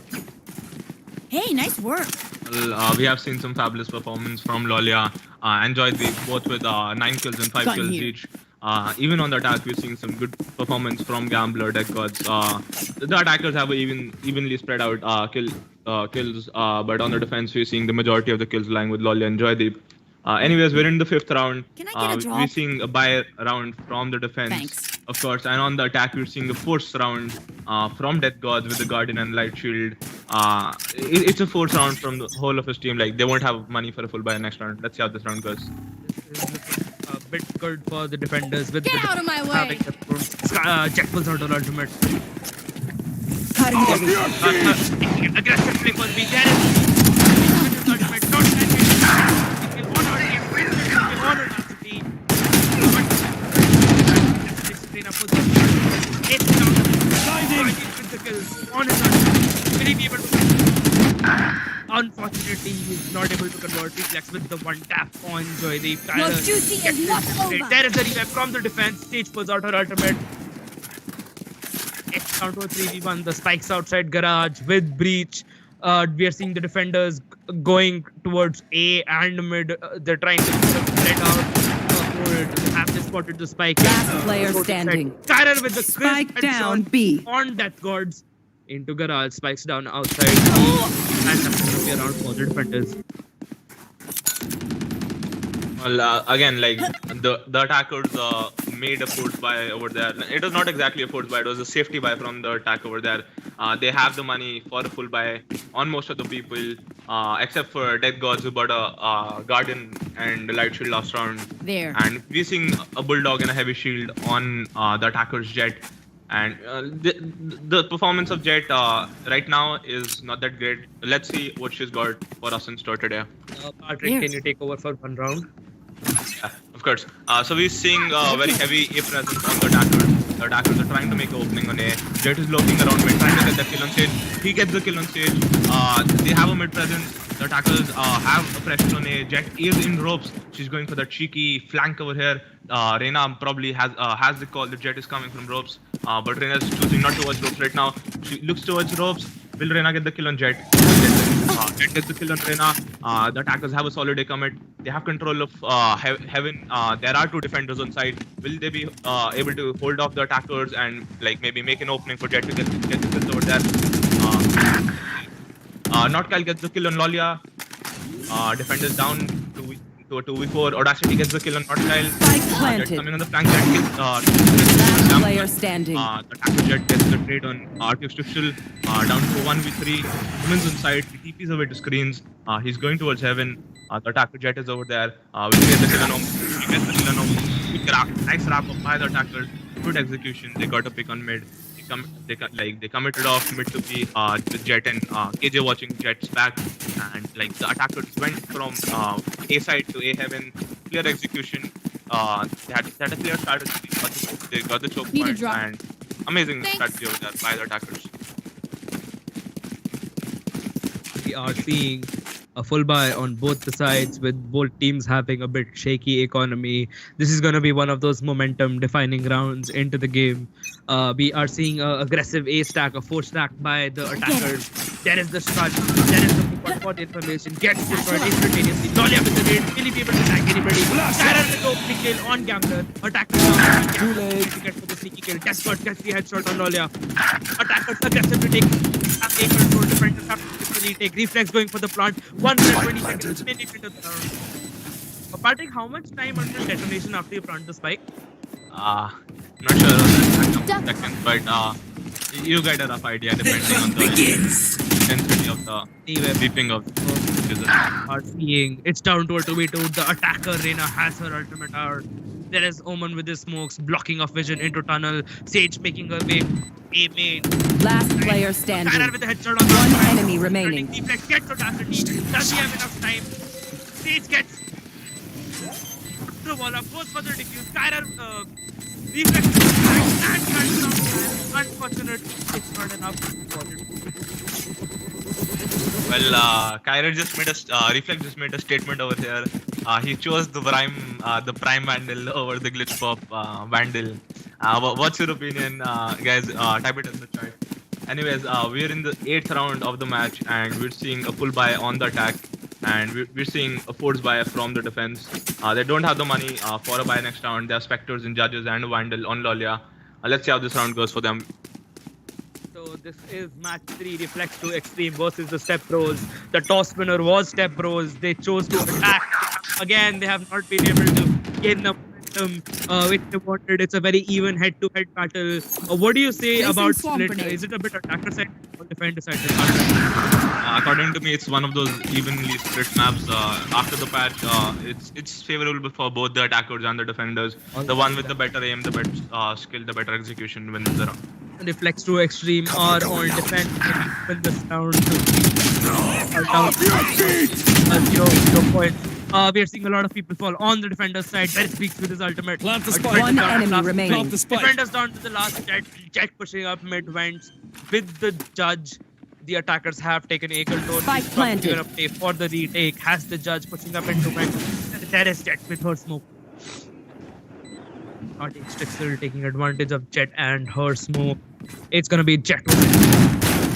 Hey, nice work. Well, we have seen some fabulous performance from Lolia and Joydeep, both with 9 kills and 5 kills each. Even on the attack, we're seeing some good performance from Gambler, Deck Gods. The attackers have evenly spread out kills, but on the defense, we're seeing the majority of the kills lying with Lolia and Joydeep. Anyways, we're in the 5th round. Can I get a drop? We're seeing a buy round from the defense, Thanks. of course, and on the attack, we're seeing a force round from Death Gods with the Guardian and Light Shield. It's a force round from the whole of his team. Like they won't have money for a full buy next round. Let's see how this round goes. A bit good for the defenders with Get the out of my way. having the Jet pulls out an ultimate. Aggressive play for B. There is ultimate. Not that it. On audacity. It's down. With the kills on his ultimate. Will he be able to? Unfortunately, he's not able to convert Reflex with the one tap on Joydeep. Your duty is not over. There is a revive from the defense. Stage pulls out her ultimate. It's down to a 3v1. The spikes outside garage with breach. We are seeing the defenders going towards A and mid. They're trying to spread out. Have they spotted the spike? Last player standing. Kyra with the Spike crisp down headshot B. on Death Gods. Into garage, spikes down outside. And that's going to be around 4 defenders. Well, again, like the attackers made a force buy over there. It was not exactly a force buy; it was a safety buy from the attack over there. They have the money for a full buy on most of the people, except for Death Gods who bought a Guardian and a Light Shield last round. There. And we're seeing a Bulldog and a Heavy Shield on the attacker's Jet. And the performance of Jet right now is not that great. Let's see what she's got for us in store today. Patrick, can you take over for one round? Yeah, of course. So we're seeing very heavy A presence on the attackers. The attackers are trying to make an opening on A. Jet is looking around mid, trying to get the kill on stage. He gets the kill on stage. They have a mid presence. The attackers have a pressure on A. Jet is in ropes. She's going for the cheeky flank over here. Reyna probably has the call. The Jet is coming from ropes. But Reyna is choosing not to watch ropes right now. She looks towards ropes. Will Reyna get the kill on Jet? Jet gets the kill on Reyna. The attackers have a solid A commit. They have control of Heaven. There are 2 defenders on side. Will they be able to hold off the attackers and like maybe make an opening for Jet to get the kills over there? Not Kyle gets the kill on Lolia. Defenders down to to a 2v4. Audacity gets the kill on Northstyle. Spike Jet planted. coming on the flank. Jet gets Last player standing. the attacker Jet gets the trade on Artificial. Down to 1v3. Women's inside. He TPs away to screens. He's going towards heaven. The attacker Jet is over there. We get the kill on home. He gets the kill on home. Nice wrap up by the attackers. Good execution. They got a pick on mid. They committed off mid to be the Jet and KJ watching Jet's back, and like the attackers went from A side to A heaven. Clear execution. They had a clear strategy. They got the choke point and amazing strategy over there by the attackers. We are seeing a full buy on both the sides, with both teams having a bit shaky economy. This is going to be one of those momentum defining rounds into the game. We are seeing an aggressive A stack, a 4 stack by the attackers. There is the stun, there is the pick for the information, gets destroyed instantaneously. Lolia with the raid, really be able to tag anybody. Sarah with the opening kill on Gambler. Attackers down, Gambler gets for the sneaky kill. Desperate gets the headshot on Lolia. Attackers aggressively take control, defenders have to retake. Reflex going for the plant. 1 minute 20 seconds. Minute into the round. Patrick, how much time until detonation after you plant the spike? Not sure on that second, but you get a rough idea depending on the intensity of the beeping of Are seeing it's down to a 2v2. The attacker Reyna has her ultimate out. There is Omen with his smokes blocking of vision into tunnel. Sage making her way. A main. Last player standing. Skylar with the headshot on One enemy remaining. Reflex gets audacity. Does he have enough time? Sage gets the wall up. Goes for the defuse. Skylar Reflex and cuts down. Unfortunately, it's not enough for him. Well, Kyra just made a Reflex just made a statement over here. He chose the Prime Vandal over the Glitch Pop Vandal. What's your opinion, guys? Type it in the chat. Anyways, we're in the 8th round of the match, and we're seeing a full buy on the attack, and we're seeing a force buy from the defense. They don't have the money for a buy next round. They have Spectres and Judges and a Vandal on Lolia. Let's see how this round goes for them. So this is match 3, Reflex to Extreme versus the Stepbros. The toss winner was Stepbros. They chose to attack. Again, they have not been able to gain the momentum which they wanted. It's a very even head-to-head battle. What do you say about split? Is it a bit attacker side or defender side? According to me, it's one of those evenly split maps. After the patch, it's favorable for both the attackers and the defenders. The one with the better aim, the better skill, the better execution wins the round. Reflex to Extreme are on defense when this round zero points. We are seeing a lot of people fall on the defender's side. Bennett speaks with his ultimate. One enemy remaining. Defenders down to the last Jet pushing up mid vents with the Judge. The attackers have taken a control. Spike planted. Gonna play for the retake. Has the Judge pushing up into vents. There is Jet with her smoke. Fixtures taking advantage of Jet and her smoke. It's gonna be Jet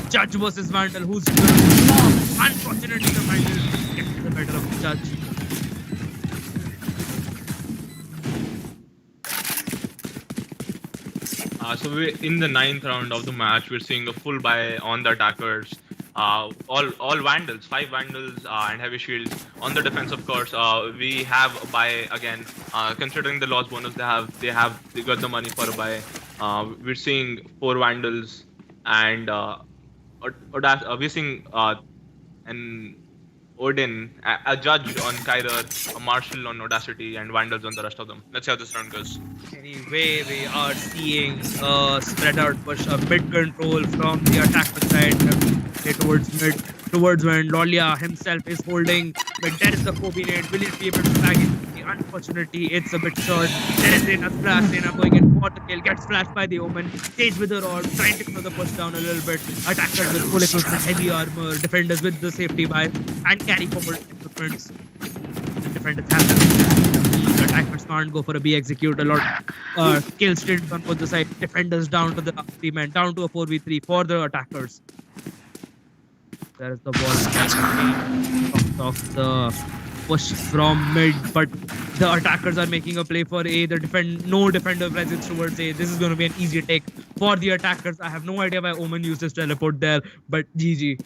Judge versus Vandal. Who's gonna unfortunately the Vandal gets the better of the Judge. So we're in the 9th round of the match. We're seeing a full buy on the attackers. All Vandals, 5 Vandals and heavy shields. On the defense, of course, we have a buy again. Considering the loss bonus they got the money for a buy. We're seeing 4 Vandals and we're seeing an Odin, a Judge on Kyra, a Marshall on Audacity, and Vandals on the rest of them. Let's see how this round goes. Anyway, we are seeing a spread out push, a mid control from the attacker side towards when Lolia himself is holding. But there is the combinate. Will he be able to tag it? Unfortunately, it's a bit short. There is Reyna's flash. Reyna going in for the kill. Gets flashed by the Omen. Stage with her orb. Trying to throw the push down a little bit. Attackers with full equipment, heavy armor. Defenders with the safety buy. And carry forward equipments. The defenders have them. The attackers can't go for a B execute. A lot kill stints on both the side. Defenders down to the 3 men. Down to a 4v3 for the attackers. There is the ball of the push from mid, but the attackers are making a play for A. No defender presence towards A. This is going to be an easy take for the attackers. I have no idea why Omen used his teleport there, but GG.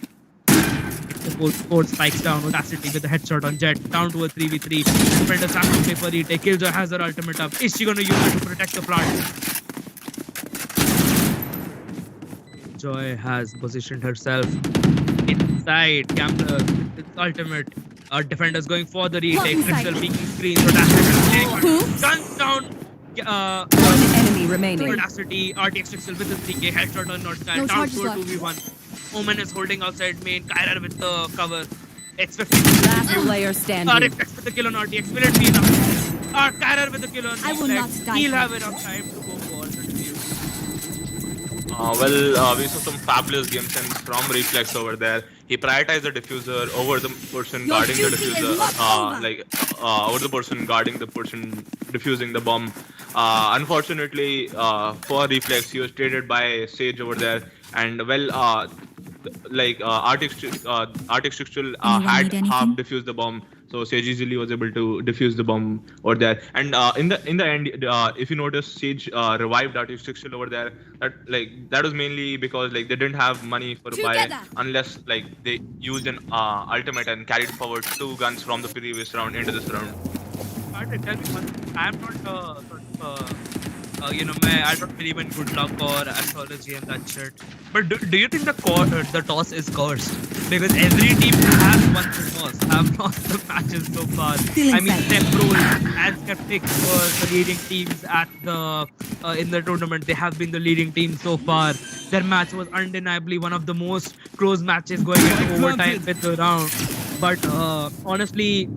Force spikes down. Audacity with the headshot on Jet. Down to a 3v3. Defenders have to play for retake. Killjoy has her ultimate up. Is she going to use it to protect the plant? Joy has positioned herself inside Gambler with its ultimate. Defenders going for the retake. Crystal peeking screen. Audacity guns down. One enemy remaining. Audacity, RTX Crystal with the 3k headshot on North Sky. No Down charges to a left. 2v1. Omen is holding outside main. Kyra with the cover. It's 50. Last player standing. Reflex with the kill on RTX. Will it be enough? Kyra with the kill on I will not Reflex. die He'll for have this. enough time to go for the defuse. We saw some fabulous game sense from Reflex over there. He prioritized the diffuser over the person Your guarding the duty is diffuser, not over. over the person guarding the person diffusing the bomb. Unfortunately, for Reflex, he was traded by Sage over there, and RTX Crystal Anyone had need anything? half defused the bomb. So Sage easily was able to defuse the bomb over there, and in the end, if you notice, Sage revived RTX Crystal over there. That was mainly because they didn't have money for a buy Together. unless they used an ultimate and carried forward 2 guns from the previous round into this round. Tell me one thing. I'm not I don't believe in good luck or astrology and that shit. But do you think the toss is cursed? Because every team has won the toss, have lost the matches so far. Still I mean, inside. Stepbros and Skeptics were the leading teams at the in the tournament. They have been the leading team so far. Their match was undeniably one of the most close matches going into overtime with the round. But honestly,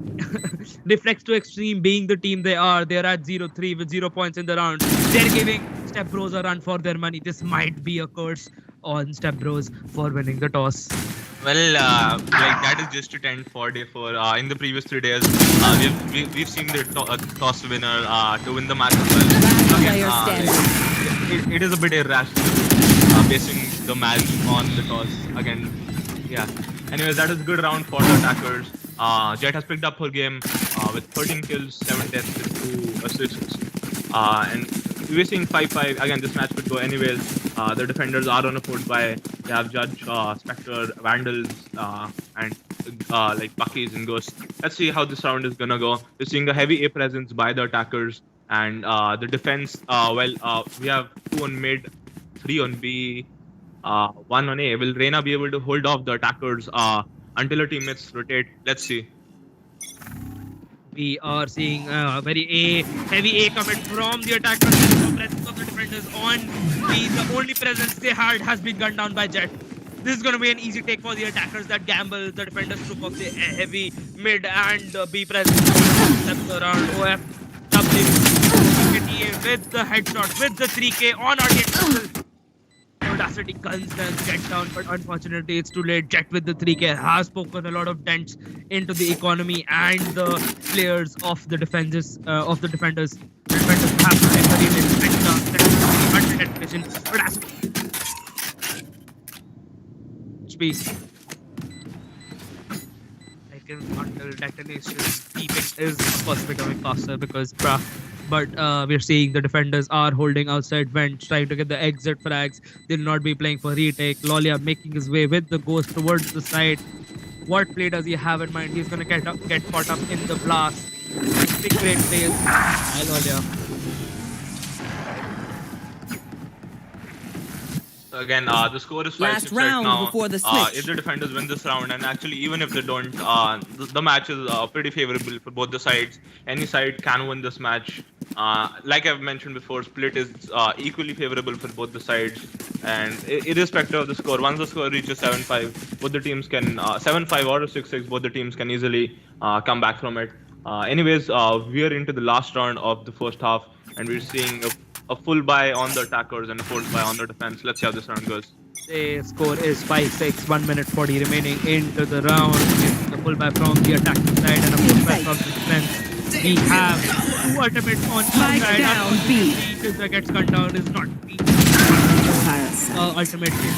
Reflex to Extreme being the team they're at 0-3 with 0 points in the round. They're giving Stepbros a run for their money. This might be a curse on Stepbros for winning the toss. Well, that is just a 10-4 day for in the previous 3 days. We've seen the toss winner to win the match as well. Last player standing. It is a bit irrational basing the match on the toss again. Yeah. Anyways, that is a good round for the attackers. Jet has picked up her game with 13 kills, 7 deaths, with 2 assists. And we're seeing 5-5. Again, this match could go anyways. The defenders are on a 4-buy. They have Judge, Spectre, Vandals, and Buckies and Ghosts. Let's see how this round is gonna go. We're seeing a heavy A presence by the attackers. And the defense, we have 2 on mid, 3 on B, 1 on A. Will Reyna be able to hold off the attackers until her teammates rotate? Let's see. We are seeing heavy A coming from the attackers. The presence of the defenders on B. The only presence they had has been gunned down by Jet. This is going to be an easy take for the attackers that gamble. The defenders took off the heavy mid and B presence. Steps around OF. With the headshot, with the 3k on RTX. Audacity guns them, get down, but unfortunately it's too late. Jet with the 3k has spoken a lot of dents into the economy and the players of the defenders. The defenders have to take the lead in vision. Audacity. HP. Until detonation, keeping is of course becoming faster because but we're seeing the defenders are holding outside vent, trying to get the exit frags. They'll not be playing for retake. Lolia making his way with the ghost towards the side. What play does he have in mind? He's gonna get caught up in the blast. Big great plays. Hi Lolia. Again, the score is 5-6 Last right round now. before the switch. If the defenders win this round, and actually even if they don't, the match is pretty favorable for both the sides. Any side can win this match. Like I've mentioned before, split is equally favorable for both the sides. And irrespective of the score, once the score reaches 7-5, both the teams can 7-5 or 6-6, both the teams can easily come back from it. Anyways, we are into the last round of the first half, and we're seeing a full buy on the attackers and a full buy on the defense. Let's see how this round goes. The score is 5-6, 1 minute 40 remaining into the round. A full buy from the attacking side and a full buy from the defense. We have 2 ultimates on each side. down, B. If that gets cut down, is not B. Ultimate in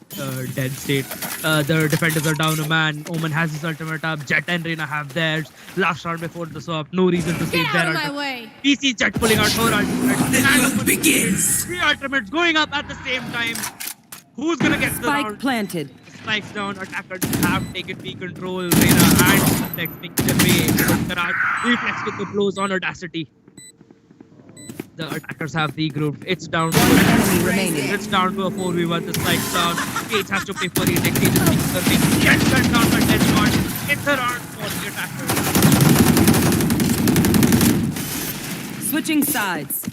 the dead state. The defenders are down a man. Omen has his ultimate up. Jet and Reyna have theirs. Last round before the swap. No reason to save Get their out of my ultimate. way. PC Jet pulling out her ultimate. Hunt begins. 3 ultimates going up at the same time. Who's gonna get the Spike round? planted. spikes down. Attackers have taken B control. Reina and Reflex making their way into Garage. Reflex with the blows on Audacity. The attackers have regrouped. It's down to Enemy remaining. It's down to a 4v1. The spikes down. Cage has to pay for it. Cage is being serving. Gets cut down by 10 shots. It's a round for the attackers. Switching sides.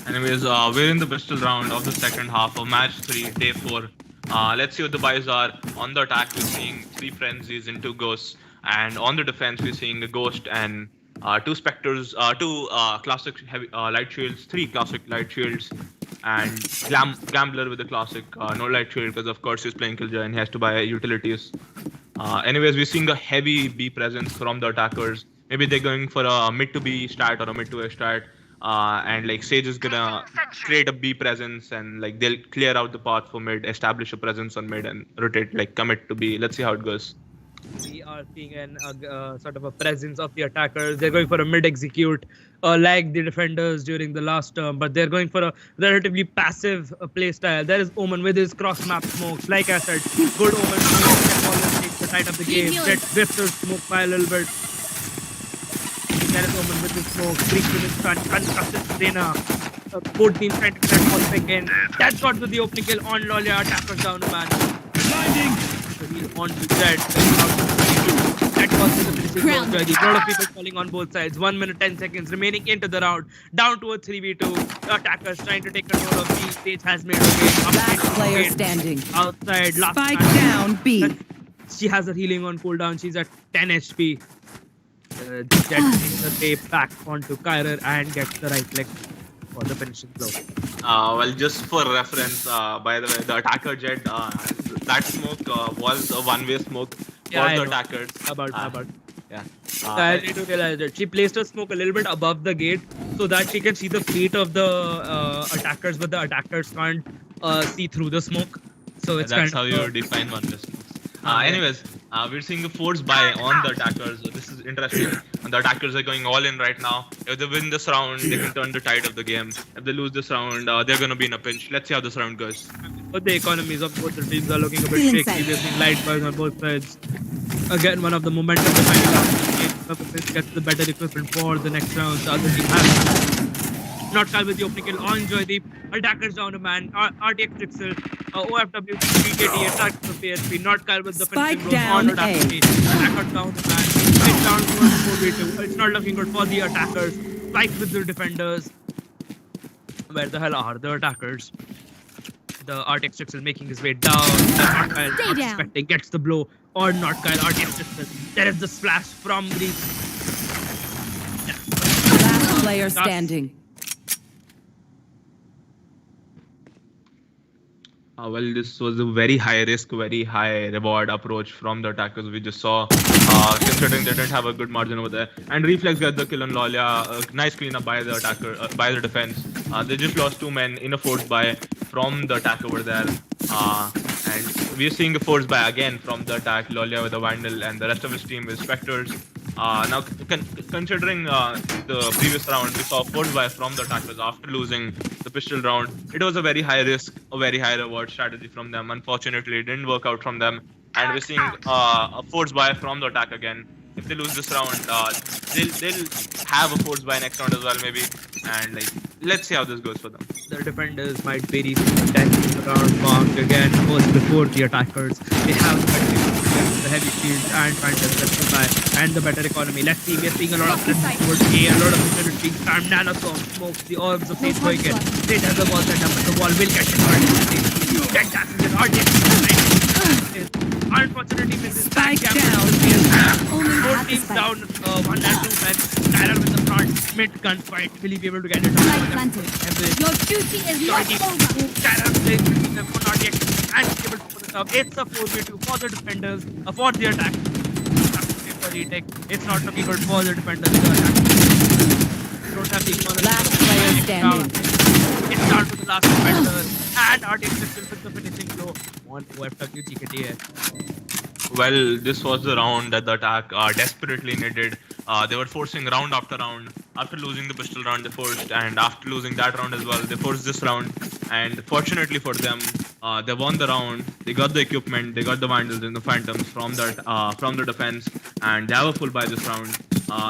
Anyways, we're in the pistol round of the second half of match 3, day 4. Let's see what the buys are. On the attack, we're seeing 3 frenzies and 2 ghosts. And on the defense, we're seeing a ghost and 2 specters, 2 classic heavy light shields, 3 classic light shields, and Gambler with a classic no light shield because of course he's playing Killjoy and he has to buy utilities. Anyways, we're seeing a heavy B presence from the attackers. Maybe they're going for a mid to B strat or a mid to A strat. And like Sage is gonna create a B presence and like they'll clear out the path for mid, establish a presence on mid and rotate, like commit to B. Let's see how it goes. We are seeing an sort of a presence of the attackers. They're going for a mid execute, like the defenders during the last term, but they're going for a relatively passive play style. There is Omen with his cross map smokes. Like I said, good Omen can always take the side of the game. Get Drifter smoke by a little bit. There is Omen with his smoke. Breach with his front. Untrusted Reina. 14 trying to set all pick in. That got to the opening kill on Lolia. Attackers down a man. Blinding. On to Zed. That was the finishing goal. A lot of people falling on both sides. 1 minute 10 seconds remaining into the round. Down to a 3v2. Attackers trying to take control of B. Stage has made a game. Last player standing. Outside. Last Spike man. down B. She has her healing on cooldown. She's at 10 HP. Jet takes her way back onto Kyrer and gets the right leg for the finishing blow. Well, just for reference, by the way, the attacker Jet, that smoke was a one-way smoke for I the know. attackers. About. Yeah. I need to realize that she placed her smoke a little bit above the gate so that she can see the feet of the attackers, but the attackers can't see through the smoke. So it's That's kind how of you define one-way smokes. Anyways, we're seeing a force buy on the attackers. This is interesting. The attackers are going all in right now. If they win this round, they can turn the tide of the game. If they lose this round, they're going to be in a pinch. Let's see how this round goes. But the economies of both the teams are looking a bit Feeling shaky. safe. We're seeing light buys on both sides. Again, one of the momentum behind the gets the better equipment for the next round. The other team has not Kyle with the opening kill on Joydeep. Attackers down a man. RTX Pixel. OFW, BKT, attack for PSP. Not Kyle with the Spike finishing blow on down A. Audacity. Attackers down a man. It's down towards 4v2. It's not looking good for the attackers. Spikes with the defenders. Where the hell are the attackers? The RTX Pixel making his way down. Not Kyle, not expecting, gets the blow. Or not Kyle, RTX Pixel. There is the splash from the... Last player standing. Well, this was a very high risk, very high reward approach from the attackers we just saw, considering they didn't have a good margin over there. And Reflex got the kill on Lolia. Nice cleanup by the attacker, by the defense. They just lost 2 men in a force buy from the attack over there. And we're seeing a force buy again from the attack. Lolia with a Vandal and the rest of his team with Spectres. Now, considering the previous round, we saw a force buy from the attackers after losing the pistol round. It was a very high risk, a very high reward strategy from them. Unfortunately, it didn't work out from them. And we're seeing a force buy from the attack again. If they lose this round, they'll have a force buy next round as well, maybe. And like, let's see how this goes for them. The defenders might vary the 10th round mark again, first before the attackers. They have the heavy shields and Pandals left to buy, and the better economy. Let's see, we're seeing a lot of presence towards A, a lot of units being spammed. Nanostorm smokes, the orbs of Fate going in. Fate has the wall set up, but the wall will get destroyed. Dead passes in RTX. Unfortunately, misses. Spike down. 4 teams down, 1 and 2 men. Tyler with the front, mid gunfight. Will he be able to get it? Your duty is not over. Tyler plays between them for RTX and is able to put it up. It's a 4v2 for the defenders, for the attack. For retake. It's not looking good for the defenders. The attack. Don't have the economy. Last player standing. It's down to the last defender. And RTX still with the finishing blow. On OFW GKTA. Well, this was the round that the attack desperately needed. They were forcing round after round. After losing the pistol round, they forced, and after losing that round as well, they forced this round. And fortunately for them, They won the round. They got the equipment. They got the Vandals and the Phantoms from the defense, and they have a full buy this round.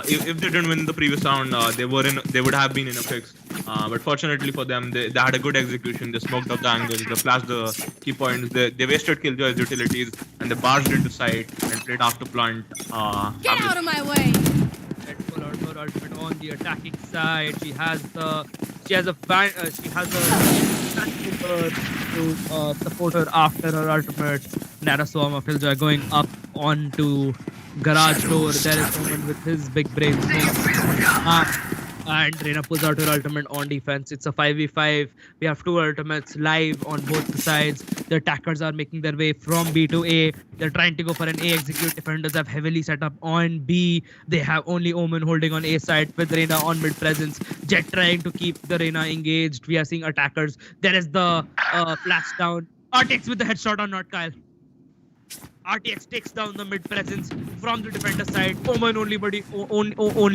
If they didn't win the previous round, they would have been in a fix. But fortunately for them, they had a good execution. They smoked up the angles. They flashed the key points. They wasted Killjoy's utilities, and they barged into site and played after plant. Get out of my way! Full auto ultimate on the attacking side. She has a to support her after her ultimate. Nara Swarm of Killjoy going up onto garage door. There is someone with his big brain. And Reina pulls out her ultimate on defense. It's a 5v5. We have two ultimates live on both the sides. The attackers are making their way from B to A. They're trying to go for an A execute. Defenders have heavily set up on B. They have only Omen holding on A side with Reina on mid presence. Jet trying to keep the Reina engaged. We are seeing attackers. There is the flash down. RTX with the headshot on not Kyle. RTX takes down the mid presence from the defender side. Omen only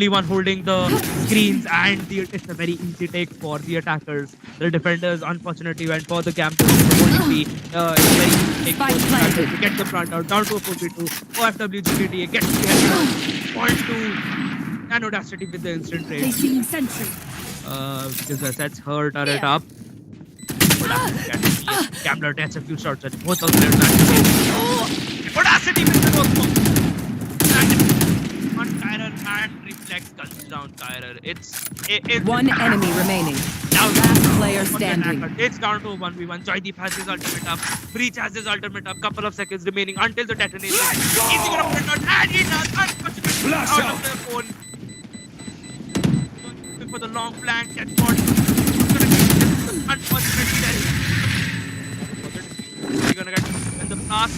one holding the screens, and it's a very easy take for the attackers. The defenders unfortunately went for the camp. It's very easy take for the attackers to get the front out down to a 4v2. OFW GPTA gets the headshot. Point to an Audacity with the instant trade. Placing sentry. Because sets her turret up. Gambler gets a few shots at both of their players. Audacity with the no smoke. On Kyrer and Reflex guns down Kyrer. It's One enemy remaining. Now Last player standing. It's down to 1v1. Joydeep has his ultimate up. Breach has his ultimate up. Couple of seconds remaining until the detonation. Easy gonna put it out, and he does unfortunately out of their phone. Going for the long flank. Gets caught. Unfortunately, we're gonna get in the blast.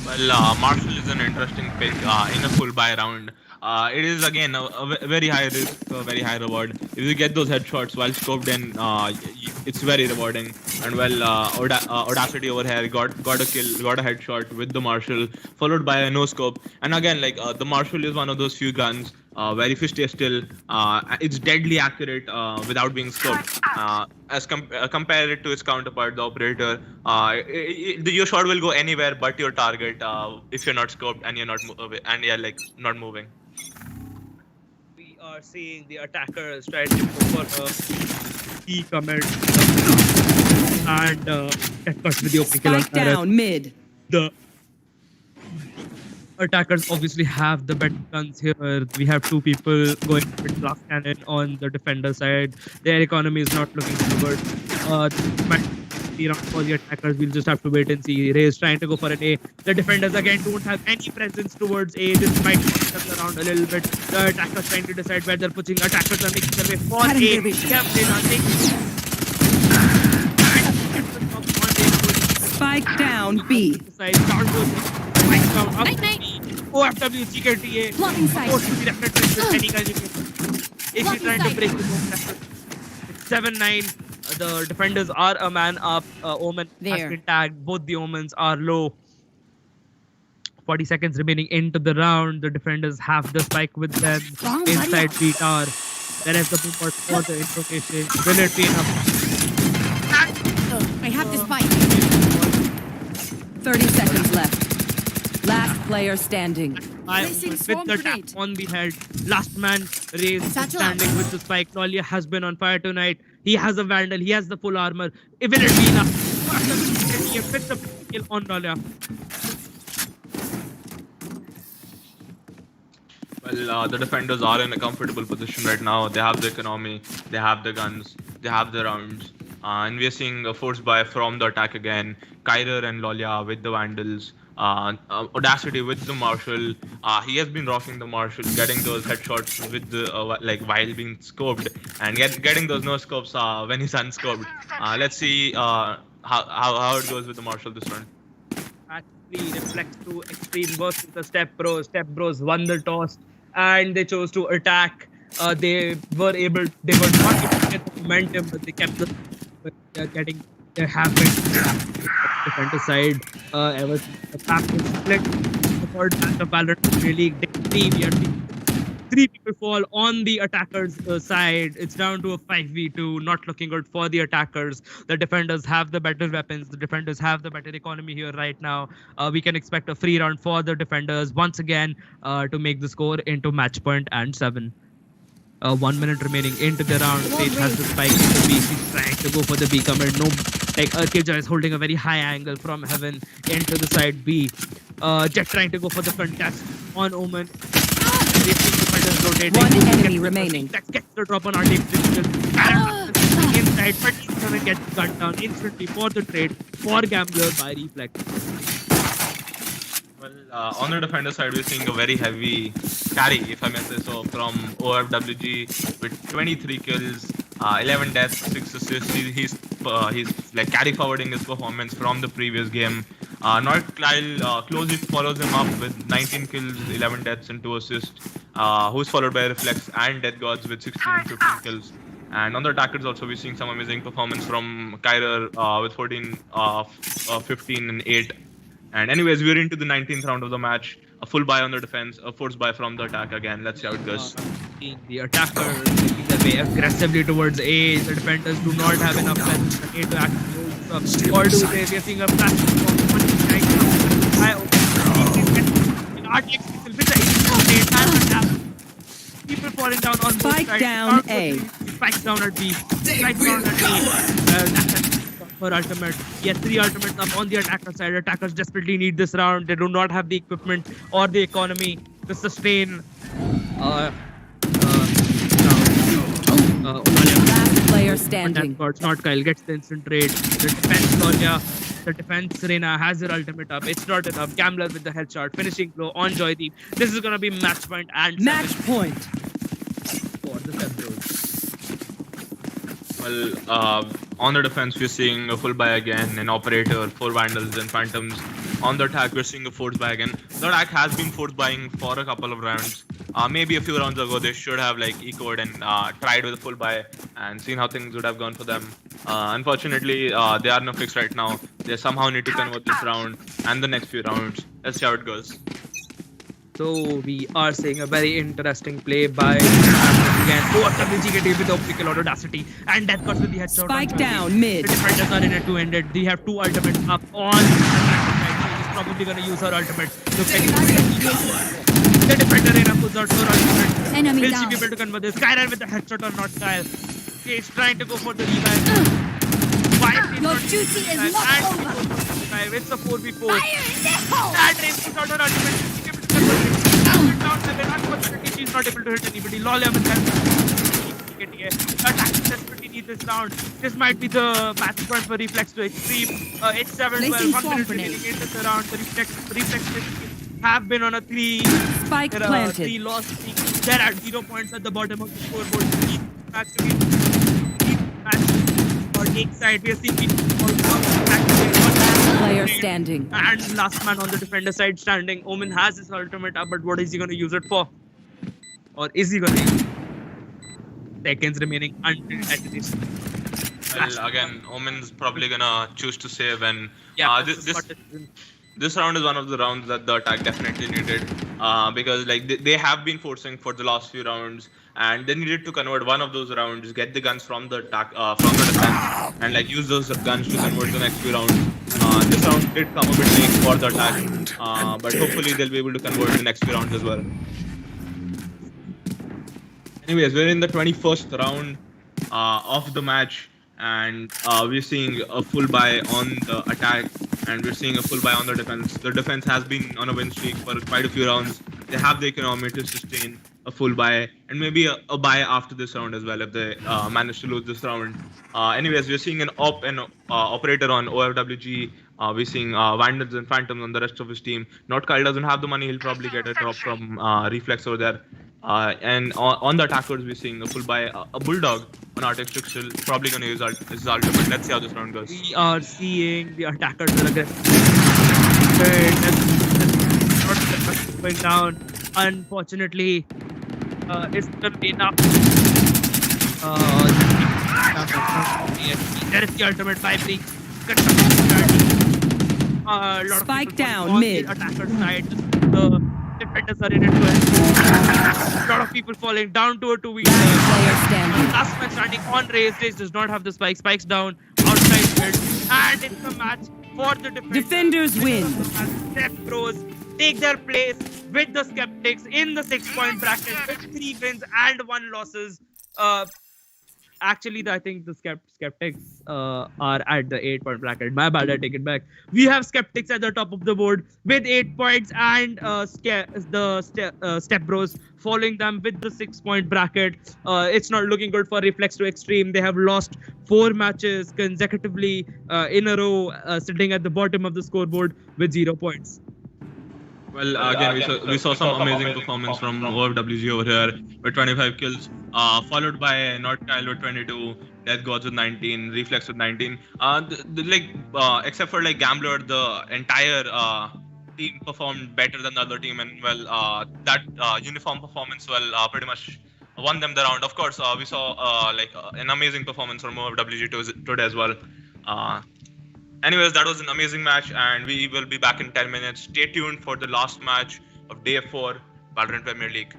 Well, Marshall is an interesting pick in a full buy round. It is again a very high risk, a very high reward. If you get those headshots while scoped in, it's very rewarding. And well, Audacity over here got a kill, got a headshot with the Marshall, followed by a no scope. And again, like the Marshall is one of those few guns where if you stay still, it's deadly accurate without being scoped. As compare it to its counterpart, the Operator, your shot will go anywhere but your target if you're not scoped and you're not moving. We are seeing the attackers trying to go for a key commit and get cut with the open kill. Spike down mid. The attackers obviously have the better guns here. We have two people going with blast cannon on the defender side. Their economy is not looking too good. Might be round for the attackers. We'll just have to wait and see. Ray is trying to go for an A. The defenders again don't have any presence towards A. This might turn around a little bit. The attackers trying to decide where they're pushing. Attackers are making their way for A. Spike down B. OFW GKTA. Blocking sight. Forced to be definitely with any guys you can. If you're trying to break the move, it's 7-9. The defenders are a man up. Omen has been tagged. Both the Omens are low. 40 seconds remaining into the round. The defenders have the spike with them inside the tower. There is the movement for the invocation. Will it be enough? I have this spike. 30 seconds left. Last player standing. With the tap on the head. Last man raised standing with the spike. Lolia has been on fire tonight. He has a Vandal. He has the full armor. Will it be enough? With the kill on Lolia. Well, the defenders are in a comfortable position right now. They have the economy, they have the guns, they have the rounds. And we are seeing a force buy from the attack again. Kyrer and Lolia with the Vandals. Audacity with the Marshall. He has been rocking the Marshall, getting those headshots with the while being scoped, and getting those no scopes when he's unscoped. Let's see how it goes with the Marshall this round. Actually, Reflex to extreme versus the Stepbros. Stepbros won the toss and they chose to attack. They were not able to get the momentum, but they kept their habit. Defender side, ever since the pack was split, the third match of Valorant really we are 3 people fall on the attackers' side. It's down to a 5v2. Not looking good for the attackers. The defenders have the better weapons. The defenders have the better economy here right now. We can expect a free round for the defenders once again to make the score into match point and 7. 1 minute remaining into the round. Sage has the spike into B. He's trying to go for the B commit. No, like Keja is holding a very high angle from heaven into the side B. Jet trying to go for the contest on Omen. Rotating. One enemy remaining. That gets the drop on RTX inside, but he's gonna get gunned down instantly for the trade for Gambler by Reflex. Well, on the defender side, we're seeing a very heavy carry, if I may say so, from OFWG with 23 kills, 11 deaths, 6 assists. He's like carry forwarding his performance from the previous game. North Kyle closely follows him up with 19 kills, 11 deaths, and 2 assists. Who's followed by Reflex and Death Gods with 16 and 15 kills. And on the attackers also, we're seeing some amazing performance from Kyrer with 14, 15, and 8. And anyways, we're into the 19th round of the match. A full buy on the defense, a forced buy from the attack again. Let's see how it goes. The attacker making their way aggressively towards A. The defenders do not have enough presence for A to actually hold stuff. Or do they? We're seeing a flash from high open. In RTX with the people falling down on both sides. Spike down A. Spikes down at B. Spikes down at A. For ultimate. Yes, 3 ultimates up on the attacker side. Attackers desperately need this round. They do not have the equipment or the economy to sustain Last player standing. Not Kyle gets the instant trade. The defense Lolia, the defense Serena has her ultimate up. It's not enough. Gambler with the headshot, finishing blow on Joydeep. This is gonna be match point and Match point for the Stepbros. Well, on the defense, we're seeing a full buy again, an operator, 4 Vandals and Phantoms. On the attack, we're seeing a forced buy again. The attack has been forced buying for a couple of rounds. Maybe a few rounds ago, they should have like ecoed and tried with a full buy and seen how things would have gone for them. Unfortunately, they are no fix right now. They somehow need to convert this round and the next few rounds. Let's see how it goes. So we are seeing a very interesting play by again. OFWG getting with optical audacity and Death Gods with the headshot. Spike down mid. The defenders are in a 2-ended. They have 2 ultimates up on. She's probably gonna use her ultimate. The defender in a pulls out her ultimate. Enemy Will down. she be able to convert this? Kyle with the headshot or not Kyle? He's trying to go for the revive. Your duty is not over. It's a 4v4. Fire in the hole. That range puts out her ultimate. She's not able to hit anybody. Lolia with that. Attack desperately need this round. This might be the match point for Reflex to extreme. It's 7-12. 1 minute remaining into the round. The Reflex have been on a 3 Spike planted. 3 loss streak. They're at 0 points at the bottom of the scoreboard. Match to be or take side. We are seeing people Player standing. and last man on the defender side standing. Omen has his ultimate up, but what is he going to use it for? Or is he going to use it? Seconds remaining until at this. Well, again, Omen's probably gonna choose to save, and this round is one of the rounds that the attack definitely needed, because like they have been forcing for the last few rounds, and they needed to convert one of those rounds, get the guns from the attack, from the defense, and like use those guns to convert the next few rounds. This round did come a bit late for the attack, but hopefully they'll be able to convert the next few rounds as well. Anyways, we're in the 21st round of the match, and we're seeing a full buy on the attack, and we're seeing a full buy on the defense. The defense has been on a win streak for quite a few rounds. They have the economy to sustain a full buy, and maybe a buy after this round as well if they manage to lose this round. Anyways, we're seeing an operator on OFWG. We're seeing Vandals and Phantoms on the rest of his team. Not Kyle doesn't have the money. He'll probably get a drop from Reflex over there. And on the attackers, we're seeing a full buy, a Bulldog on RTX Fixtures, probably going to use his ultimate. Let's see how this round goes. We are seeing the attackers are aggressive. Going down. Unfortunately, it's going to be enough. There is the ultimate 5-3. Spike down mid. The attacker side. The Pandals are in it well. A lot of people falling down to a 2v. Player standing. Last man standing on Raze. Raze does not have the spike. Spikes down outside mid. And it's a match for the Defenders win. Stepbros take their place with the Skeptics in the 6-point bracket with 3 wins and 1 losses. Actually, I think the Skeptics are at the 8-point bracket. My bad, I take it back. We have Skeptics at the top of the board with 8 points and Stepbros following them with the 6-point bracket. It's not looking good for Reflex to Extreme. They have lost 4 matches consecutively in a row, sitting at the bottom of the scoreboard with 0 points. Well, again, we saw some amazing performance from OFWG over here with 25 kills, followed by Not Kyle with 22, Death Gods with 19, Reflex with 19. Except for like Gambler, the entire team performed better than the other team, and that uniform performance pretty much won them the round. Of course, we saw an amazing performance from OFWG today as well. Anyways, that was an amazing match, and we will be back in 10 minutes. Stay tuned for the last match of Day 4, Valorant Premier League.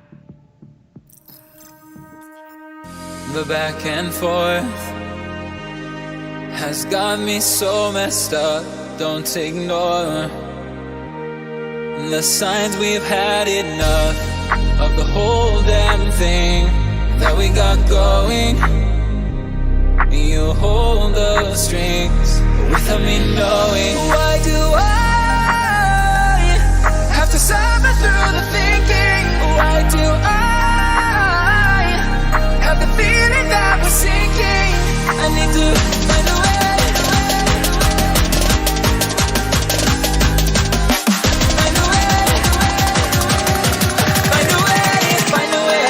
The back and forth has got me so messed up. Don't ignore the signs. We've had enough of the whole damn thing that we got going. You hold the strings without me knowing. Why do I have to suffer through the thinking? Why do I have the feeling that we're sinking? I need to find a way. Find a way. Find a way. Find a way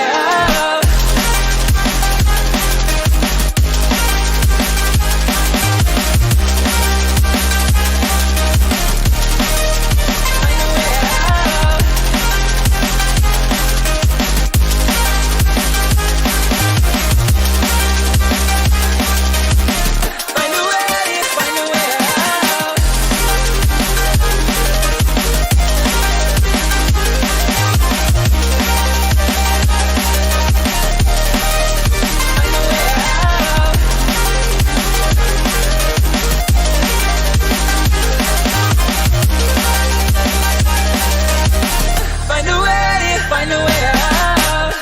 out.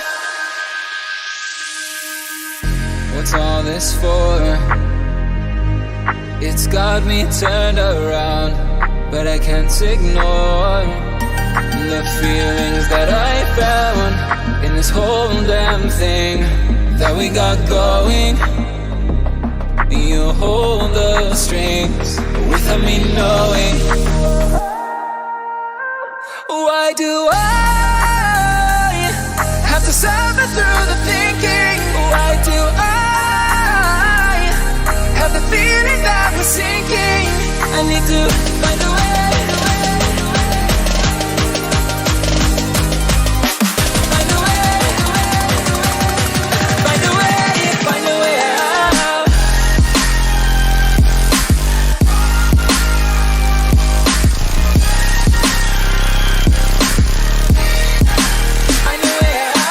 What's all this for? It's got me turned around, but I can't ignore the feelings that I found in this whole damn thing that we got going. You hold the strings without me knowing. Why do I have to suffer through the thinking? Why do I have the feeling that we're sinking? I need to find a way. Find a way. Find a way. Find a way out. Find a way out. Find a way out. Find a way out.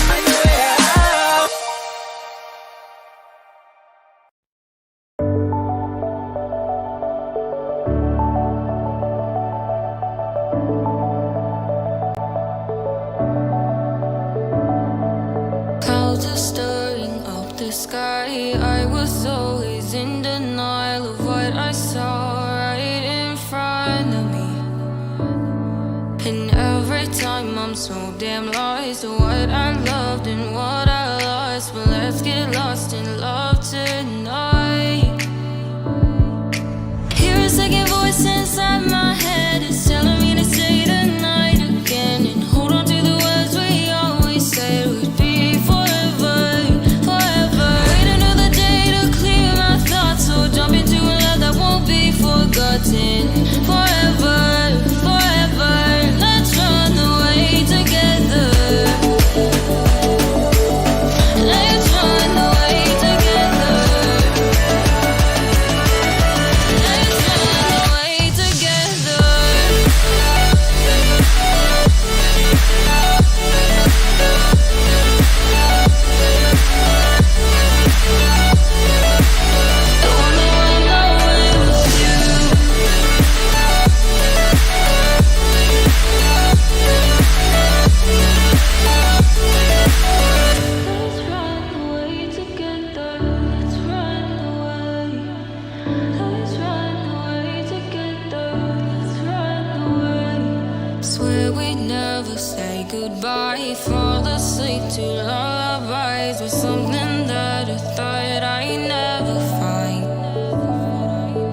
Find a way out. Clouds are stirring up the sky. I was always in denial of what I saw right in front of me. And every time I'm so damn lost to what I loved and what I lost. But let's get lost in love tonight. Hear a second voice inside my head. It's telling me to say tonight. we'd never say goodbye. Fall asleep to lullabies with something that I thought I'd never find.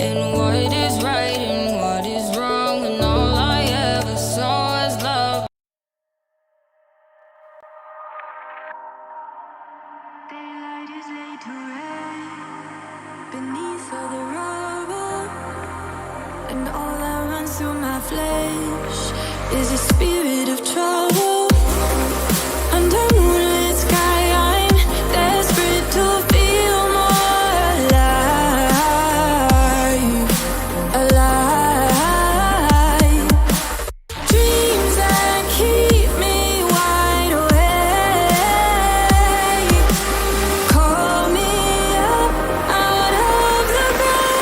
And what is right and what is wrong, and all I ever saw was love. Daylight is laid to rest beneath all the rubble, and all that runs through my flesh is a spirit of trouble. Under moonlit sky, I'm desperate to feel more alive, alive. Dreams that keep me wide awake. Call me up out of the grave.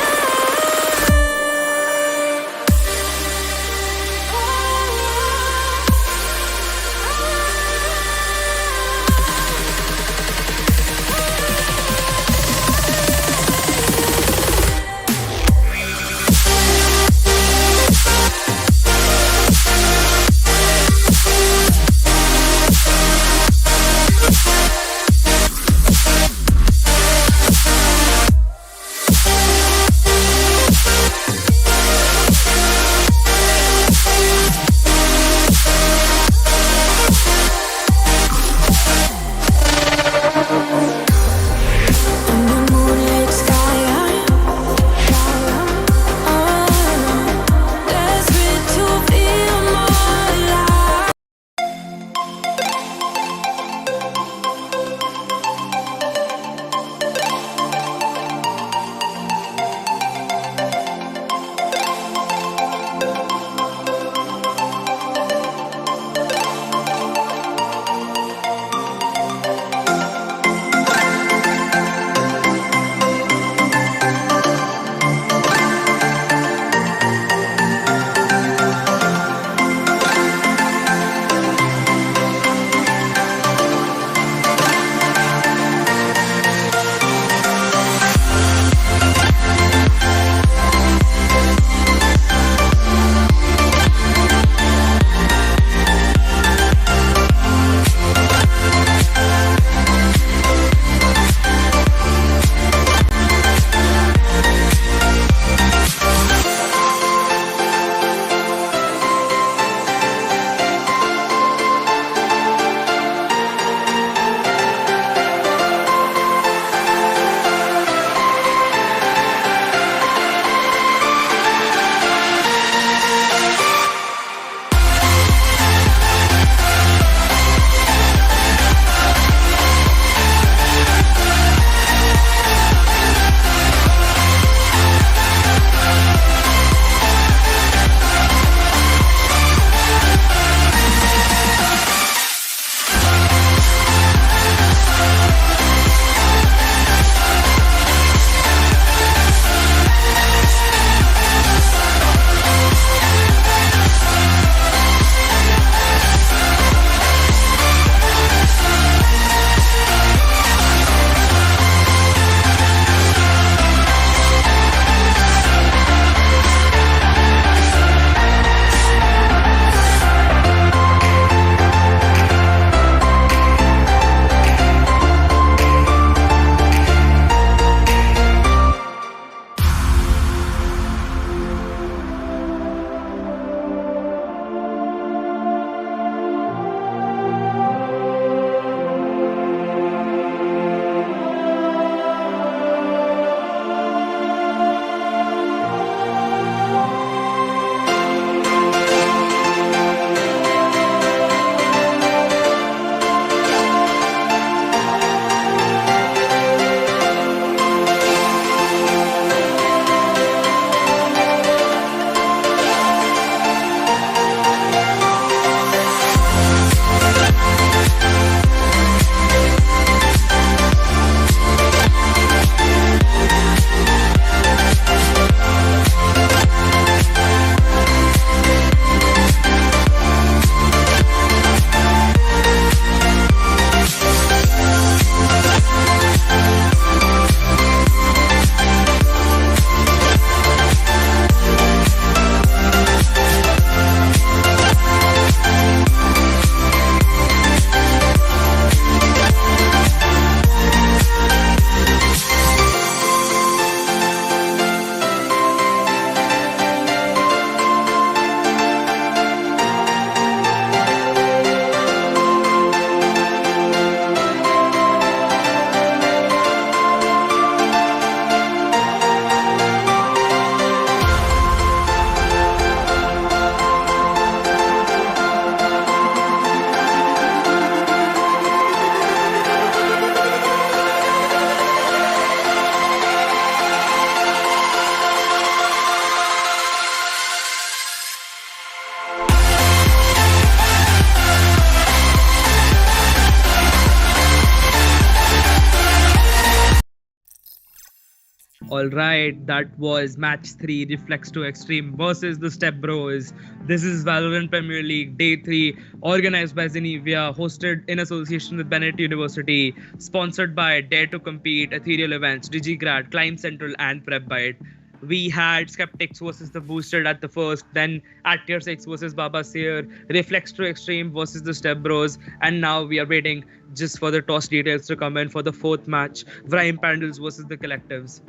All right, that was match 3, Reflex to Extreme versus the Stepbros. This is Valorant Premier League Day 3, organized by Zenevia, hosted in association with Bennett University, sponsored by Dare to Compete, Ethereal Events, DigiGrad, Climb Central, and PrepBite. We had Skeptics versus the Boosted at the first, then at Tier 6 versus Baba Seer, Reflex to Extreme versus the Stepbros, and now we are waiting just for the toss details to come in for the fourth match, Vrime Pandals versus the Collectives.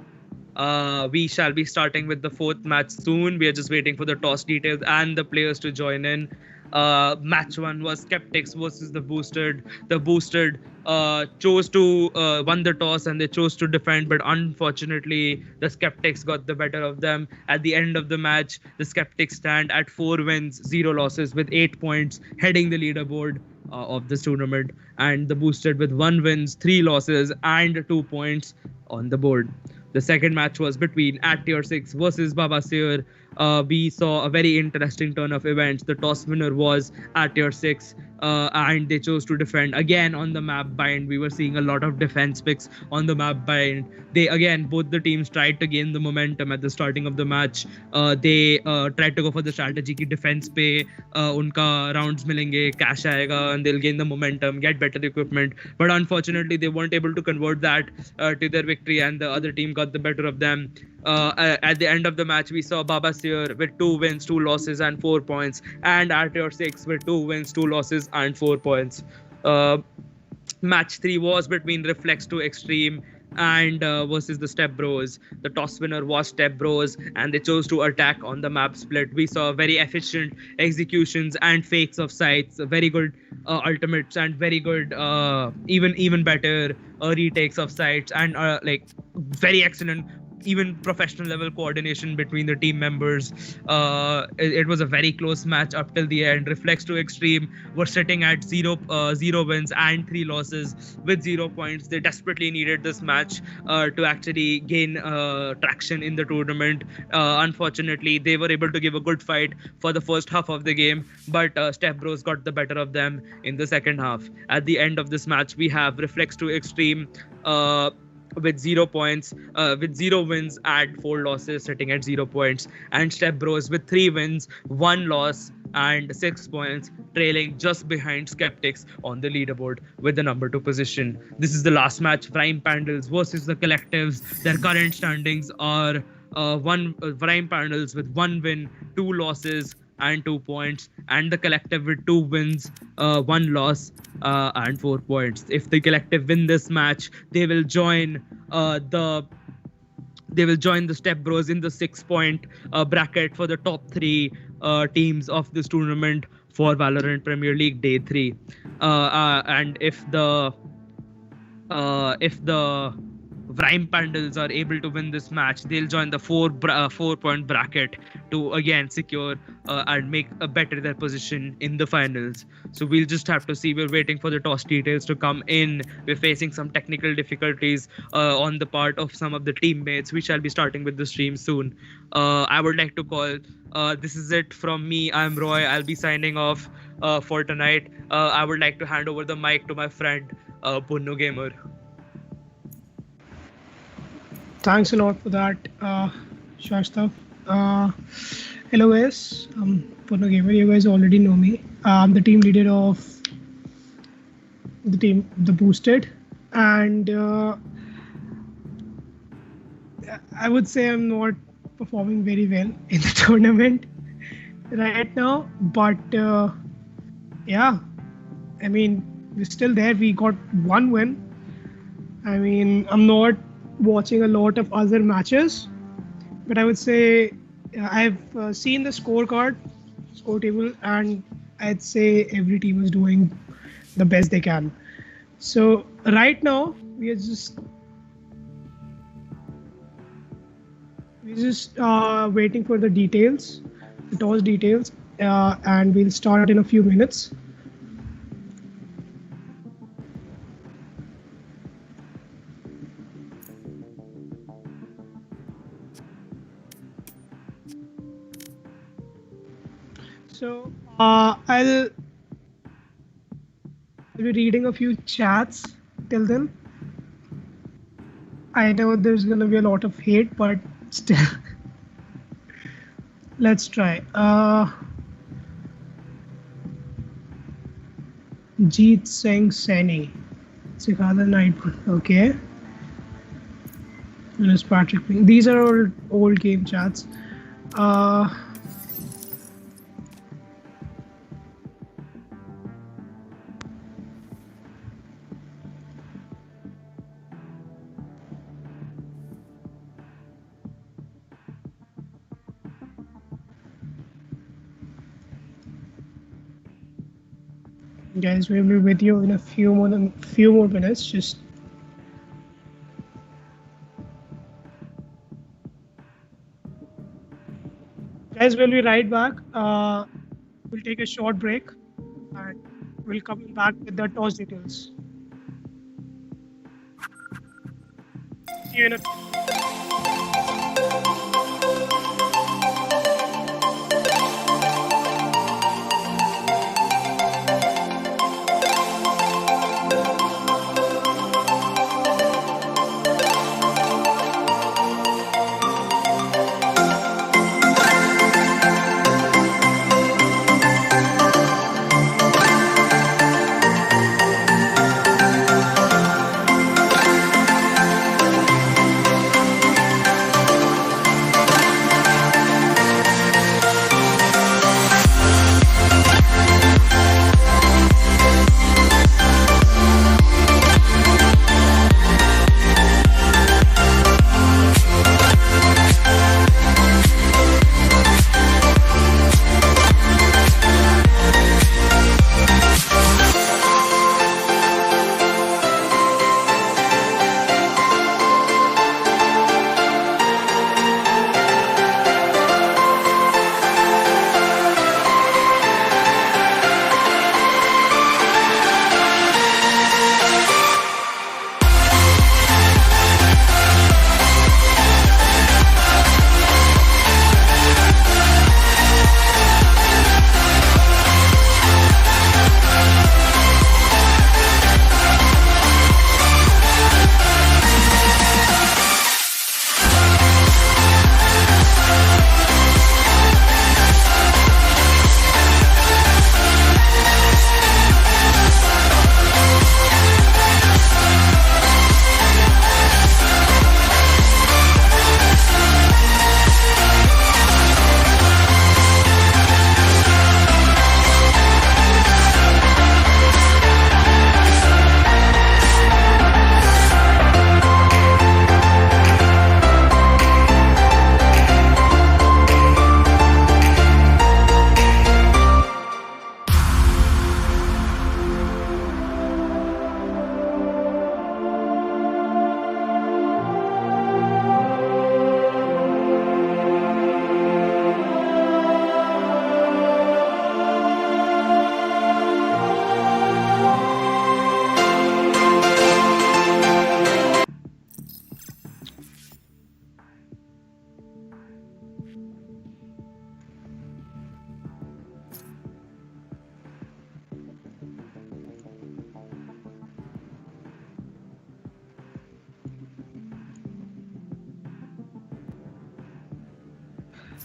We shall be starting with the fourth match soon. We are just waiting for the toss details and the players to join in. Match 1 was Skeptics versus the Boosted. The Boosted chose to won the toss and they chose to defend, but unfortunately the Skeptics got the better of them. At the end of the match, the Skeptics stand at 4 wins, 0 losses with 8 points, heading the leaderboard of this tournament, and the Boosted with 1 wins, 3 losses, and 2 points on the board. The second match was between at Tier 6 versus Baba Seer. We saw a very interesting turn of events. The toss winner was at Tier 6, and they chose to defend again on the map bind. We were seeing a lot of defense picks on the map bind. Both the teams tried to gain the momentum at the starting of the match. They tried to go for the strategy ki defense pe unka rounds milenge, cash aayega, and they'll gain the momentum, get better equipment. But unfortunately, they weren't able to convert that to their victory, and the other team got the better of them. At the end of the match, we saw Baba Seer with 2 wins, 2 losses, and 4 points, and at Tier 6 with 2 wins, 2 losses, and 4 points. Match 3 was between Reflex to Extreme and versus the Stepbros. The toss winner was Stepbros, and they chose to attack on the map split. We saw very efficient executions and fakes of sites, very good ultimates, and very good, even better retakes of sites, and very excellent, even professional level coordination between the team members. It was a very close match up till the end. Reflex to Extreme were sitting at 0 wins and 3 losses with 0 points. They desperately needed this match to actually gain traction in the tournament. Unfortunately, they were able to give a good fight for the first half of the game, but Stepbros got the better of them in the second half. At the end of this match, we have Reflex to Extreme with 0 points, with 0 wins and 4 losses, sitting at 0 points, and Stepbros with 3 wins, 1 loss, and 6 points, trailing just behind Skeptics on the leaderboard with the number 2 position. This is the last match, Vrime Pandals versus the Collectives. Their current standings are Vrime Pandals with 1 win, 2 losses, and 2 points, and the Collective with 2 wins, 1 loss, and 4 points. If the Collective win this match, they will join the Stepbros in the 6-point bracket for the top 3 teams of this tournament for Valorant Premier League Day 3. And if the Vrime Pandals are able to win this match, they'll join the 4-point bracket to again secure and make a better their position in the finals. So we'll just have to see. We're waiting for the toss details to come in. We're facing some technical difficulties on the part of some of the teammates. We shall be starting with the stream soon. I would like to call. This is it from me. I'm Roy. I'll be signing off for tonight. I would like to hand over the mic to my friend Punnu Gamer. Thanks a lot for that, Shashta. Hello guys, I'm Purno Gamer. You guys already know me. I'm the team leader of the team, the Boosted, and I would say I'm not performing very well in the tournament right now, but yeah, I mean, we're still there. We got 1 win. I mean, I'm not watching a lot of other matches, but I would say I've seen the score table, and I'd say every team is doing the best they can. So right now we are just waiting for the details, the toss details, and we'll start in a few minutes. So I'll be reading a few chats till then. I know there's gonna be a lot of hate, but still, let's try. Jeet Singh Saini, Sikhala Knight. Okay. And it's Patrick. These are all old game chats. Guys, we'll be with you in a few more minutes. Just guys, we'll be right back. We'll take a short break and we'll come back with the toss details. See you in a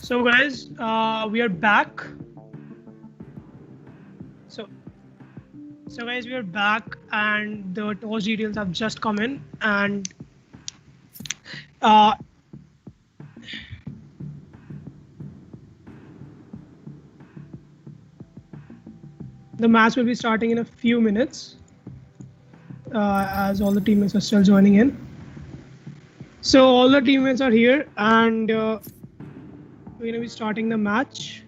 So guys, we are back. So guys, we are back, and the toss details have just come in, and the match will be starting in a few minutes, as all the teammates are still joining in. So all the teammates are here, and we're going to be starting the match.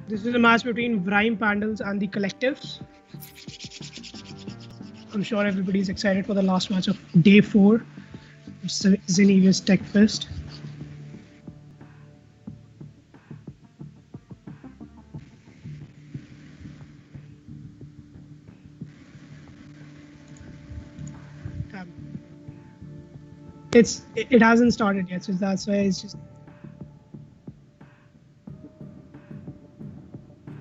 This is a match between Vrime, Pandals and the Collectives. I'm sure everybody's excited for the last match of day 4 of Zenevia's Tech Fest. It hasn't started yet, so that's why it's just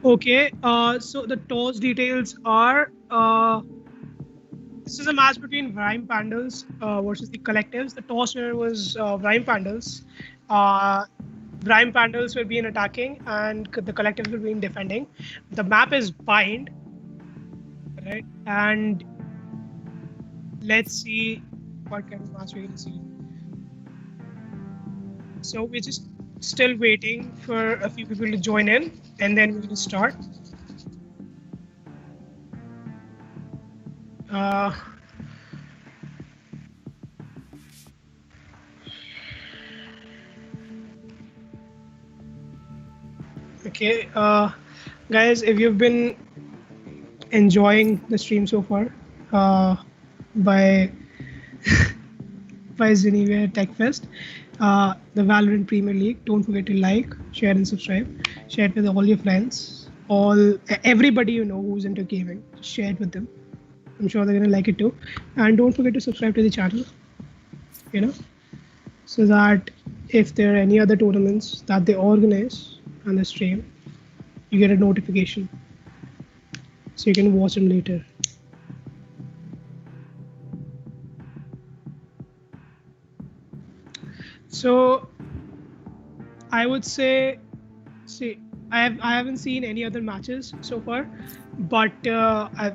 okay. So the toss details are this is a match between Vrime Pandals versus the Collectives. The toss winner was Vrime Pandals. Vrime Pandals will be in attacking and the Collectives will be in defending. The map is Bind, right? And let's see what kind of match we're going to see. So we're just still waiting for a few people to join in, and then we're going to start. Okay, guys, if you've been enjoying the stream so far by Zenevia Tech Fest, the Valorant Premier League, don't forget to like, share and subscribe. Share it with all your friends, everybody you know who's into gaming. Share it with them. I'm sure they're gonna like it too. And don't forget to subscribe to the channel, so that if there are any other tournaments that they organize on the stream, you get a notification so you can watch them later. So I would say, I haven't seen any other matches so far, but I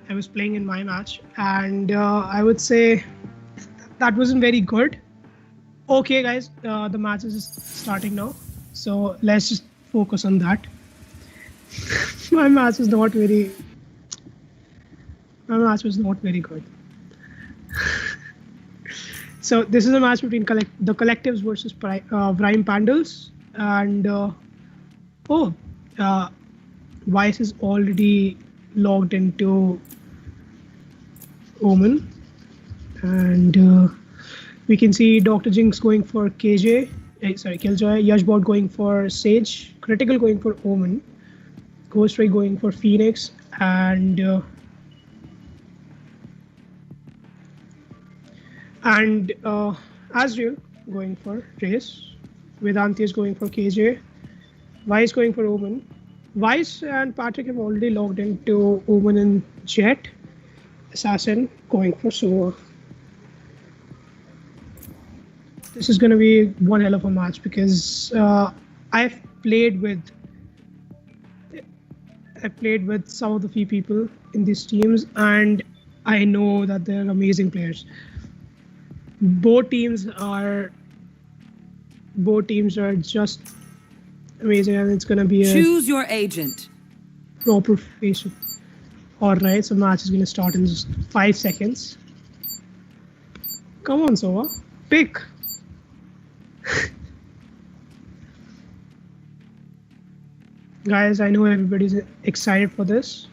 was playing in my match, and I would say that wasn't very good. Okay, guys, the match is starting now, so let's just focus on that. My match was not very good. So this is a match between the Collectives versus Vrime Pandals, and Vice is already logged into Omen, and we can see Dr. Jinx going for Killjoy, Yashbot going for Sage, Critical going for Omen, Ghost Ray going for Phoenix, and Azriel going for Trace, Vedanti is going for KJ, Vice going for Omen. Vice and Patrick have already logged into Omen and Jet. Assassin going for Sova. This is going to be one hell of a match because I've played with some of the few people in these teams, and I know that they're amazing players. Both teams are just amazing, and it's gonna be choose your agent. Proper face. All right, so match is gonna start in just 5 seconds. Come on, Sova, pick. Guys, I know everybody's excited for this.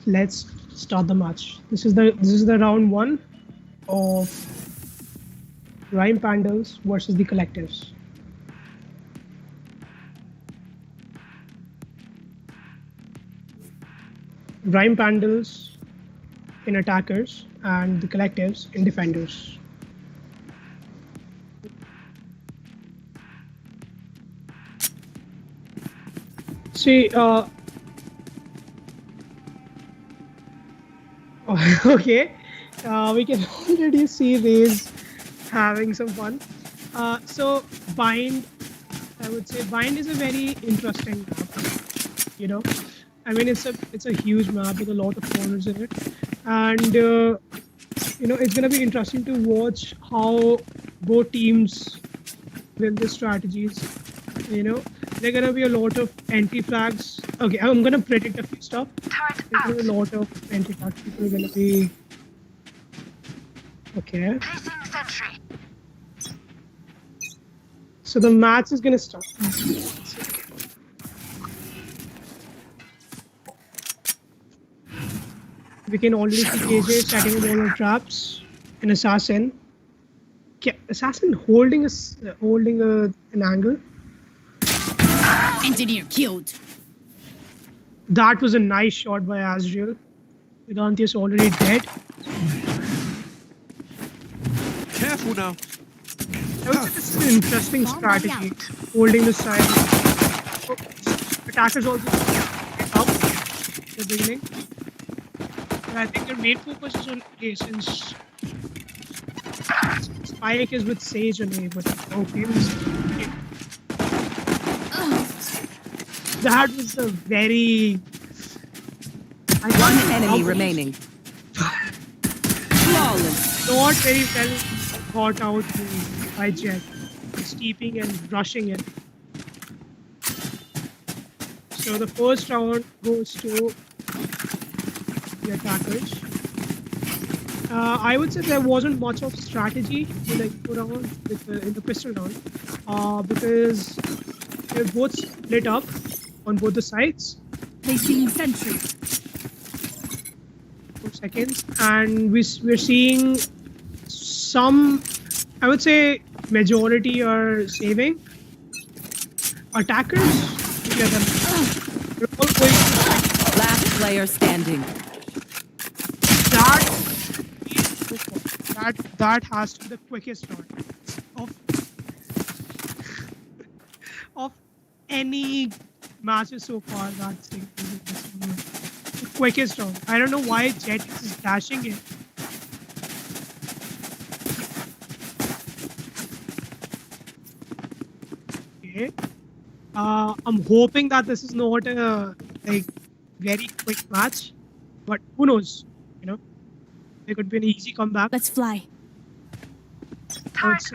Let's start the match. This is the round 1 of Vrime Pandals versus the Collectives. Vrime Pandals in attackers and the Collectives in defenders. See, okay. We can already see these having some fun. So Bind, I would say Bind is a very interesting map. I mean, it's a huge map with a lot of corners in it, and it's gonna be interesting to watch how both teams win the strategies. There are gonna be a lot of anti-flags. Okay, I'm gonna predict a few stuff. There's gonna be a lot of anti-flags. People are gonna be okay. So the match is gonna start. We can already see KJ setting up all the traps. An assassin. Assassin holding an angle. Engineer killed. That was a nice shot by Azriel. Vedanti is already dead. Careful now. I would say this is an interesting strategy. Holding the side. Attackers also up at the beginning. But I think their main focus is on A since Spike is with Sage on A, but okay. That was a very... One enemy remaining. Flawless. Not very well thought out by Jet. Steeping and rushing it. So the first round goes to the attackers. I would say there wasn't much of strategy in the round, in the pistol round, because they both split up on both the sides. Placing sentry. 4 seconds, and we're seeing some, I would say, majority are saving. Attackers, yeah, they're all going to Last player standing. that has to be the quickest round of any matches so far. That's the quickest round. I don't know why Jet is dashing it. Okay. I'm hoping that this is not a very quick match, but who knows? You know, there could be an easy comeback. Let's fly. I would say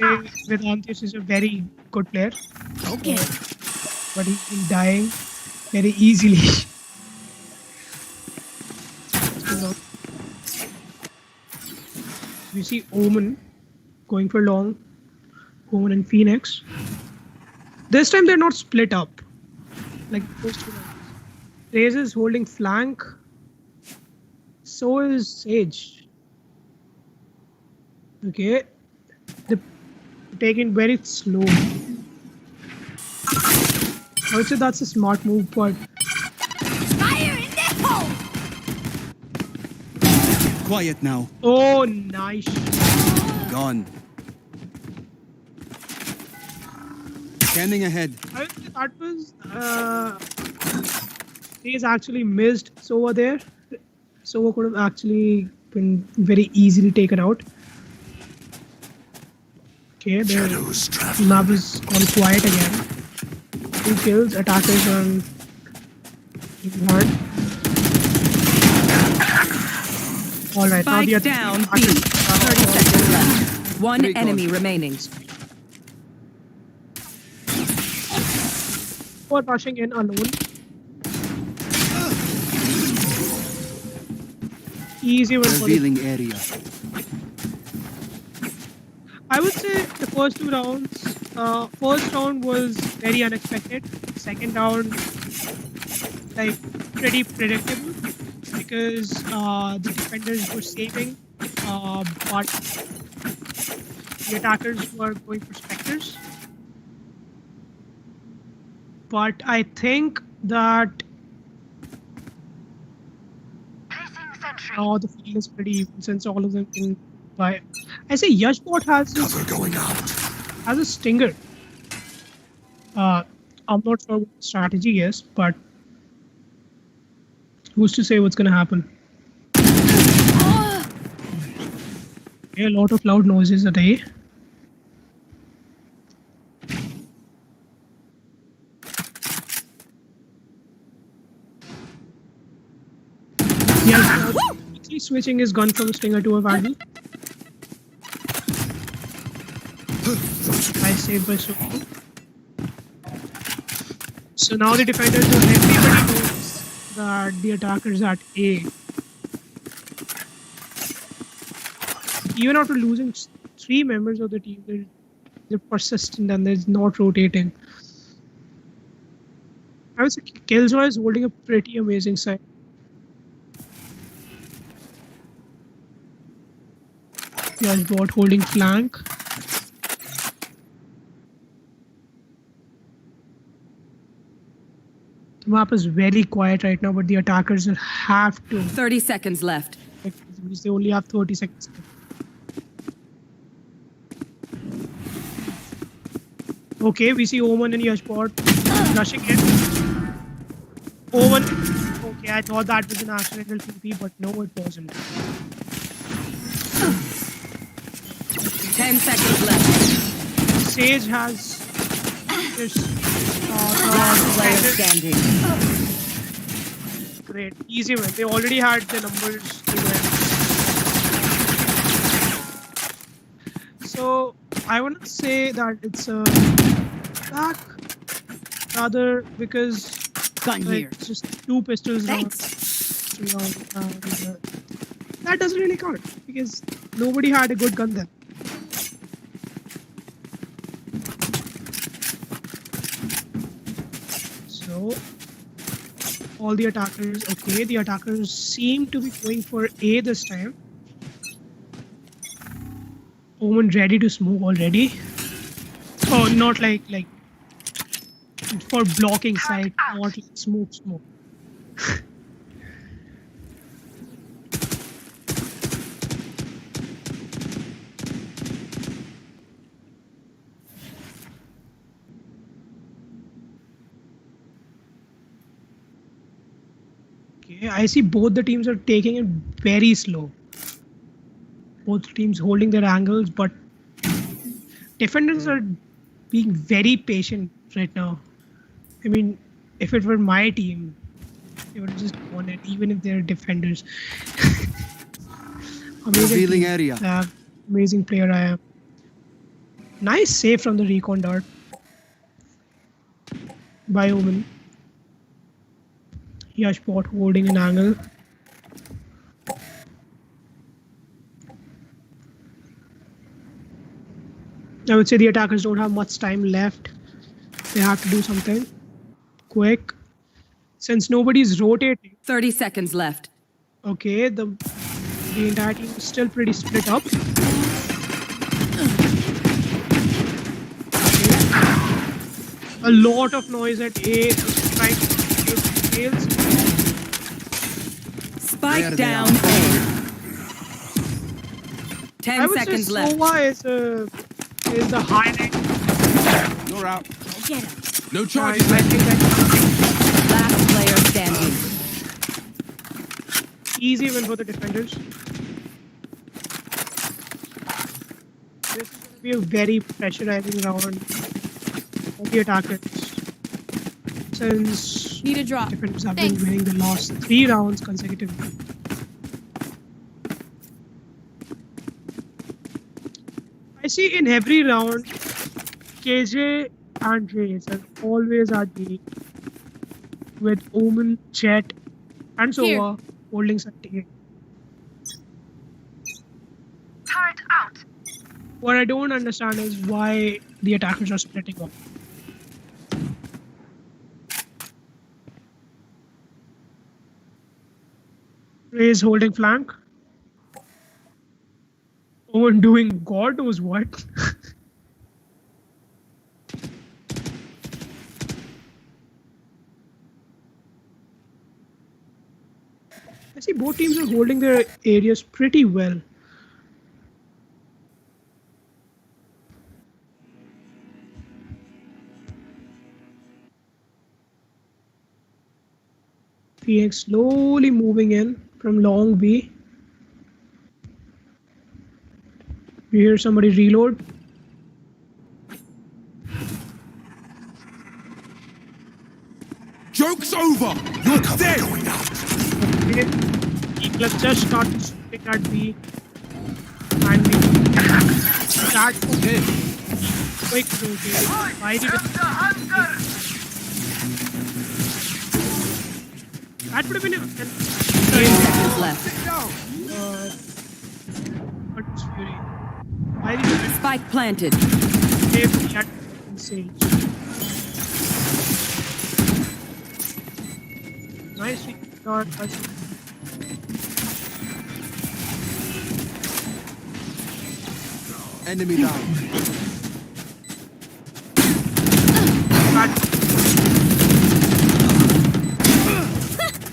Vedantis is a very good player. Okay. But he's been dying very easily. We see Omen going for long. Omen and Phoenix. This time they're not split up like most of them. Raze is holding flank. So is Sage. Okay. They're taking very slow. I would say that's a smart move, but Fire in the hole! Quiet now. oh, nice. Gone. Scanning ahead. I would say that was he's actually missed Sova there. Sova could have actually been very easily taken out. Okay, the map has gone quiet again. 2 kills, attackers on 1. Alright, now the Spike down B. 30 seconds left. One enemy remaining. For rushing in alone. Easy one for Revealing area. I would say the first 2 rounds, first round was very unexpected. Second round, like pretty predictable because the defenders were saving, but the attackers were going for specters. But I think that the field is pretty even since all of them can buy. I say Yashbot has a stinger. I'm not sure what the strategy is, but who's to say what's gonna happen? Okay, a lot of loud noises today. Yeah, quickly switching his gun from a stinger to a vandal. I saved by so. So now the defenders know, everybody knows that the attackers at A. Even after losing 3 members of the team, they're persistent and they're not rotating. I would say Killjoy is holding a pretty amazing side. Yashbot holding flank. The map is very quiet right now, but the attackers will have to. 30 seconds left. Because they only have 30 seconds left. Okay, we see Omen and Yashbot rushing in. Omen. Oh Okay, I thought that was an accidental TP, but no, it wasn't. 10 seconds left. Sage has this. Last player standing. Great, easy win. They already had the numbers to win. So I want to say that it's a back rather because Gun here. it's just 2 pistols round. That doesn't really count because nobody had a good gun then. So all the attackers, okay, the attackers seem to be going for A this time. Omen ready to smoke already. Oh, not like for blocking side, not like smoke. Okay, I see both the teams are taking it very slow. Both teams holding their angles, but defenders are being very patient right now. I mean, if it were my team, they would just won it, even if they're defenders. Revealing area. Amazing player I am. Nice save from the recon dart by Omen. Yashbot holding an angle. I would say the attackers don't have much time left. They have to do something quick. Since nobody's rotating. 30 seconds left. Okay, the entire team is still pretty split up. Okay. A lot of noise at A. Trying to fails. Spike down A. 10 seconds left. Sova is the highlight. You're out. Get him. No charge. I think that Last player standing. easy win for the defenders. This is going to be a very pressurizing round for the attackers. Since Need a drop. defenders have Thanks. been winning the last 3 rounds consecutively. I see in every round, KJ and Raze are always at B with Omen, Jet, and Sova holding something. Turret out. What I don't understand is why the attackers are splitting up. Raze holding flank. Owen doing God knows what. I see both teams are holding their areas pretty well. Phoenix slowly moving in from long B. We hear somebody reload. Joke's over. You're dead. Okay. Let's just start shooting at B. And we start Hit. quick rotate. Why did it? That would have been 10 seconds left. But it's Fury. Why did it Spike planted. save that Sage? Nice shot. Enemy down.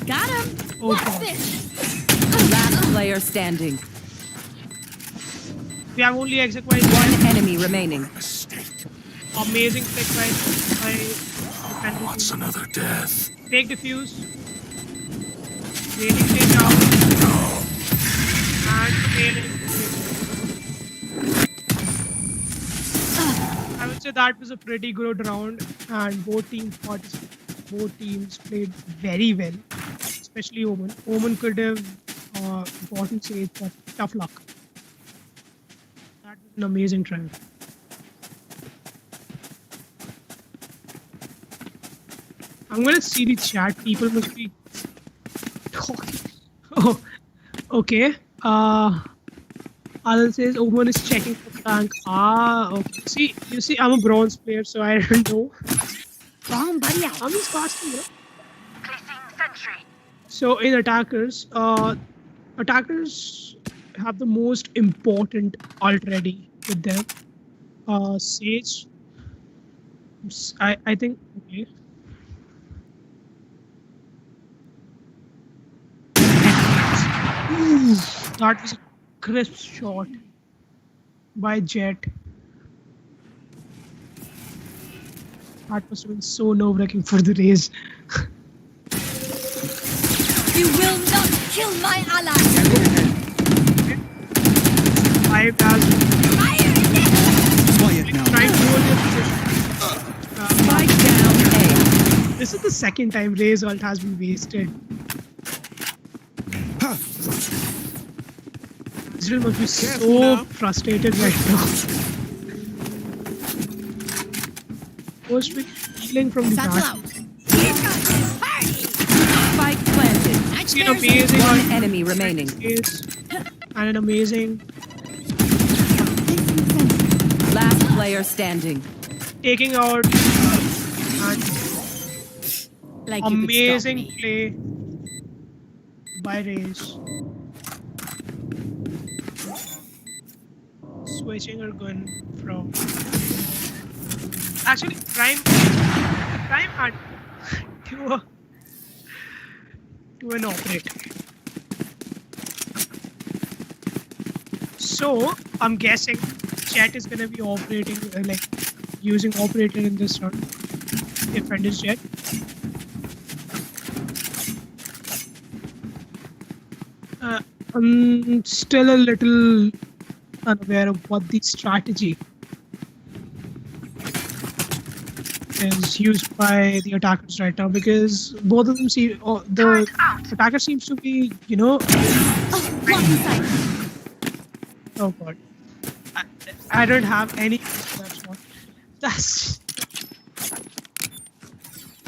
Got him. Oh, God. Last player standing. We have only executed One enemy remaining. amazing flick by defender. What's another death? Take defuse. Raining play down. And failing. I would say that was a pretty good round, and both teams played very well, especially Omen. Omen could have gotten Sage, but tough luck. That was an amazing try. I'm gonna see the chat. People must be talking. Oh, okay. Adil says Omen is checking for tank. Okay. See, you see, I'm a bronze player, so I don't know. Bomb buddy out. I'm just fasting, you know? So in attackers, attackers have the most important ult ready with them. Sage. I think okay. Ooh, that was a crisp shot by Jet. That must have been so nerve-wracking for the race. You will not kill my ally. 5 as Fire in it. Quiet now. trying to hold your position. Spike down A. This is the second time Ray's ult has been wasted. Israel must be so frustrated right now. Supposed to be healing from the Satchel back. out. Here comes the party. Spike planted. Match An theirs. amazing One ult enemy remaining. is and an amazing Last player standing. taking out and Like you could stop amazing me. play by Raze. Switching her gun from actually Prime had to an operator. So I'm guessing Jet is gonna be operating like using operator in this round. Defender's Jet. I'm still a little unaware of what the strategy is used by the attackers right now, because both of them see the attacker seems to be, you know. Oh god, I don't have any. That's what. That's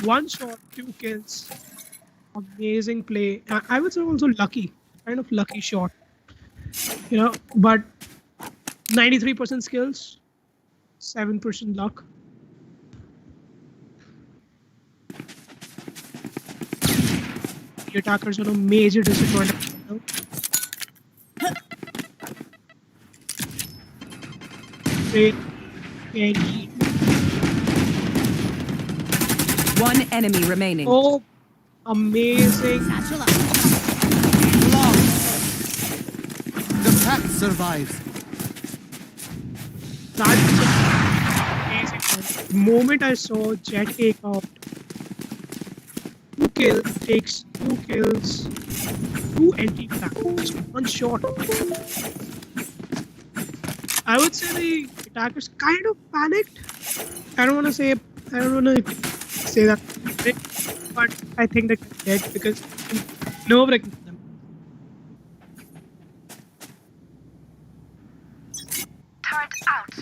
one shot, 2 kills. Amazing play. I would say also lucky, kind of lucky shot. You know, but 93% skills, 7% luck. The attackers are a major disadvantage. You know? Very. One enemy remaining. Oh, amazing. Satchel out. The pack survives. That's amazing. The moment I saw Jet take out 2 kills, takes 2 kills, 2 empty attacks, 1 shot. I would say the attackers kind of panicked. I don't want to say that, but I think they're dead because no breaking for them. Turret out.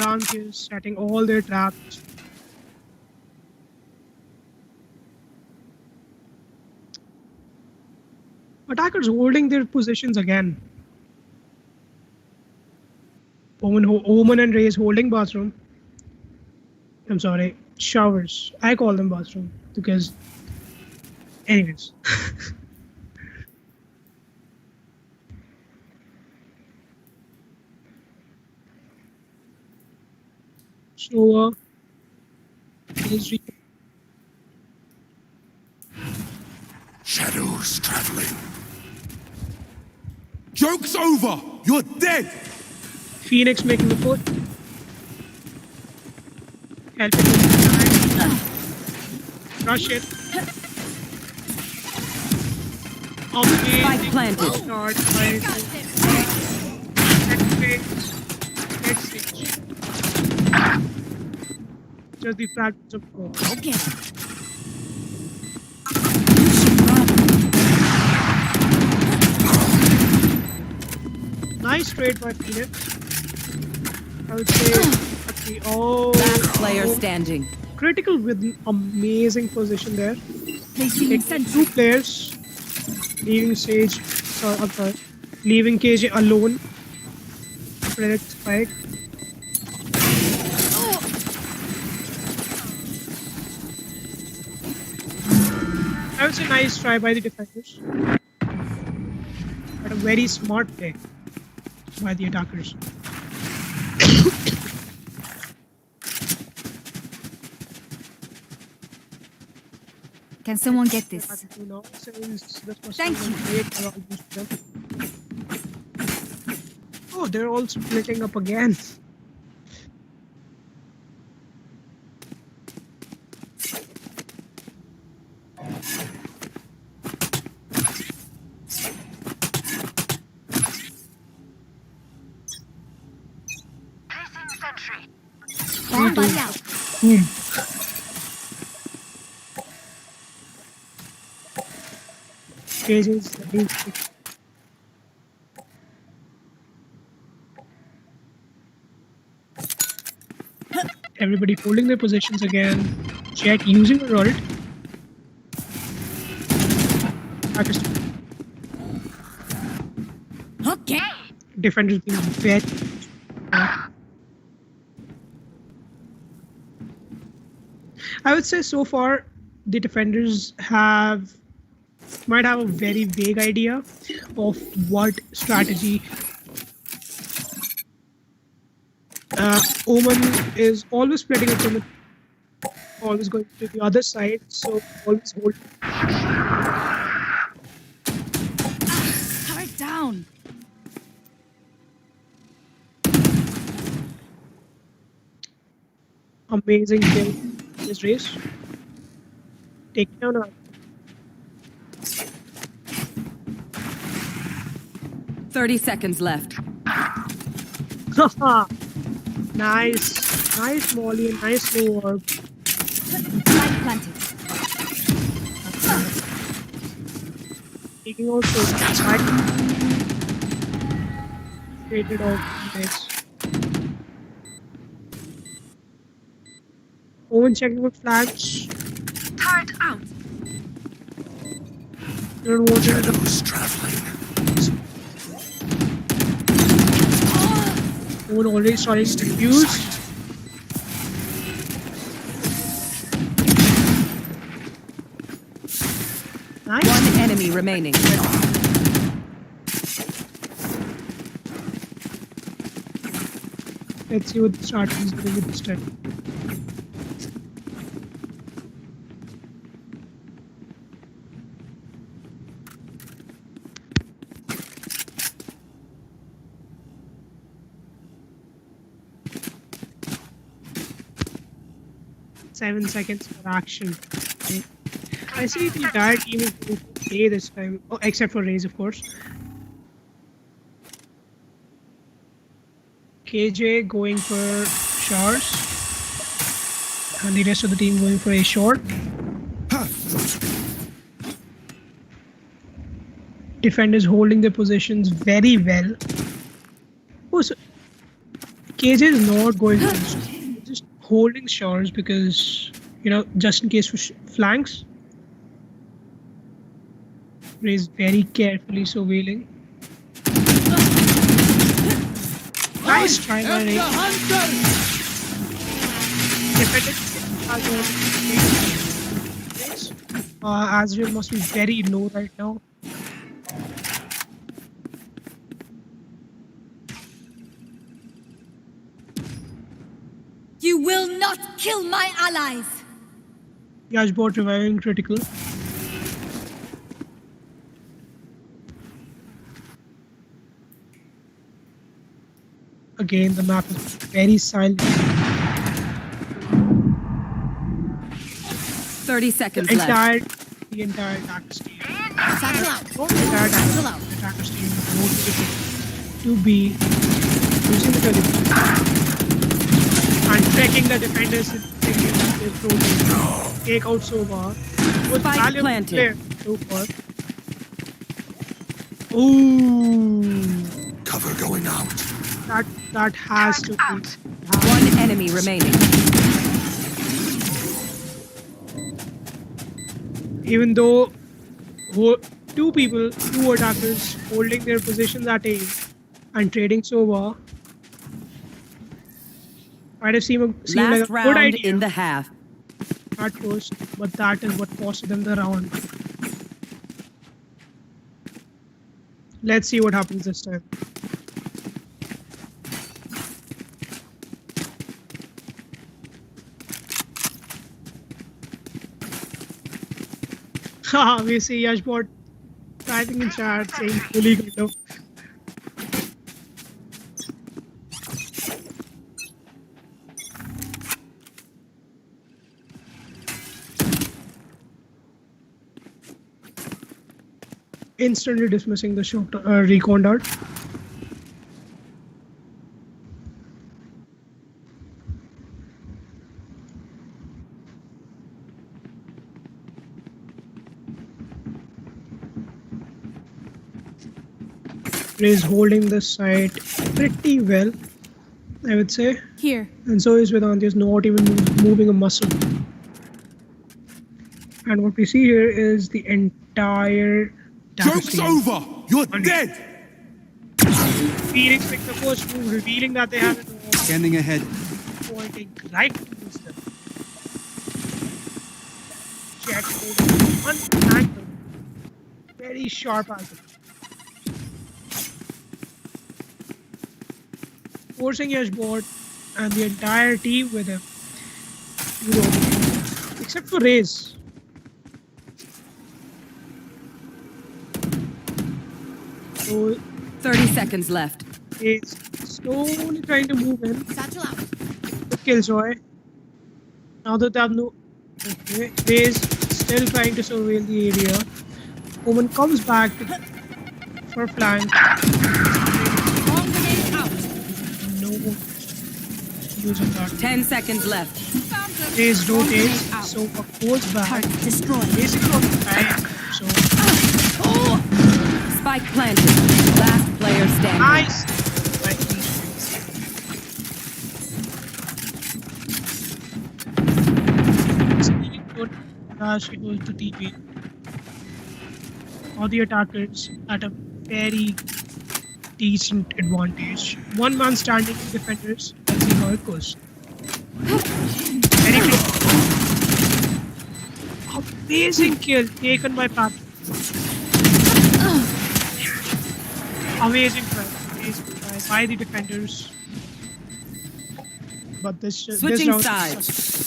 Rank is setting all their traps. Attackers holding their positions again. Omen and Raze holding bathroom. I'm sorry, showers. I call them bathroom because, anyways. So, Shadows traveling. Joke's over. You're dead. Phoenix making the push. Helping him. Rush it. Spike planted. Start by just the fragments of four. Okay. Nice trade by Phoenix. I would say. Okay, oh. Last player standing. Critical with an amazing position there. Placing It's sentry. 2 players. Leaving Sage. Sorry. Leaving KJ alone. Predict spike. I would say nice try by the defenders. But a very smart play by the attackers. Can someone get this? Thank you. Oh, they're all splitting up again. Placing sentry. Bomb buddy out. Boom. Cages. Everybody holding their positions again. Jet using a ult. Okay. Defenders being very. I would say so far the defenders might have a very vague idea of what strategy Omen is always splitting it from the always going to the other side, so always hold. Turret down. Amazing kill in this race. Take down a 30 seconds left. nice Molly, nice low orb. Spike planted. Taking out so spike. Created out nice. Owen checking with flash. Turret out. You're watching Shadows traveling. Owen already starting to use. Nice. One enemy remaining. Let's see what the start is doing with this time. Seven seconds for action. I see the entire team is going to play this time, oh, except for Raze, of course. KJ going for showers, and the rest of the team going for a short. Defenders holding their positions very well. Oh, so KJ is not going for just holding showers because, you know, just in case for flanks. Raise very carefully surveilling. Nice try by Ray. Azrael must be very low right now. You will not kill my allies. Yashbot reviving critical. Again, the map is very silent. 30 seconds The entire left. the entire attackers team. Satchel out. Not the entire attackers team motivated to be using the telephone and tracking the defenders in their approach. Take out Sova. Was Spike valuable planted. player so far. Ooh, Cover going out. that has to be. One enemy remaining. Even though two attackers holding their positions at A and trading Sova, might have seemed like a Last good round idea in the half. at first, but that is what costed them the round. Let's see what happens this time. Haha, we see Yashbot typing in chat saying fully kind of. Instantly dismissing the shot recon dart. Is holding the site pretty well, I would say. Here. And so is Vedant, is not even moving a muscle. And what we see here is the entire Joke's over! You're dead! Phoenix picked the first move, revealing that they have it all, Scanning ahead. pointing right towards them. Check over one angle. Very sharp angle. Forcing Yashbot and the entire team with him. You know, except for Raze. So 30 seconds left. Raze slowly trying to move in. Satchel out. With Killjoy. Now that they have no. Okay. Raze still trying to surveil the area. Omen comes back for flank. Bomb grenade out. No using that. 10 seconds left. Found them. Raze Bomb grenade rotates, out. so goes back. Target destroyed. Basically on the time. So Spike planted. Last player standing. nice. She goes to TP. All the attackers at a very decent advantage. One man standing in defenders. Let's see how it goes. Very close. Amazing kill taken by Pat. Amazing try. Amazing try by the defenders. But this Switching round sides.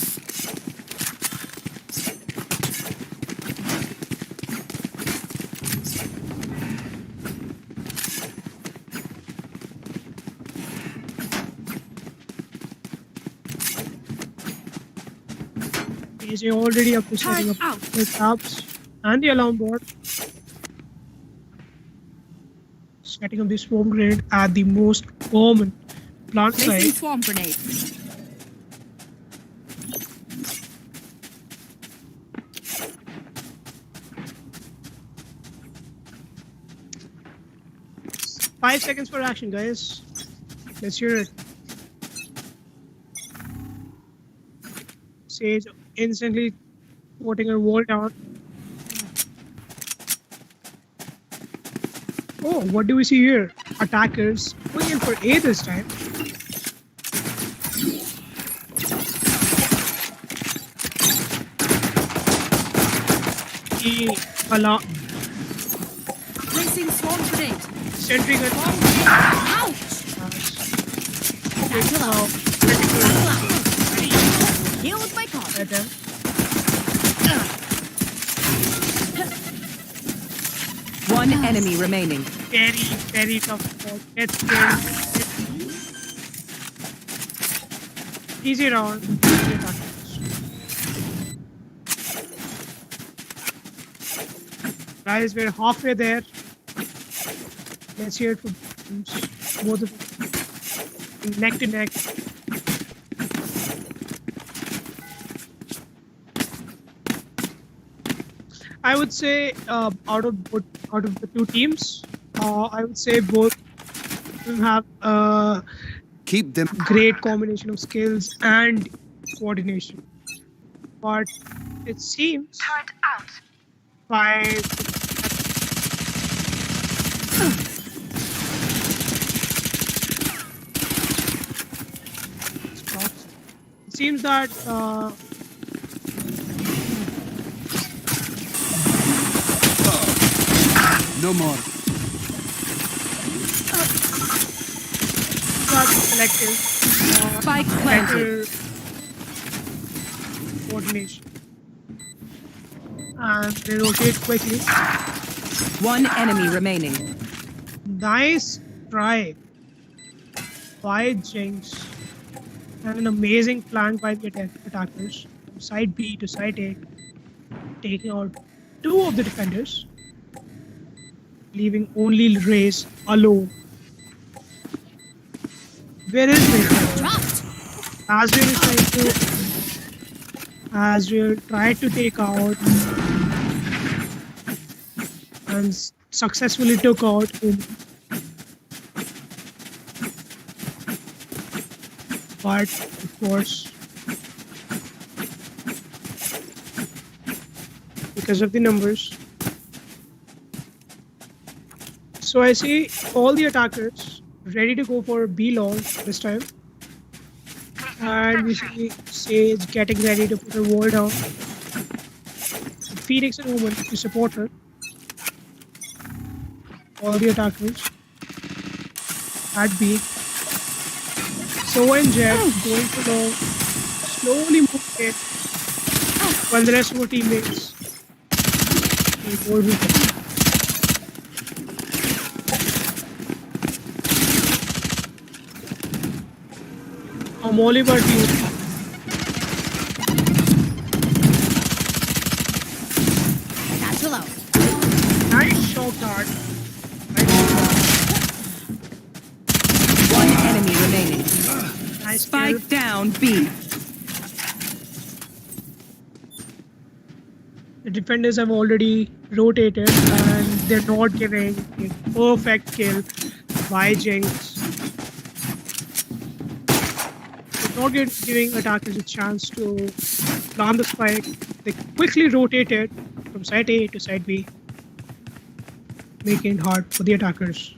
is already up to setting up the traps and the alarm board. Setting up the swarm grenade at the most common plant Placing site. swarm grenade. Five seconds for action, guys. Let's hear it. Sage instantly putting her wall down. Oh, what do we see here? Attackers going in for A this time. The alarm. Placing swarm grenade. Sentry gun. Ouch! Heal with my card. At them. One enemy remaining. Very, very tough ball. It's very easy round. Guys, we're halfway there. Let's hear it for both of them. Neck to neck. I would say out of the two teams, I would say both have Keep them. great combination of skills and coordination. But it seems Turret out. by it seems that No more. collective Spike planted. better coordination and they rotate quickly. One enemy remaining. Nice try by Jinx and an amazing flank by the attackers from side B to side A, taking out two of the defenders, leaving only Raze alone. Where is Raze? Azrael tried to take out and successfully took out but of course because of the numbers. So I see all the attackers ready to go for B long this time. And we see Sage getting ready to put her wall down. Phoenix and Woman to support her. All the attackers at B. So and Jet going for long, slowly moving in, while the rest of our teammates hold her. I'm all about you. Satchel out. Nice shot dart. One enemy remaining. Nice Spike kill. down B. The defenders have already rotated and they're not giving a perfect kill by Jinx. Not giving attackers a chance to plant the spike. They quickly rotated from side A to side B, making it hard for the attackers.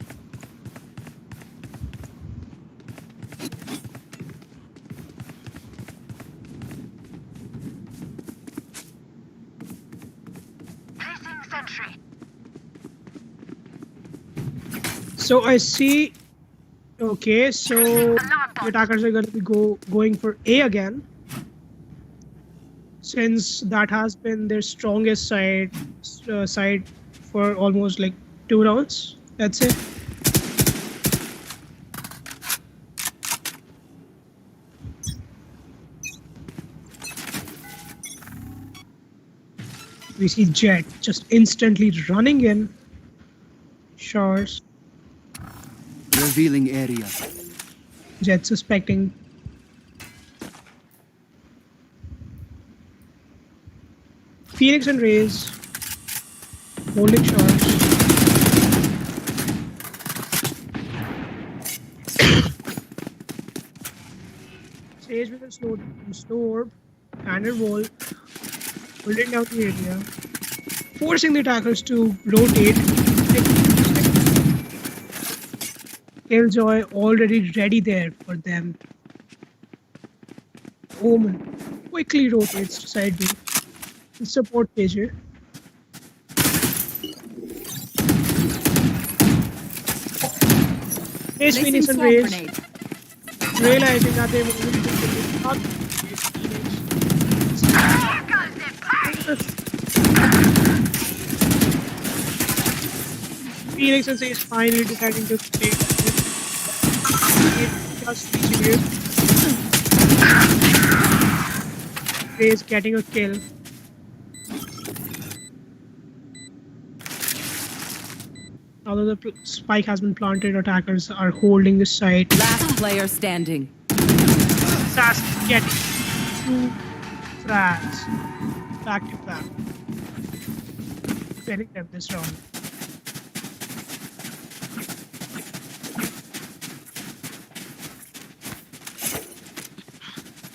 Placing sentry. So I see. Okay, so the attackers are going to be going for A again, since that has been their strongest side for almost like 2 rounds. That's it. We see Jet just instantly running in. Shores. Revealing area. Jet suspecting. Phoenix and Raze holding shots. Sage with a slow orb and her wall, holding down the area, forcing the attackers to rotate. Killjoy already ready there for them. Omen quickly rotates to side B to support Pager. Ace Phoenix and Raze realizing that they were not Phoenix and Ace finally deciding to take just reaching it. Raze getting a kill. Now that the spike has been planted, attackers are holding the site. Last player standing. Sass getting 2 frags back to back. Getting them this round.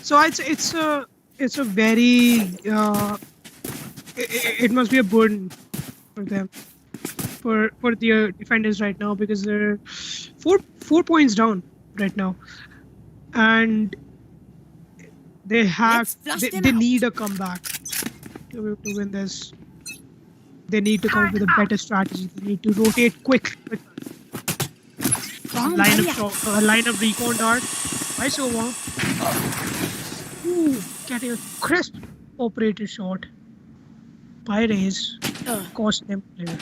So I'd say it's a very it must be a burden for them, for the defenders right now, because they're four points down right now, and they need a comeback to win this. They need to come up with a better strategy. They need to rotate quick. Line of recon dart. Nice over. Ooh, getting a crisp operator shot. By Raze. Cost them player.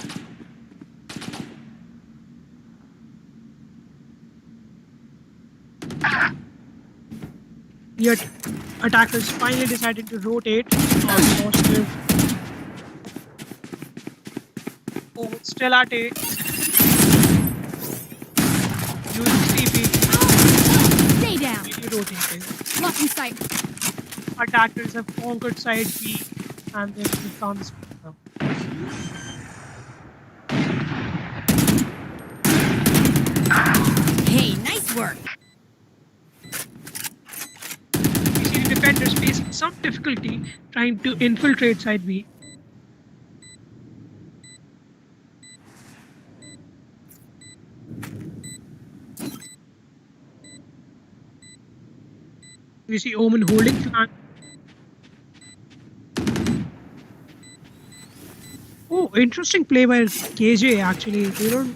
Yet attackers finally decided to rotate. Oh, still at it. Using CP. Stay down. Rotating. Blocking sight. Attackers have conquered side B and they've found this now. Hey, nice work. We see the defenders facing some difficulty trying to infiltrate side B. We see Omen holding flank. Oh, interesting play by KJ actually. They don't.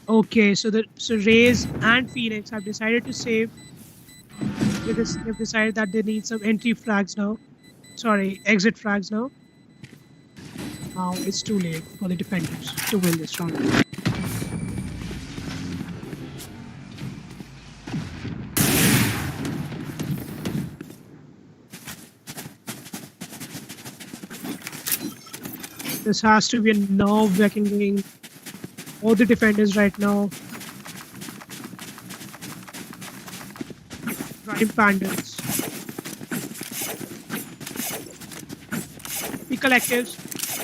Okay, so Raze and Phoenix have decided to save. They've decided that they need some entry frags now. Sorry, exit frags now. Now it's too late for the defenders to win this round. This has to be a nerve-wracking game. All the defenders right now. Vrime Pandals. The collectives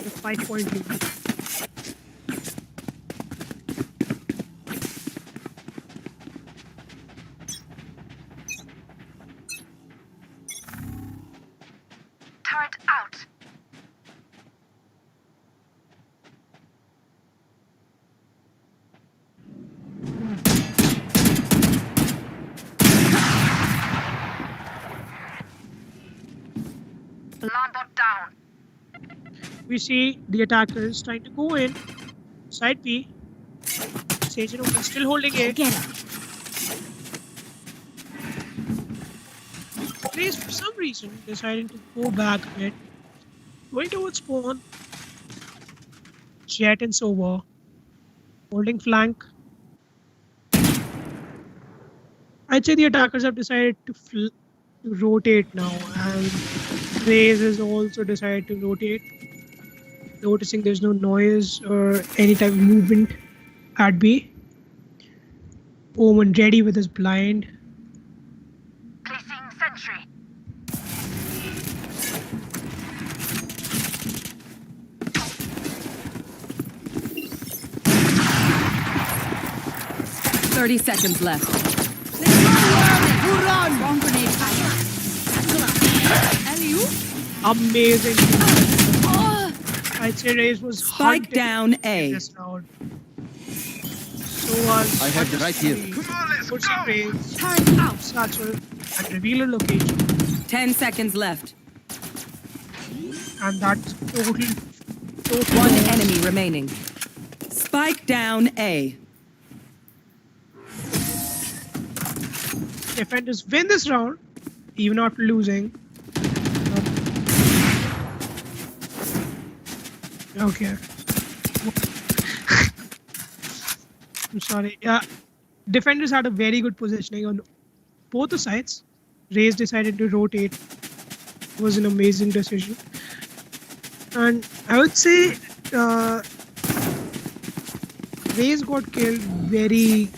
with a 5-point lead. Turret out. Lambot down. We see the attackers trying to go in. Side B. Sage and Omen still holding it. Get him. Raze for some reason deciding to go back a bit. Going towards spawn. Jet and Sova. Holding flank. I'd say the attackers have decided to rotate now, and Raze has also decided to rotate. Noticing there's no noise or any type of movement at B. Omen ready with his blind. Placing sentry. Thirty seconds left. Bomb grenade fire. Alley-oop. Amazing. I'd say Raze was Spike down A. this round. So was I have the right here. Good Raze, Turret out. Satchel, and reveal a location. 10 seconds left. And that's total One enemy remaining. Spike down A. Defenders win this round, even after losing. Okay. I'm sorry. Yeah, defenders had a very good positioning on both the sides. Raze decided to rotate. It was an amazing decision. And I would say Raze got killed very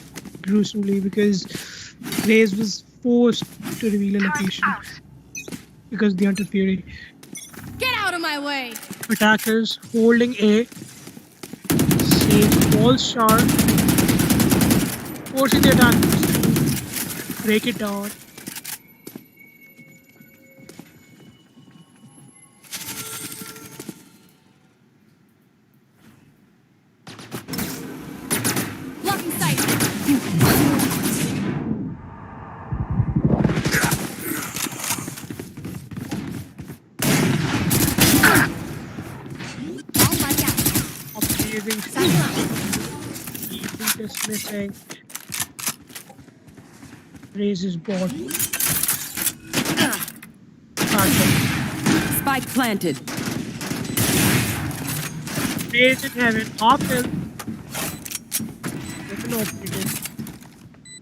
gruesomely because Raze was forced to reveal a location because of the Hunter Fury. Get out of my way! Attackers holding A. Sage falls sharp, forcing the attackers to break it down. Blocking sight! Amazing. Easily dismissing Raze's body. Spike planted. Raze in heaven, off him. With an operator.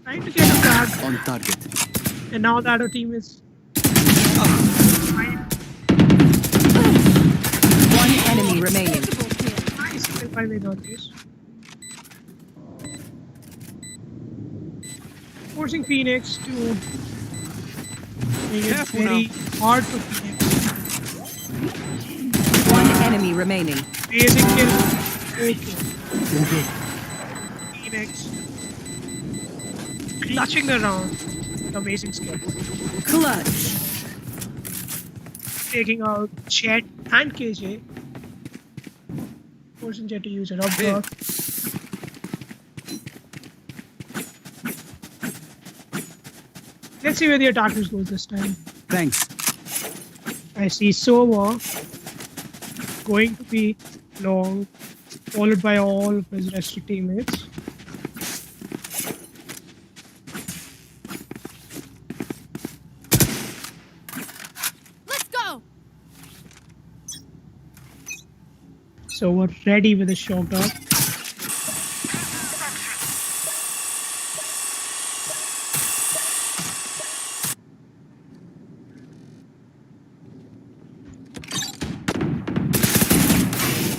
Trying to get him back. On target. And now the other team is. One enemy remaining. Nice kill by Vedantis. Forcing Phoenix to make it very hard for Phoenix. One enemy remaining. Amazing kill. Okay. Phoenix clutching the round with amazing skill. Clutch. Taking out Jet and KJ. Forcing Jet to use it up block. Let's see where the attackers go this time. Thanks. I see Sova going to be long, followed by all of his rested teammates. Let's go! So we're ready with the shock dart.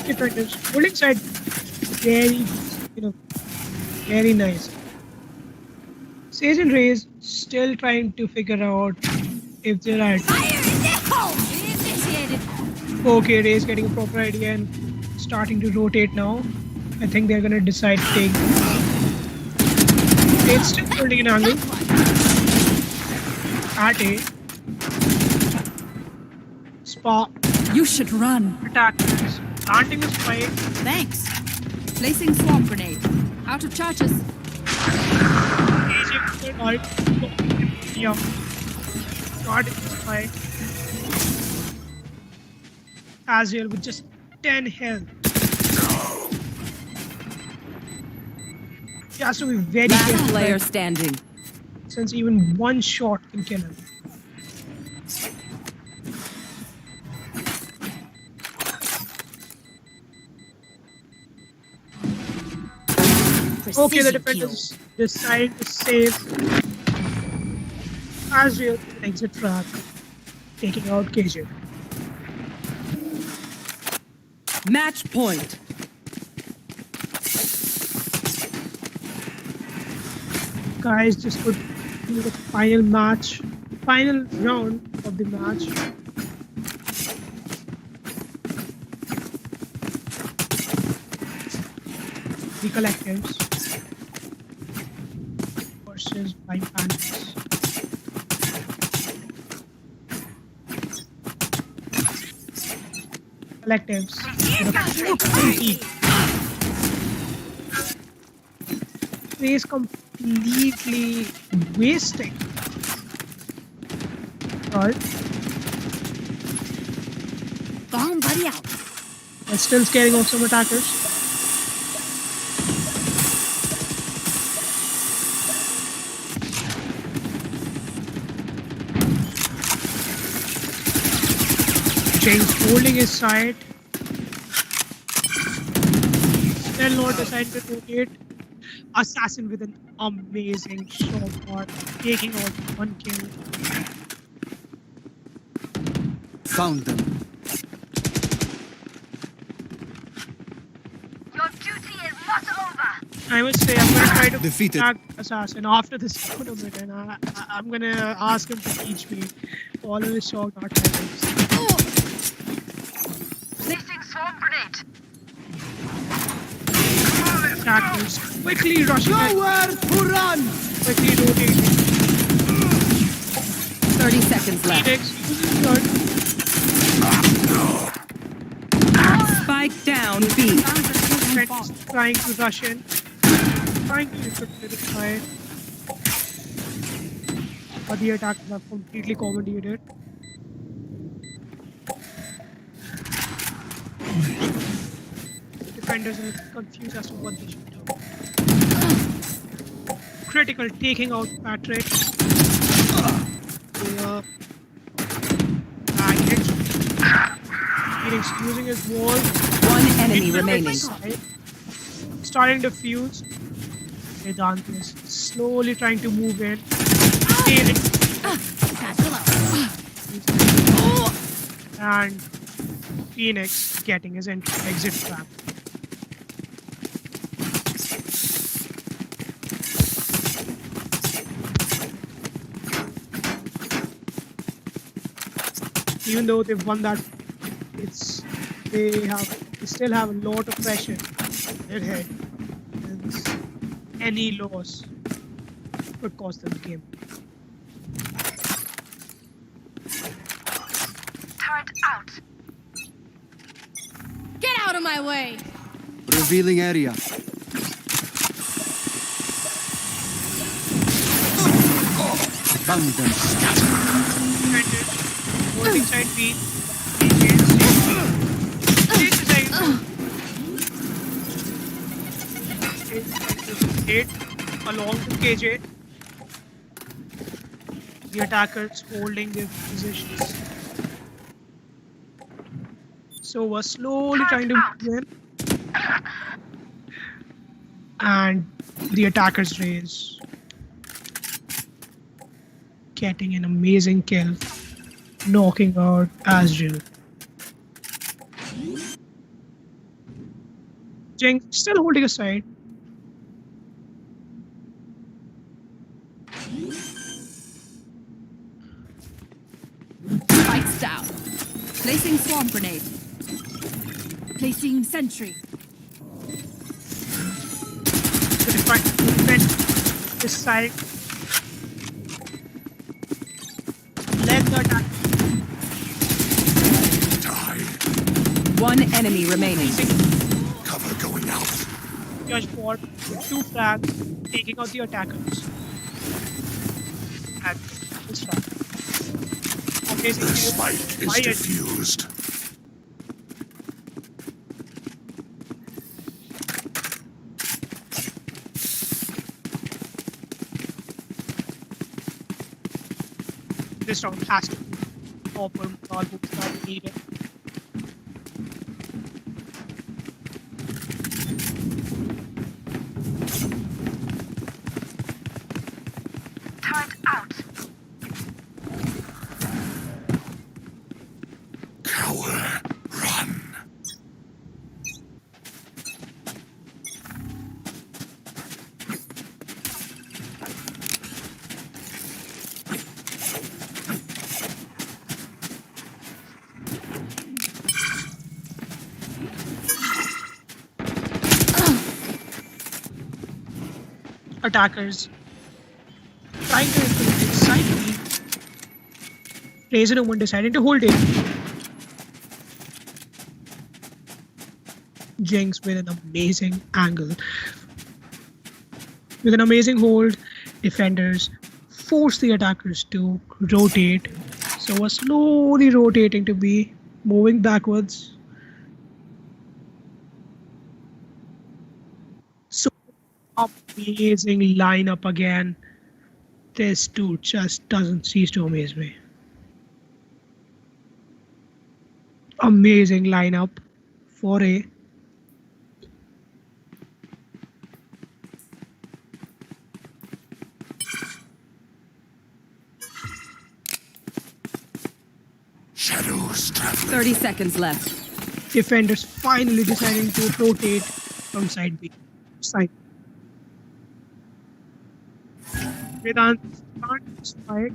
Defenders holding side very, very nice. Sage and Raze still trying to figure out if they're at. Fire in the hole! Initiated! Okay, Raze getting a proper idea and starting to rotate now. I think they're gonna decide to take. It's still holding an angle. At A. Spa. You should run. Attackers. Planting the spike. Thanks. Placing swamp grenade. Out of charges. Aging for ult. Yeah. Starting the spike. Azrael with just 10 health. He has to be very Last careful player standing. since even one shot can kill him. Okay, the defenders decide to save Azrael with an exit trap, taking out KJ. Match point. Guys, just put the final round of the match. The collectives versus Vrime Pandals. Collectives. He's completely wasting. Right? Bomb buddy out. And still scaring off some attackers. James holding his side. Still not decided to rotate. Assassin with an amazing shot, taking out one kill. Found them. Your duty is not over. I must say, I'm gonna try to Defeated. contact Assassin after this tournament, and I'm gonna ask him to teach me all of his short art techniques. Placing swarm grenade. Attackers quickly rushing it, Nowhere to run! quickly rotating. 30 seconds left. Phoenix using good. Spike down B. Friends trying to rush in. Trying to infiltrate the side. But the attackers have completely accommodated. Defenders are confused as to what they should do. Critical taking out Patrick. Phoenix using his wall. One enemy remaining. Starting to fuse. Vedant is slowly trying to move in. And Phoenix getting his exit trap. Even though they've won that, they still have a lot of pressure on their head. And any loss could cost them the game. Turret out. Get out of my way! Revealing area. Found them. Holding side B. Along to KJ. The attackers holding their positions. So we're slowly trying to win. And the attackers raise. Getting an amazing kill. Knocking out Azrael. Jing still holding a side. Spikes down. Placing swarm grenade. Placing sentry. Defend this side. Let the attack. One enemy remaining. Cover going out. Judge bot with 2 frags, taking out the attackers. At this frag. Amazing. The spike is diffused. This round has to be proper boots that we needed. Turret out. Cower. Run. Attackers trying to infiltrate side B. Razor Woman deciding to hold it. Jinx with an amazing angle. With an amazing hold, defenders force the attackers to rotate. So we're slowly rotating to be moving backwards. So amazing lineup again. This dude just doesn't cease to amaze me. Amazing lineup for A. Shadows traveling. 30 seconds left. Defenders finally deciding to rotate from side B. Side. Vedant can't strike.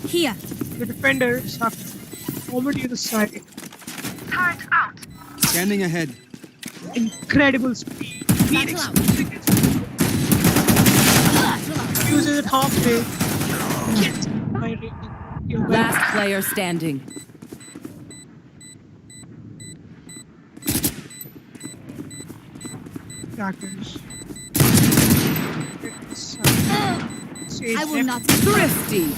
Here. The defenders have over to the side. Turret out. Scanning ahead. Incredible speed. Phoenix uses it halfway. Get my rating. Last player standing. Attackers. I will not. Thrifty.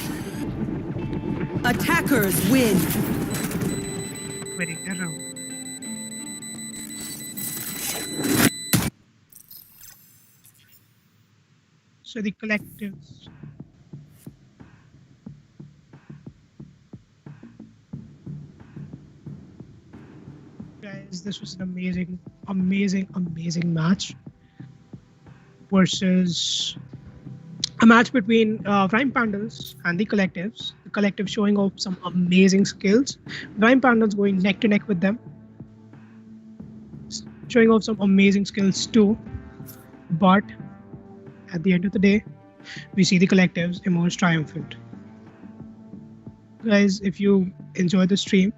Attackers win. Winning the round. So the collectives. Guys, this was an amazing match versus a match between Vrime Pandals and the collectives. The collective showing off some amazing skills. Vrime Pandals going neck to neck with them, showing off some amazing skills too. But at the end of the day, we see the collectives emerge triumphant. Guys, if you enjoyed the stream,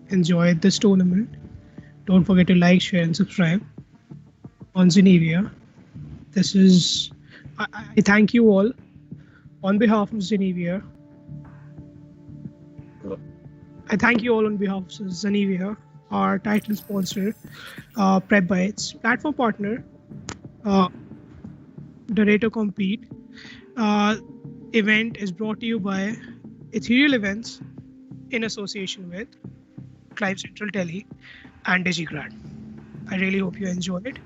enjoyed this tournament, don't forget to like, share, and subscribe on Zenevia. This is, I thank you all on behalf of Zenevia. I thank you all on behalf of Zenevia, our title sponsor, Prep Bytes, platform partner, Donator Compete. Event is brought to you by Ethereal Events in association with Clive Central Tele and DigiGrad. I really hope you enjoyed it.